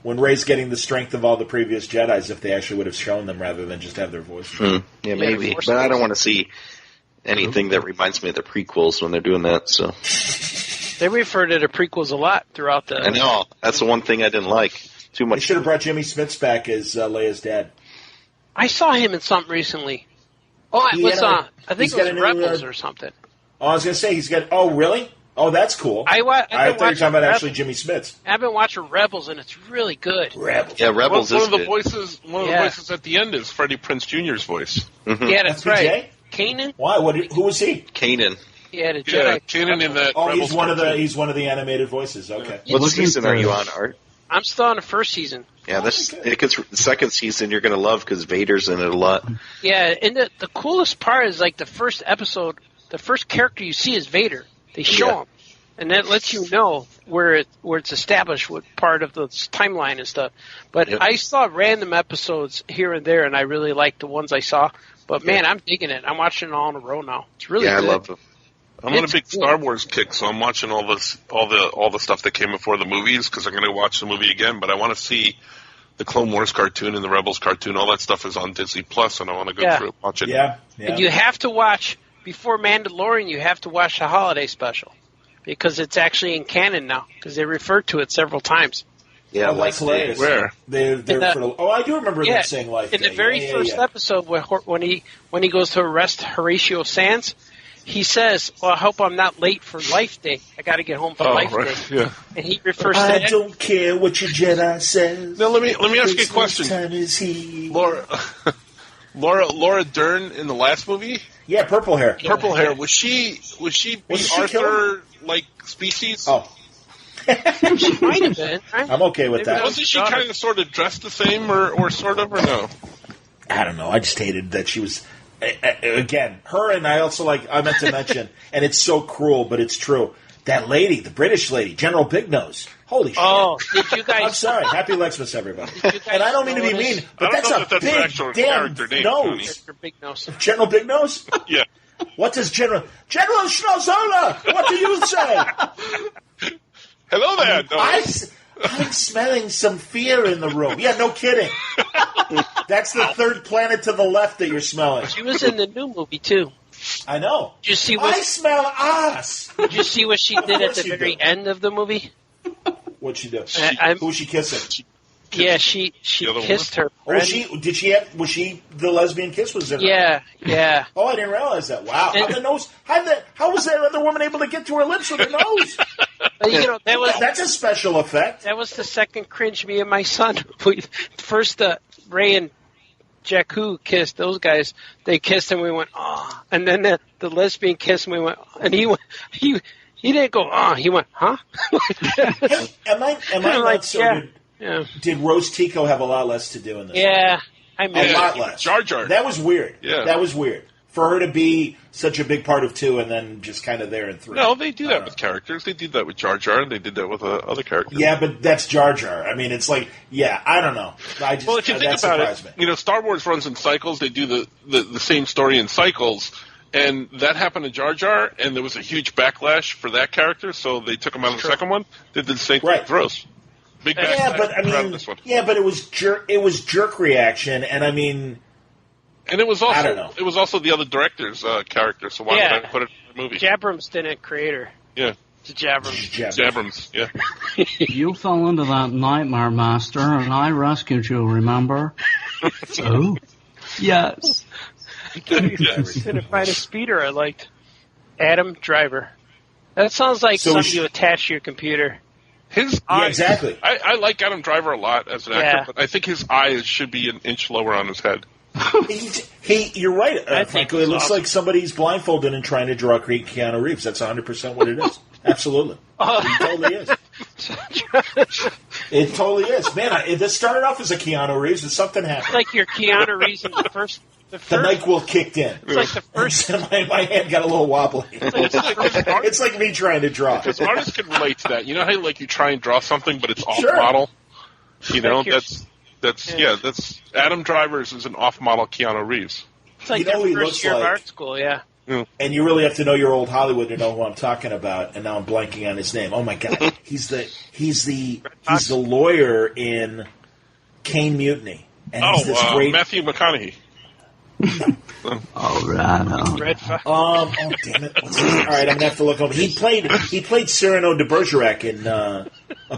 when Rey's getting the strength of all the previous Jedis, if they actually would have shown them rather than just have their voices. Yeah, maybe. But I don't want to see anything that reminds me of the prequels when they're doing that. So they refer to the prequels a lot throughout the. I know that's the one thing I didn't like too much. They should have brought Jimmy Smits back as Leia's dad. I saw him in something recently. Oh, I think it was Rebels or something. Oh, I was going to say he's got. Oh, really? Oh, that's cool. I thought you were talking about actually Jimmy Smits. I've been watching Rebels, and it's really good. Rebels. Yeah, Rebels one is of the good. voices. One of the voices at the end is Freddie Prinze Jr.'s voice. Mm-hmm. Yeah, that's right. Kanan. Why? Who was he? Kanan. Yeah, the Jedi. Yeah, Kanan in that. Oh, Rebels he's one of the animated voices. Okay. What season are you on, Art? I'm still on the first season. Yeah, the second season you're going to love because Vader's in it a lot. Yeah, and the coolest part is like the first episode, the first character you see is Vader. They show him, and that lets you know where it's established, what part of the timeline and stuff. But I saw random episodes here and there, and I really liked the ones I saw. But man, I'm digging it. I'm watching it all in a row now. It's really good. I love them. I'm on a big Star Wars kick, so I'm watching all the stuff that came before the movies because I'm going to watch the movie again. But I want to see the Clone Wars cartoon and the Rebels cartoon. All that stuff is on Disney Plus, and I want to go through it, watch it. Yeah. And you have to watch before Mandalorian. You have to watch the holiday special because it's actually in canon now because they referred to it several times. Yeah, like hilarious. Where? I do remember them saying Life Day. In the very first episode, when he goes to arrest Horatio Sands. He says, well, I hope I'm not late for Life Day. I got to get home for Life Day. Yeah. And he refers to that. I don't care what your Jedi says. Now, let me ask you a question. Time is he. Laura Dern in the last movie? Yeah, purple hair. Purple hair. Was she Arthur-like species? Oh. She might have been. I'm okay with that. Wasn't she kind of sort of dressed the same or sort of, or no? I don't know. I just hated that she was... Again, her and I also I meant to mention, and it's so cruel, but it's true. That lady, the British lady, General Big Nose. Holy shit. Oh, did you guys... I'm sorry. Happy Lexmas, everybody. And I don't mean to be mean, but that's a big damn nose. Big Nose. General Big Nose? Yeah. What does General Schnozola, what do you say? Hello there. I'm smelling some fear in the room. Yeah, no kidding. That's the third planet to the left that you're smelling. She was in the new movie, too. I know. Did you see I smell ass. Did you see what she did at the very end of the movie? What'd she do? Who was she kissing? Yeah, she kissed her friend. Oh, was she the lesbian kiss? Was there? Yeah. Oh, I didn't realize that. Wow. How was that other woman able to get to her lips with her nose? That's a special effect. That was the second cringe me and my son. First, Ray and Jakku kissed. Those guys, they kissed and we went, oh. And then the lesbian kiss and we went, and he didn't go, oh. He went, huh? Hey, am I not so good? Yeah. Did Rose Tico have a lot less to do in this? Yeah. A lot less. Jar Jar. That was weird. Yeah. That was weird. For her to be such a big part of 2 and then just kind of there in 3. No, they do that with characters. They did that with Jar Jar, and they did that with other characters. Yeah, but that's Jar Jar. I mean, it's I don't know. Well, if you think about it, Star Wars runs in cycles. They do the same story in cycles. And that happened to Jar Jar, and there was a huge backlash for that character, so they took him out of the second one. They did the same thing with Rose. Big bad Yeah, but I mean, but it was jerk reaction, and I mean, and it was also I don't know. It was also the other director's character. So why would I put it in the movie? Jabrams didn't create her. Yeah. Jabrams, yeah. You fell into that nightmare, Master, and I rescued you, remember? Oh, yes. Didn't find a speeder I liked. Adam Driver. That sounds like something you attach to your computer. His eyes. Exactly. I like Adam Driver a lot as an actor, but I think his eyes should be an inch lower on his head. You're right, Franco. It looks like somebody's blindfolded and trying to draw Keanu Reeves. That's 100% what it is. Absolutely. It totally is. It totally is. Man, this started off as a Keanu Reeves, and something happened. It's like your Keanu Reeves in the first. The NyQuil kicked in. It's like the first. my hand got a little wobbly. It's like me trying to draw. Because artists can relate to that. You know how you try and draw something, but it's off model. You know, that's Adam Driver's is an off model Keanu Reeves. It's like your first year of art school, yeah. And you really have to know your old Hollywood to know who I'm talking about. And now I'm blanking on his name. Oh my God, he's the lawyer in Caine Mutiny. And he's this great Matthew McConaughey. All right. Oh damn it! All right, I'm gonna have to look up. He played Cyrano de Bergerac in a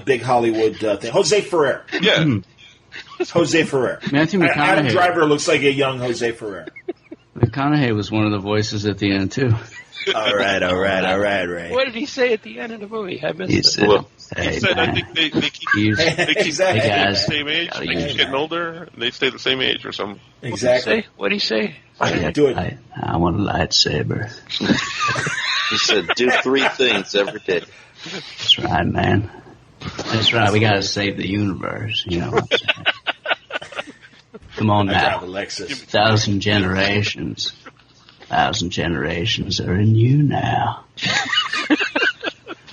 big Hollywood thing. Jose Ferrer. Yeah. Jose Ferrer. Matthew McConaughey. Adam Driver looks like a young Jose Ferrer. McConaughey was one of the voices at the end too. All right, Ray. What did he say at the end of the movie? I missed it. He said, I think they keep the same age. They keep getting older. They stay the same age or something. Exactly. What did he say? Do it. I want a lightsaber. He said, do 3 things every day. That's right, man. That's right. We got to save the universe. You know what I'm saying? Come on now. 1,000 generations. 1,000 generations are in you now.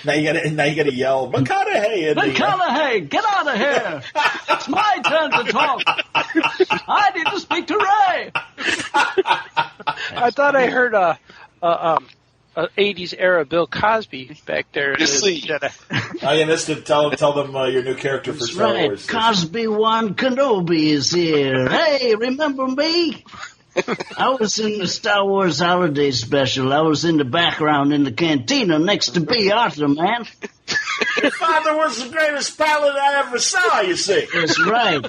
Now you gotta yell, McConaughey! McConaughey, get out of here! It's my turn to talk. I need to speak to Ray. I thought I heard a 80s era Bill Cosby back there. That's to tell them your new character for Star Wars. Cosby One Kenobi is here. Hey, remember me? I was in the Star Wars Holiday Special. I was in the background in the cantina next to B. Arthur, man. Your father was the greatest pilot I ever saw, you see. That's right.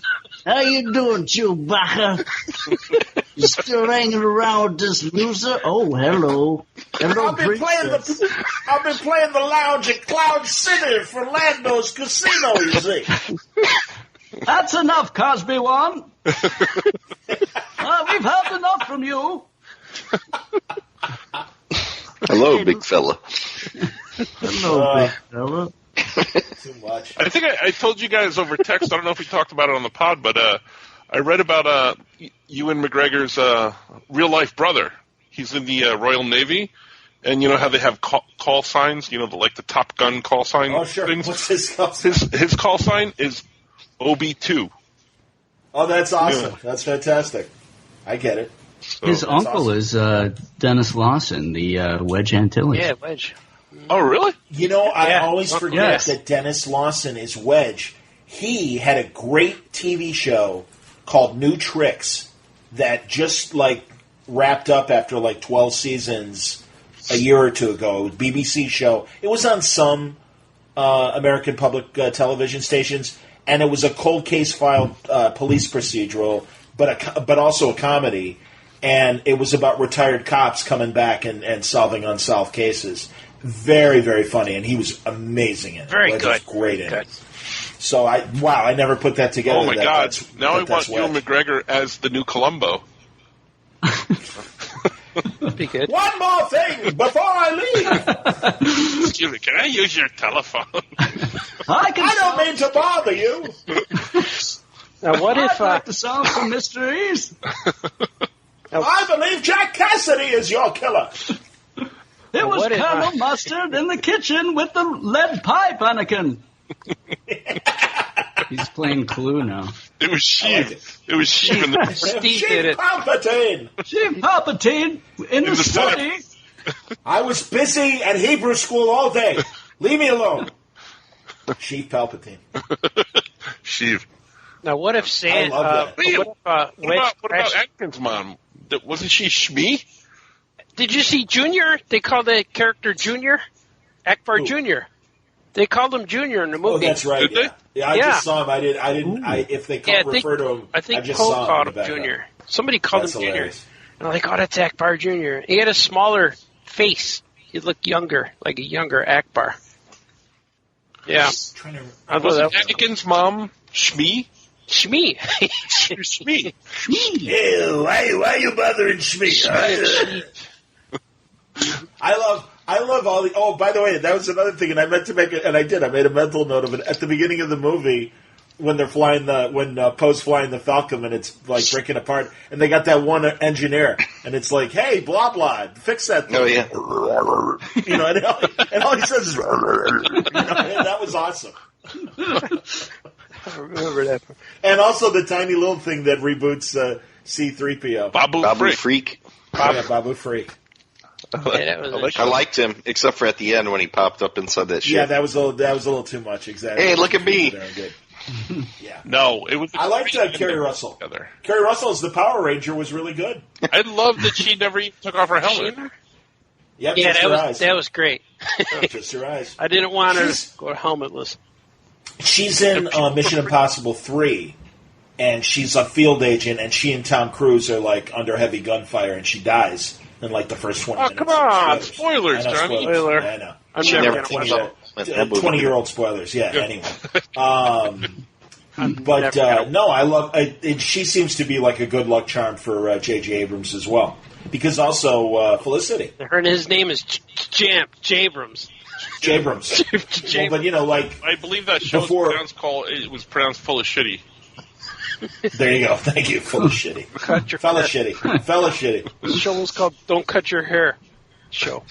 How you doing, Chewbacca? You still hanging around with this loser? Oh, hello. I've been playing the lounge at Cloud City for Lando's Casino, you see. That's enough, Cosby One. We've had enough from you. Hello, big fella. Hello, big fella. Too much. I think I told you guys over text. I don't know if we talked about it on the pod, but I read about Ewan McGregor's real-life brother. He's in the Royal Navy, and you know how they have call signs, you know, like the Top Gun call sign things? What's his call sign? His call sign is OB2. Oh, that's awesome. Yeah. That's fantastic. I get it. So, his uncle is Dennis Lawson, the Wedge Antilles. Yeah, Wedge. Oh, really? You know, I always forget that Dennis Lawson is Wedge. He had a great TV show called New Tricks that just, wrapped up after, 12 seasons a year or two ago. It was a BBC show. It was on some American public television stations, and it was a cold case file police procedural, but also a comedy. And it was about retired cops coming back and solving unsolved cases. Very, very funny, and he was amazing in it. Very good. He was great in it. So I never put that together. Oh my God! Now I want Ewan McGregor as the new Columbo. That'd be good. One more thing before I leave. Excuse me, can I use your telephone? I don't mean to bother you. Now, what if I'd like to solve some mysteries? I believe Jack Cassidy is your killer. There was Colonel Mustard in the kitchen with the lead pipe, Anakin. He's playing Clue now. It was Sheev. It was Sheev in the Steve did it. Palpatine. Sheev Palpatine in the study. I was busy at Hebrew school all day. Leave me alone. Sheev Palpatine. Sheev. Now, what if I love that. What about Anakin's mom? Wasn't she Shmi? Did you see Junior? They called the character Junior? Akbar Junior. They called him Junior in the movie. Oh, that's right. Did they? Yeah, I just saw him. I didn't. If they refer to him, I think just Cole saw called him him Junior. Somebody called him hilarious. Junior. And I'm like, oh, that's Akbar Junior. He had a smaller face. He looked younger, like a younger Akbar. Yeah. Wasn't Anakin's mom Shmi? Shmi. Shmi. Ew, why you bothering Shmi? I love all the. Oh, by the way, that was another thing, and I meant to make it, and I did. I made a mental note of it at the beginning of the movie when they're flying when Poe's flying the Falcon and it's like breaking apart, and they got that one engineer, and it's like, hey, blah blah, fix that thing. Oh yeah. And all he says is, and that was awesome. I remember that. And also the tiny little thing that reboots C-3PO. Babu Freak. Babu Freak. I liked him, except for at the end when he popped up inside that ship. Yeah, that was a little too much. Exactly. Hey, look at me. Very good. Yeah. No, it was. I liked Kerry Russell. Kerry Russell as the Power Ranger was really good. I love that she never even took off her helmet. Yep, Yeah, just her eyes. that was great. Just her eyes. I didn't want her to go helmetless. She's in Mission Impossible 3, and she's a field agent, and she and Tom Cruise are like under heavy gunfire, and she dies in like the first 20 minutes. Oh, come on. Spoilers, Johnny. Spoiler. Yeah, I know. I'm She never never going to came watch out. that. 20-year-old spoilers, yeah, anyway. No, I love it. She seems to be like a good luck charm for J.J. Abrams as well. Because also Felicity. His name is Jabrams. Jabrams. Well, but, like... I believe that show was pronounced full of shitty. There you go. Thank you. Full of shitty. Fella shitty. The show was called Don't Cut Your Hair show.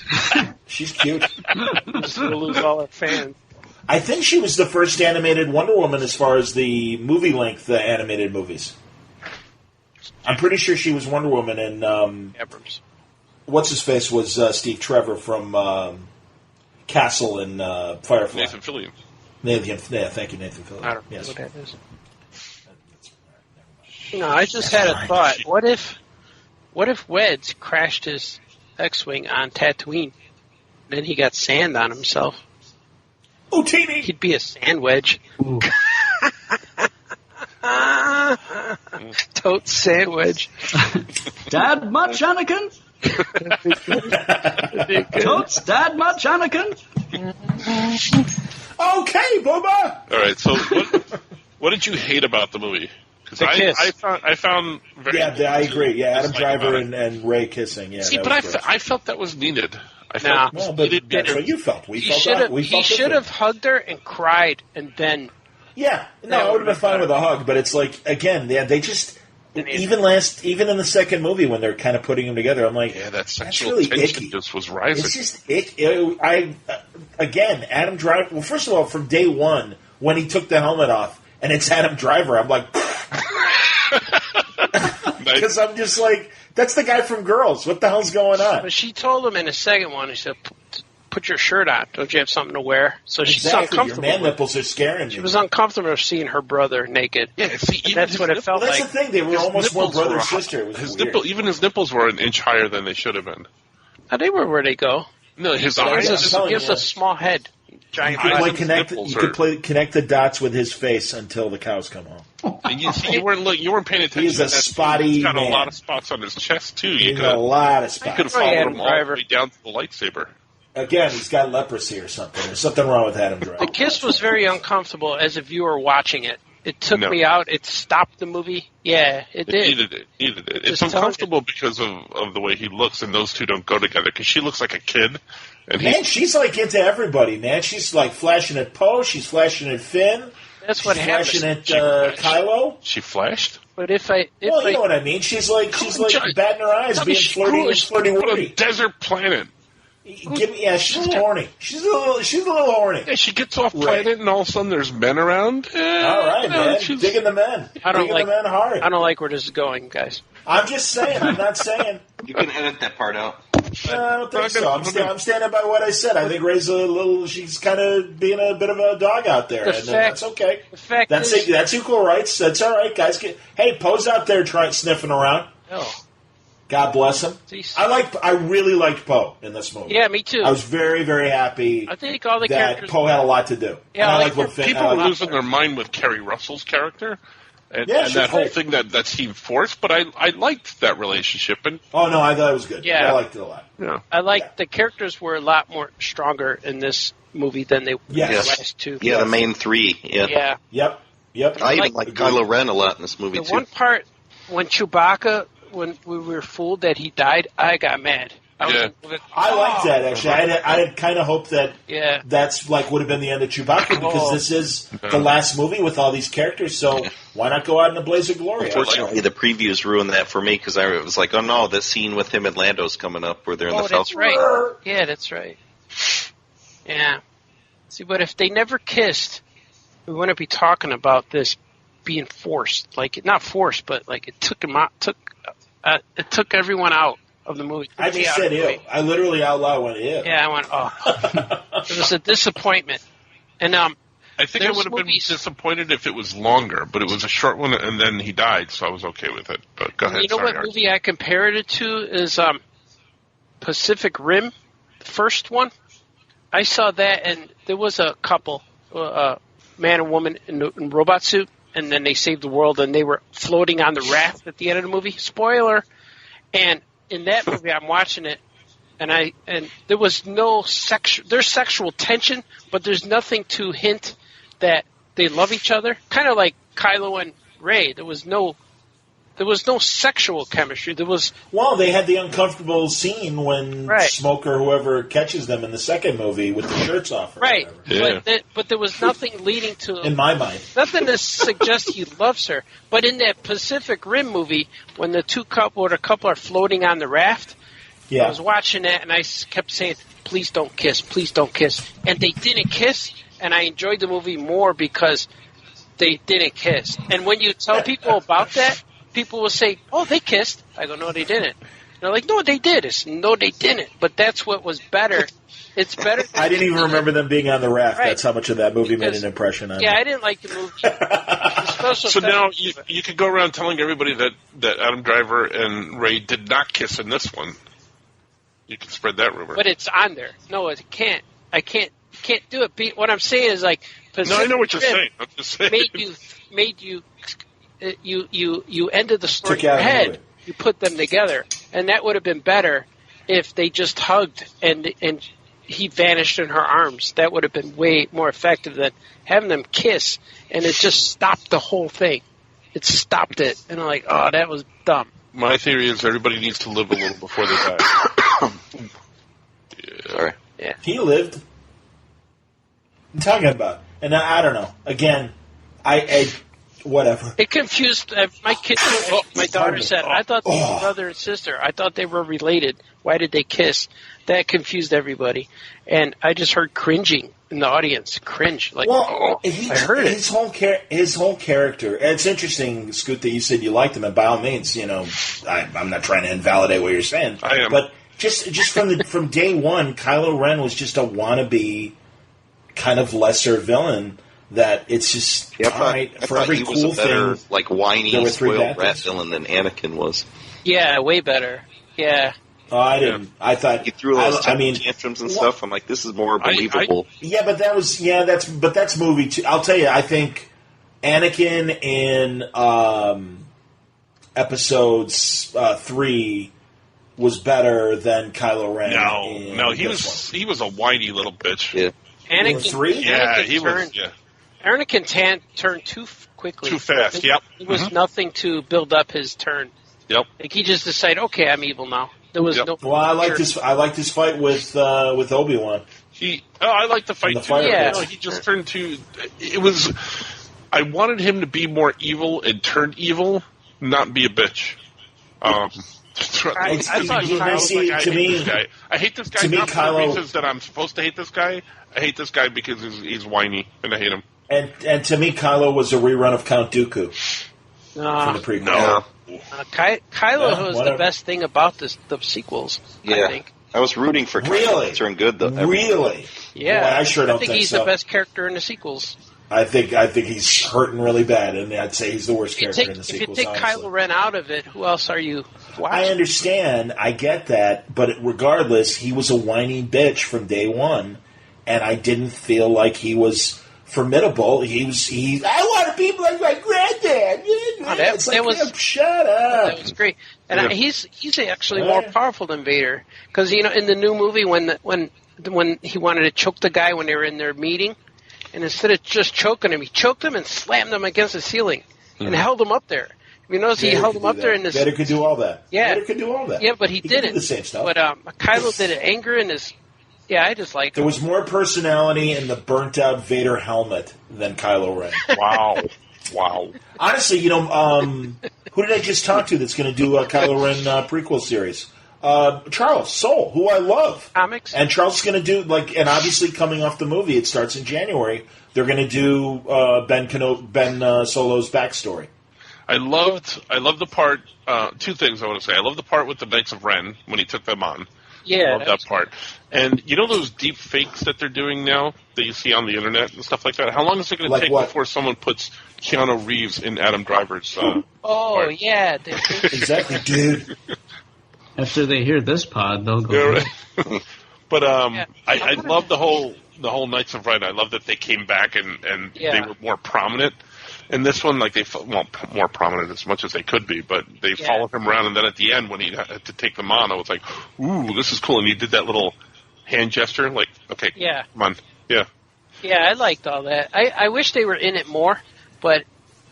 She's cute. Just going to lose all our fans. I think she was the first animated Wonder Woman as far as the movie-length animated movies. I'm pretty sure she was Wonder Woman, and Abrams. What's-his-face was Steve Trevor from Castle and Firefly. Nathan Fillion. Thank you, Nathan Fillion. I don't know what that is. No, I just had a thought. What if Wedge crashed his X-Wing on Tatooine? Then he got sand on himself. Oh, teeny! He'd be a sand wedge. Totes sandwich. Dad much, Anakin? Totes, Dad much, Anakin? Okay, Booba! All right, so what did you hate about the movie? Because I found very... Yeah, I agree. Yeah, Adam Driver and Ray kissing. Yeah. See, but I felt that was needed. But that's what you felt. We felt he should have hugged her and cried, and then... Yeah, no, I would have been fine with a hug, but it's like, again, they just... Even in the second movie when they're kind of putting them together, I'm like, that sexual really tension icky. just was rising. It's just icky. Again, Adam Driver. Well, first of all, from day one when he took the helmet off and it's Adam Driver, I'm like, because I'm just like, that's the guy from Girls. What the hell's going on? But she told him in the second one, she said, put your shirt on. Don't you have something to wear? So she's uncomfortable. Your man nipples are scaring me. She was uncomfortable seeing her brother naked. Yeah, see, that's what it felt like. That's the thing. They were almost more brother and sister. It was weird. Even his nipples were an inch higher than they should have been. They were where they go. No, his eyes. He has a small head. Giant you could connect the dots with his face until the cows come home. And you weren't paying attention. He's a spotty He's got man. A lot of spots on his chest too. He's got a lot of spots. You could have followed him all the way down to the lightsaber. Again, he's got leprosy or something. There's something wrong with Adam Driver. The kiss was very uncomfortable as a viewer watching it. It took me out. It stopped the movie. Yeah, it did. It needed it. It's uncomfortable because of the way he looks, and those two don't go together. Because she looks like a kid. And she's like into everybody, man. She's like flashing at Poe. She's flashing at Finn. That's what happened. Flashing at Kylo. She flashed. But you know what I mean. She's like batting her eyes, being flirty. What a desert planet. She's a little horny. She's a little horny. Yeah, she gets off planet, and all of a sudden there's men around. All right, man. Digging the men. Digging the men hard. I don't like where this is going, guys. I'm just saying. I'm not saying. You can edit that part out. I don't think so. I'm standing by what I said. I think Ray's she's kind of being a bit of a dog out there, and that's okay. That's equal rights. That's all right, guys. Hey, Poe's out there sniffing around. Oh. God bless him. I really liked Poe in this movie. Yeah, me too. I was very, very happy. I think all the that characters. Poe had a lot to do. Yeah, people were losing their mind with Kerry Russell's character. And that whole thing that seemed forced, but I liked that relationship. And I thought it was good. Yeah. I liked it a lot. Yeah. I liked the characters were a lot more stronger in this movie than they were in the last two. Yeah, the main three. Yeah. Yep. I even like Kylo Ren a lot in this movie, the too. one part, when Chewbacca, when we were fooled that he died, I got mad. I liked that, actually. I had kind of hoped that that's would have been the end of Chewbacca, because this is the last movie with all these characters, so why not go out in a blaze of glory? Unfortunately, the previews ruined that for me, because I was like, oh no, this scene with him and Lando's coming up where they're in the Falcon. That's right. Yeah, that's right. Yeah. See, but if they never kissed, we wouldn't be talking about this being forced. Not forced, but it took him out, it took everyone out of the movie. I just said ew. I literally out loud went ew. Yeah, I went, oh. It was a disappointment. And I think I would have been disappointed if it was longer, but it was a short one, and then he died, so I was okay with it. But go ahead. You know what movie I compared it to is Pacific Rim, the first one. I saw that, and there was a couple, man and woman in robot suit, and then they saved the world, and they were floating on the raft at the end of the movie. Spoiler. And in that movie, I'm watching it, and there was no there's sexual tension, but there's nothing to hint that they love each other. Kind of like Kylo and Rey. There was no sexual chemistry. They had the uncomfortable scene when Smoke or whoever catches them in the second movie with the shirts off. Right. Yeah. But there was nothing leading to, in my mind, nothing to suggest he loves her. But in that Pacific Rim movie, when the couple are floating on the raft, I was watching that and I kept saying, "Please don't kiss, please don't kiss," and they didn't kiss, and I enjoyed the movie more because they didn't kiss. And when you tell people about that, people will say, "Oh, they kissed." I go, "No, they didn't." They're like, "No, they did." No, they didn't. But that's what was better. It's better. I didn't even remember them being on the raft. Right. That's how much of that movie made an impression on me. Yeah, I didn't like the movie. So now you could go around telling everybody that Adam Driver and Ray did not kiss in this one. You can spread that rumor. But it's on there. No, it can't. I can't do it. What I'm saying is no, I know what you're saying. I'm just saying. Made you ended the story in your head. You put them together, and that would have been better if they just hugged and he vanished in her arms. That would have been way more effective than having them kiss, and it just stopped the whole thing. It stopped it, and I'm like, oh, that was dumb. My theory is everybody needs to live a little before they die. Sorry. Yeah. He lived. I'm talking about, and I don't know. Again, I whatever. It confused my kids. My daughter said, "I thought they were brother and sister. I thought they were related. Why did they kiss?" That confused everybody, and I just heard cringing in the audience. Cringe, I heard it. His whole character. And it's interesting, Scoot, that you said you liked him, and by all means, I'm not trying to invalidate what you're saying. I am, but just from day one, Kylo Ren was just a wannabe, kind of lesser villain. That it's just I for every he cool was a better, thing. Whiny, spoiled rat villain than Anakin was. Yeah, way better. Yeah. Oh, I didn't. I thought he threw those tantrums and stuff. I'm like, this is more believable. But that's movie two. I'll tell you, I think Anakin in episodes 3 was better than Kylo Ren. No, he was a whiny little bitch. Yeah. Anakin 3? Yeah, he was. Yeah. Anakin turned too quickly. Too fast. Yep. It was nothing to build up his turn. Yep. Like he just decided, okay, I'm evil now. There was no. Well, I liked his fight with Obi-Wan. I liked the fight too. Yeah. He just turned to. It was. I wanted him to be more evil and turn evil, not be a bitch. I hate this guy. To me, not for the reasons that I'm supposed to hate this guy. I hate this guy because he's whiny, and I hate him. And to me, Kylo was a rerun of Count Dooku from the prequel. No. Kylo was the best thing about the sequels. Yeah. I think. I was rooting for Kylo to turn good, though. Really? Yeah. Boy, I sure don't think he's so. the best character in the sequels. I think he's hurting really bad, and I'd say he's the worst character in the sequels. If you take Kylo Ren out of it, who else are you watching? I understand, I get that, but regardless, he was a whiny bitch from day one, and I didn't feel like he was formidable. I want to be like my granddad. Shut up. That was great, and he's actually more powerful than Vader, because in the new movie when he wanted to choke the guy when they were in their meeting. And instead of just choking him, he choked him and slammed him against the ceiling and held him up there. You notice he held him up there in this. Vader could do all that. Yeah, Vader could do all that. Yeah, but he didn't. Do the same stuff. But Kylo did it. Anger in his. Yeah, I just like. There was more personality in the burnt-out Vader helmet than Kylo Ren. Wow. Honestly, who did I just talk to that's going to do a Kylo Ren prequel series? Charles Soule, who I love. Comics. And Charles is going to do, and obviously coming off the movie, it starts in January, they're going to do Ben Solo's backstory. I loved the part, two things I want to say. I love the part with the Knights of Ren, when he took them on. Yeah. I love that part. And those deep fakes that they're doing now, that you see on the internet and stuff like that? How long is it going to take before someone puts Keanu Reeves in Adam Driver's part? Yeah. Exactly, dude. After they hear this pod, they'll go. Yeah, right. But I love the whole Knights of Ren. I love that they came back and they were more prominent. In this one, more prominent as much as they could be, but they followed him around, and then at the end, when he had to take them on, I was like, ooh, this is cool. And he did that little hand gesture, like, okay, come on. Yeah. Yeah, I liked all that. I wish they were in it more, but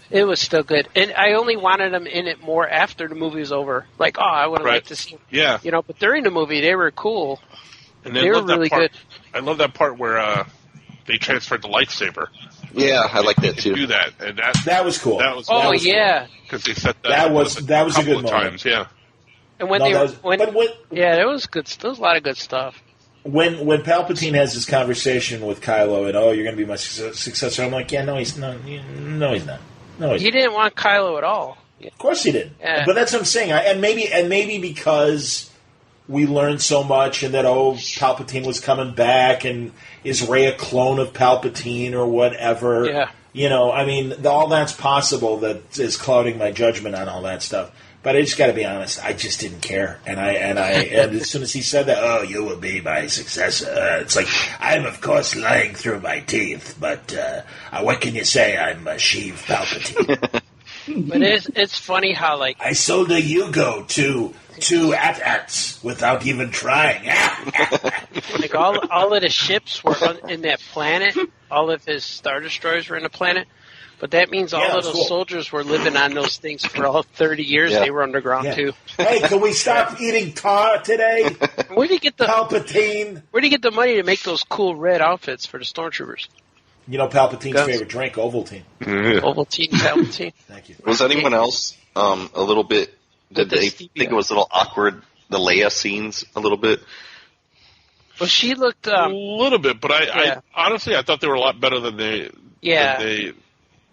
it was still good. And I only wanted them in it more after the movie was over. Like, I would have liked to see them. Yeah. But during the movie, they were cool. And they were really good. I love that part where they transferred the lightsaber. Yeah, I like that too. Do that, and that was cool. That was because they set that was a good moment. Times, yeah. And when there was good. There was a lot of good stuff. When Palpatine has this conversation with Kylo and you're going to be my successor, I'm like, no, he's not. No, he's not. No, he didn't want Kylo at all. Of course he didn't. Yeah. But that's what I'm saying. And maybe because we learned so much, and that Palpatine was coming back, and is Rey a clone of Palpatine or whatever? Yeah. All that's possible. That is clouding my judgment on all that stuff. But I just got to be honest. I just didn't care, and as soon as he said that, you will be my successor. It's like, I'm of course lying through my teeth, but what can you say? I'm Sheev Palpatine. But it's funny how I sold a Yugo to AT-ATs without even trying. all of the ships were in that planet. All of his Star Destroyers were in the planet. But that means all of those soldiers were living on those things for all 30 years. Yeah. They were underground too. Hey, can we stop eating tar today? Where do you get the Palpatine? Where do you get the money to make those cool red outfits for the stormtroopers? Palpatine's favorite drink, Ovaltine. Mm-hmm. Ovaltine, Palpatine. Thank you. Was anyone else a little bit? Did they think it was a little awkward? The Leia scenes, a little bit. Well, she looked a little bit, but I honestly I thought they were a lot better than they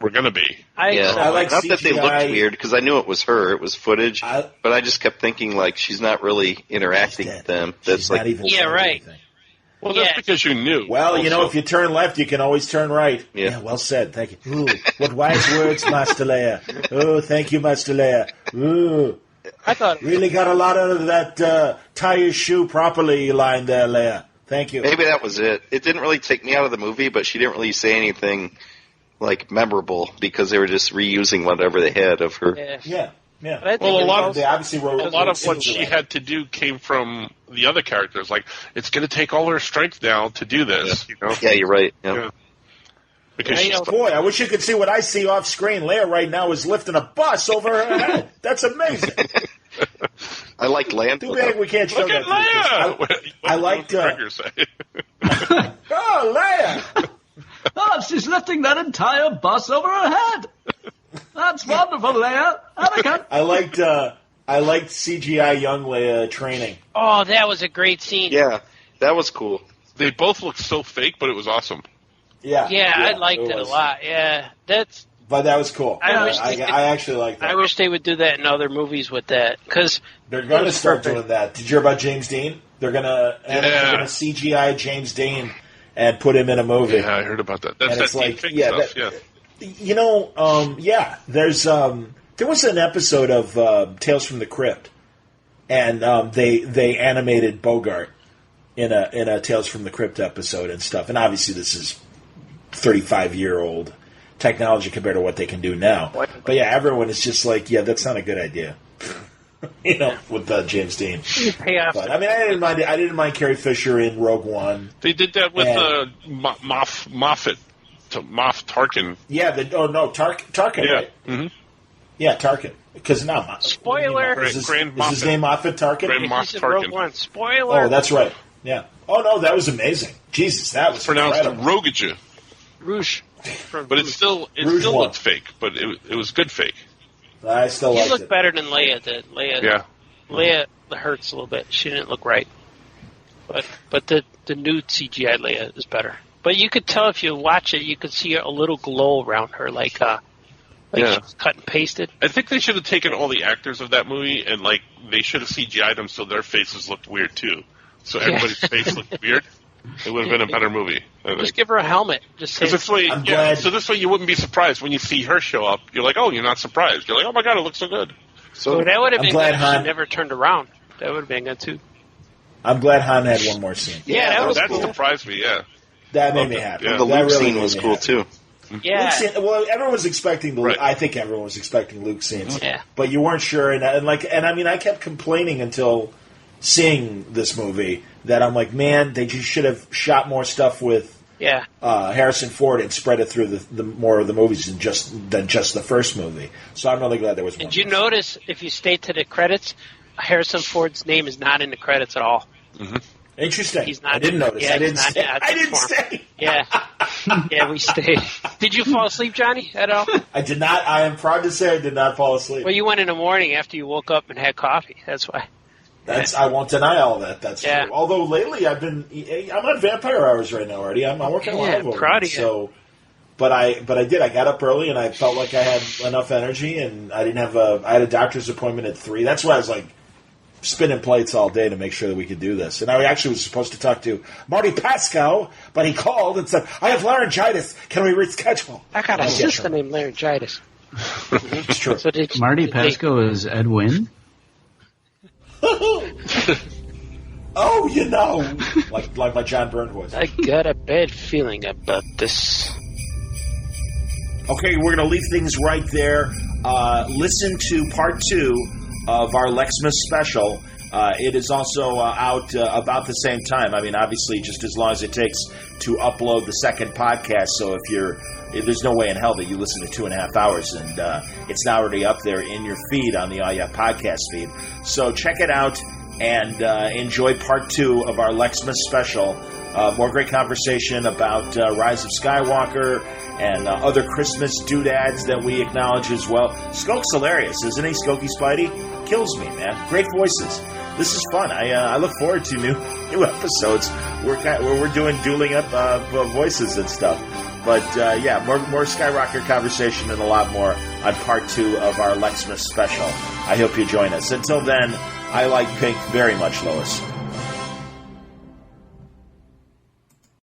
were going to be. I like not CGI. That they looked weird, because I knew it was her. It was footage, but I just kept thinking she's not really interacting with them. That's not even right. Anything. Well, that's because you knew. Well, if you turn left, you can always turn right. Yeah, well said. Thank you. Ooh, what wise words, Master Leia. Oh, thank you, Master Leia. Ooh. I thought really got a lot out of that tie your shoe properly line there, Leia. Thank you. Maybe that was it. It didn't really take me out of the movie, but she didn't really say anything memorable, because they were just reusing whatever they had of her. Yeah. Well, a lot of what she had to do came from the other characters. It's going to take all her strength now to do this. Yeah, you're right. Yeah. Because boy, I wish you could see what I see off screen. Leia right now is lifting a bus over her head. That's amazing. I like land. Too bad we can't show that. Leia! I liked. Leia! She's lifting that entire bus over her head. That's wonderful, Leia. I liked CGI young Leia training. Oh, that was a great scene. Yeah, that was cool. They both looked so fake, but it was awesome. Yeah, I liked it a lot. Yeah, but that was cool. I actually liked that. I wish they would do that in other movies with that, because they're going to start doing that. Did you hear about James Dean? They're gonna CGI James Dean and put him in a movie. Yeah, I heard about that. That's and it's like, stuff. You know, there's there was an episode of Tales from the Crypt, and they animated Bogart in a Tales from the Crypt episode and stuff. And obviously, this is 35-year-old technology compared to what they can do now. But yeah, everyone is just like, yeah, that's not a good idea. You know, with James Dean. But, I mean, I didn't mind Carrie Fisher in Rogue One. They did that with Moff Tarkin. Yeah, Tarkin. Yeah. Right? Mm-hmm. Yeah, Tarkin. Because now, spoiler. Is his name Moffat Tarkin? Grand Moff He's Tarkin. Rogue One. Spoiler. Oh, that's right. Yeah. Oh no, that was amazing. Jesus, that was pronounced incredible. Rouge. But it still looked fake. But it was good fake. I still liked it. He looked better than Leia did. Leia hurts a little bit. She didn't look right. But the new CGI Leia is better. But you could tell if you watch it, you could see a little glow around her, like she was cut and pasted. I think they should have taken all the actors of that movie and they should have CGI'd them so their faces looked weird too. So everybody's face looked weird. It would have been a better movie. Just give her a helmet. Just say, this way, so this way you wouldn't be surprised when you see her show up. You're like, oh, you're not surprised. You're like, oh my god, it looks so good. So that would have been good if she never turned around. That would have been good too. I'm glad Han had one more scene. Yeah, that surprised me. Yeah, that made me happy. Yeah. The Luke scene was cool too. Yeah. Well, everyone was expecting the. Right. I think everyone was expecting Luke scenes. Yeah. But you weren't sure, and I mean, I kept complaining until seeing this movie that I'm like, man, they just should have shot more stuff with Harrison Ford and spread it through the more of the movies than just the first movie. So I'm really glad there was one. Did you notice if you stay to the credits, Harrison Ford's name is not in the credits at all? Mm-hmm. Interesting. He's not. I didn't notice. Yeah, I didn't stay. Yeah. Yeah, we stayed. Did you fall asleep, Johnny, at all? I did not. I am proud to say I did not fall asleep. Well, you went in the morning after you woke up and had coffee. That's why. I won't deny all that. That's true. Although lately I'm on vampire hours right now, Artie. I'm working a lot of overtime. Proud of you. So, but I did. I got up early and I felt like I had enough energy, and I didn't have I had a doctor's appointment at 3. That's why I was like spinning plates all day to make sure that we could do this. And I actually was supposed to talk to Marty Pascoe, but he called and said, I have laryngitis. Can we reschedule? I got a sister named laryngitis. It's true. So Marty Pascoe is Ed Wynn? Oh, you know. Like my John Byrne voice. I got a bad feeling about this. Okay, we're going to leave things right there. Listen to part 2 of our Lexmas special. It is also out about the same time. I mean, obviously, just as long as it takes to upload the second podcast. So there's no way in hell that you listen to 2.5 hours, and it's now already up there in your feed on the podcast feed. So check it out and enjoy part 2 of our Lexmas special. More great conversation about Rise of Skywalker and other Christmas doodads that we acknowledge as well. Skoke's hilarious, isn't he? Skokie Spidey kills me, man. Great voices. This is fun. I look forward to new episodes where we're doing dueling up voices and stuff. But more Skyrocket conversation and a lot more on part 2 of our Lexmas special. I hope you join us. Until then, I like pink very much, Lois.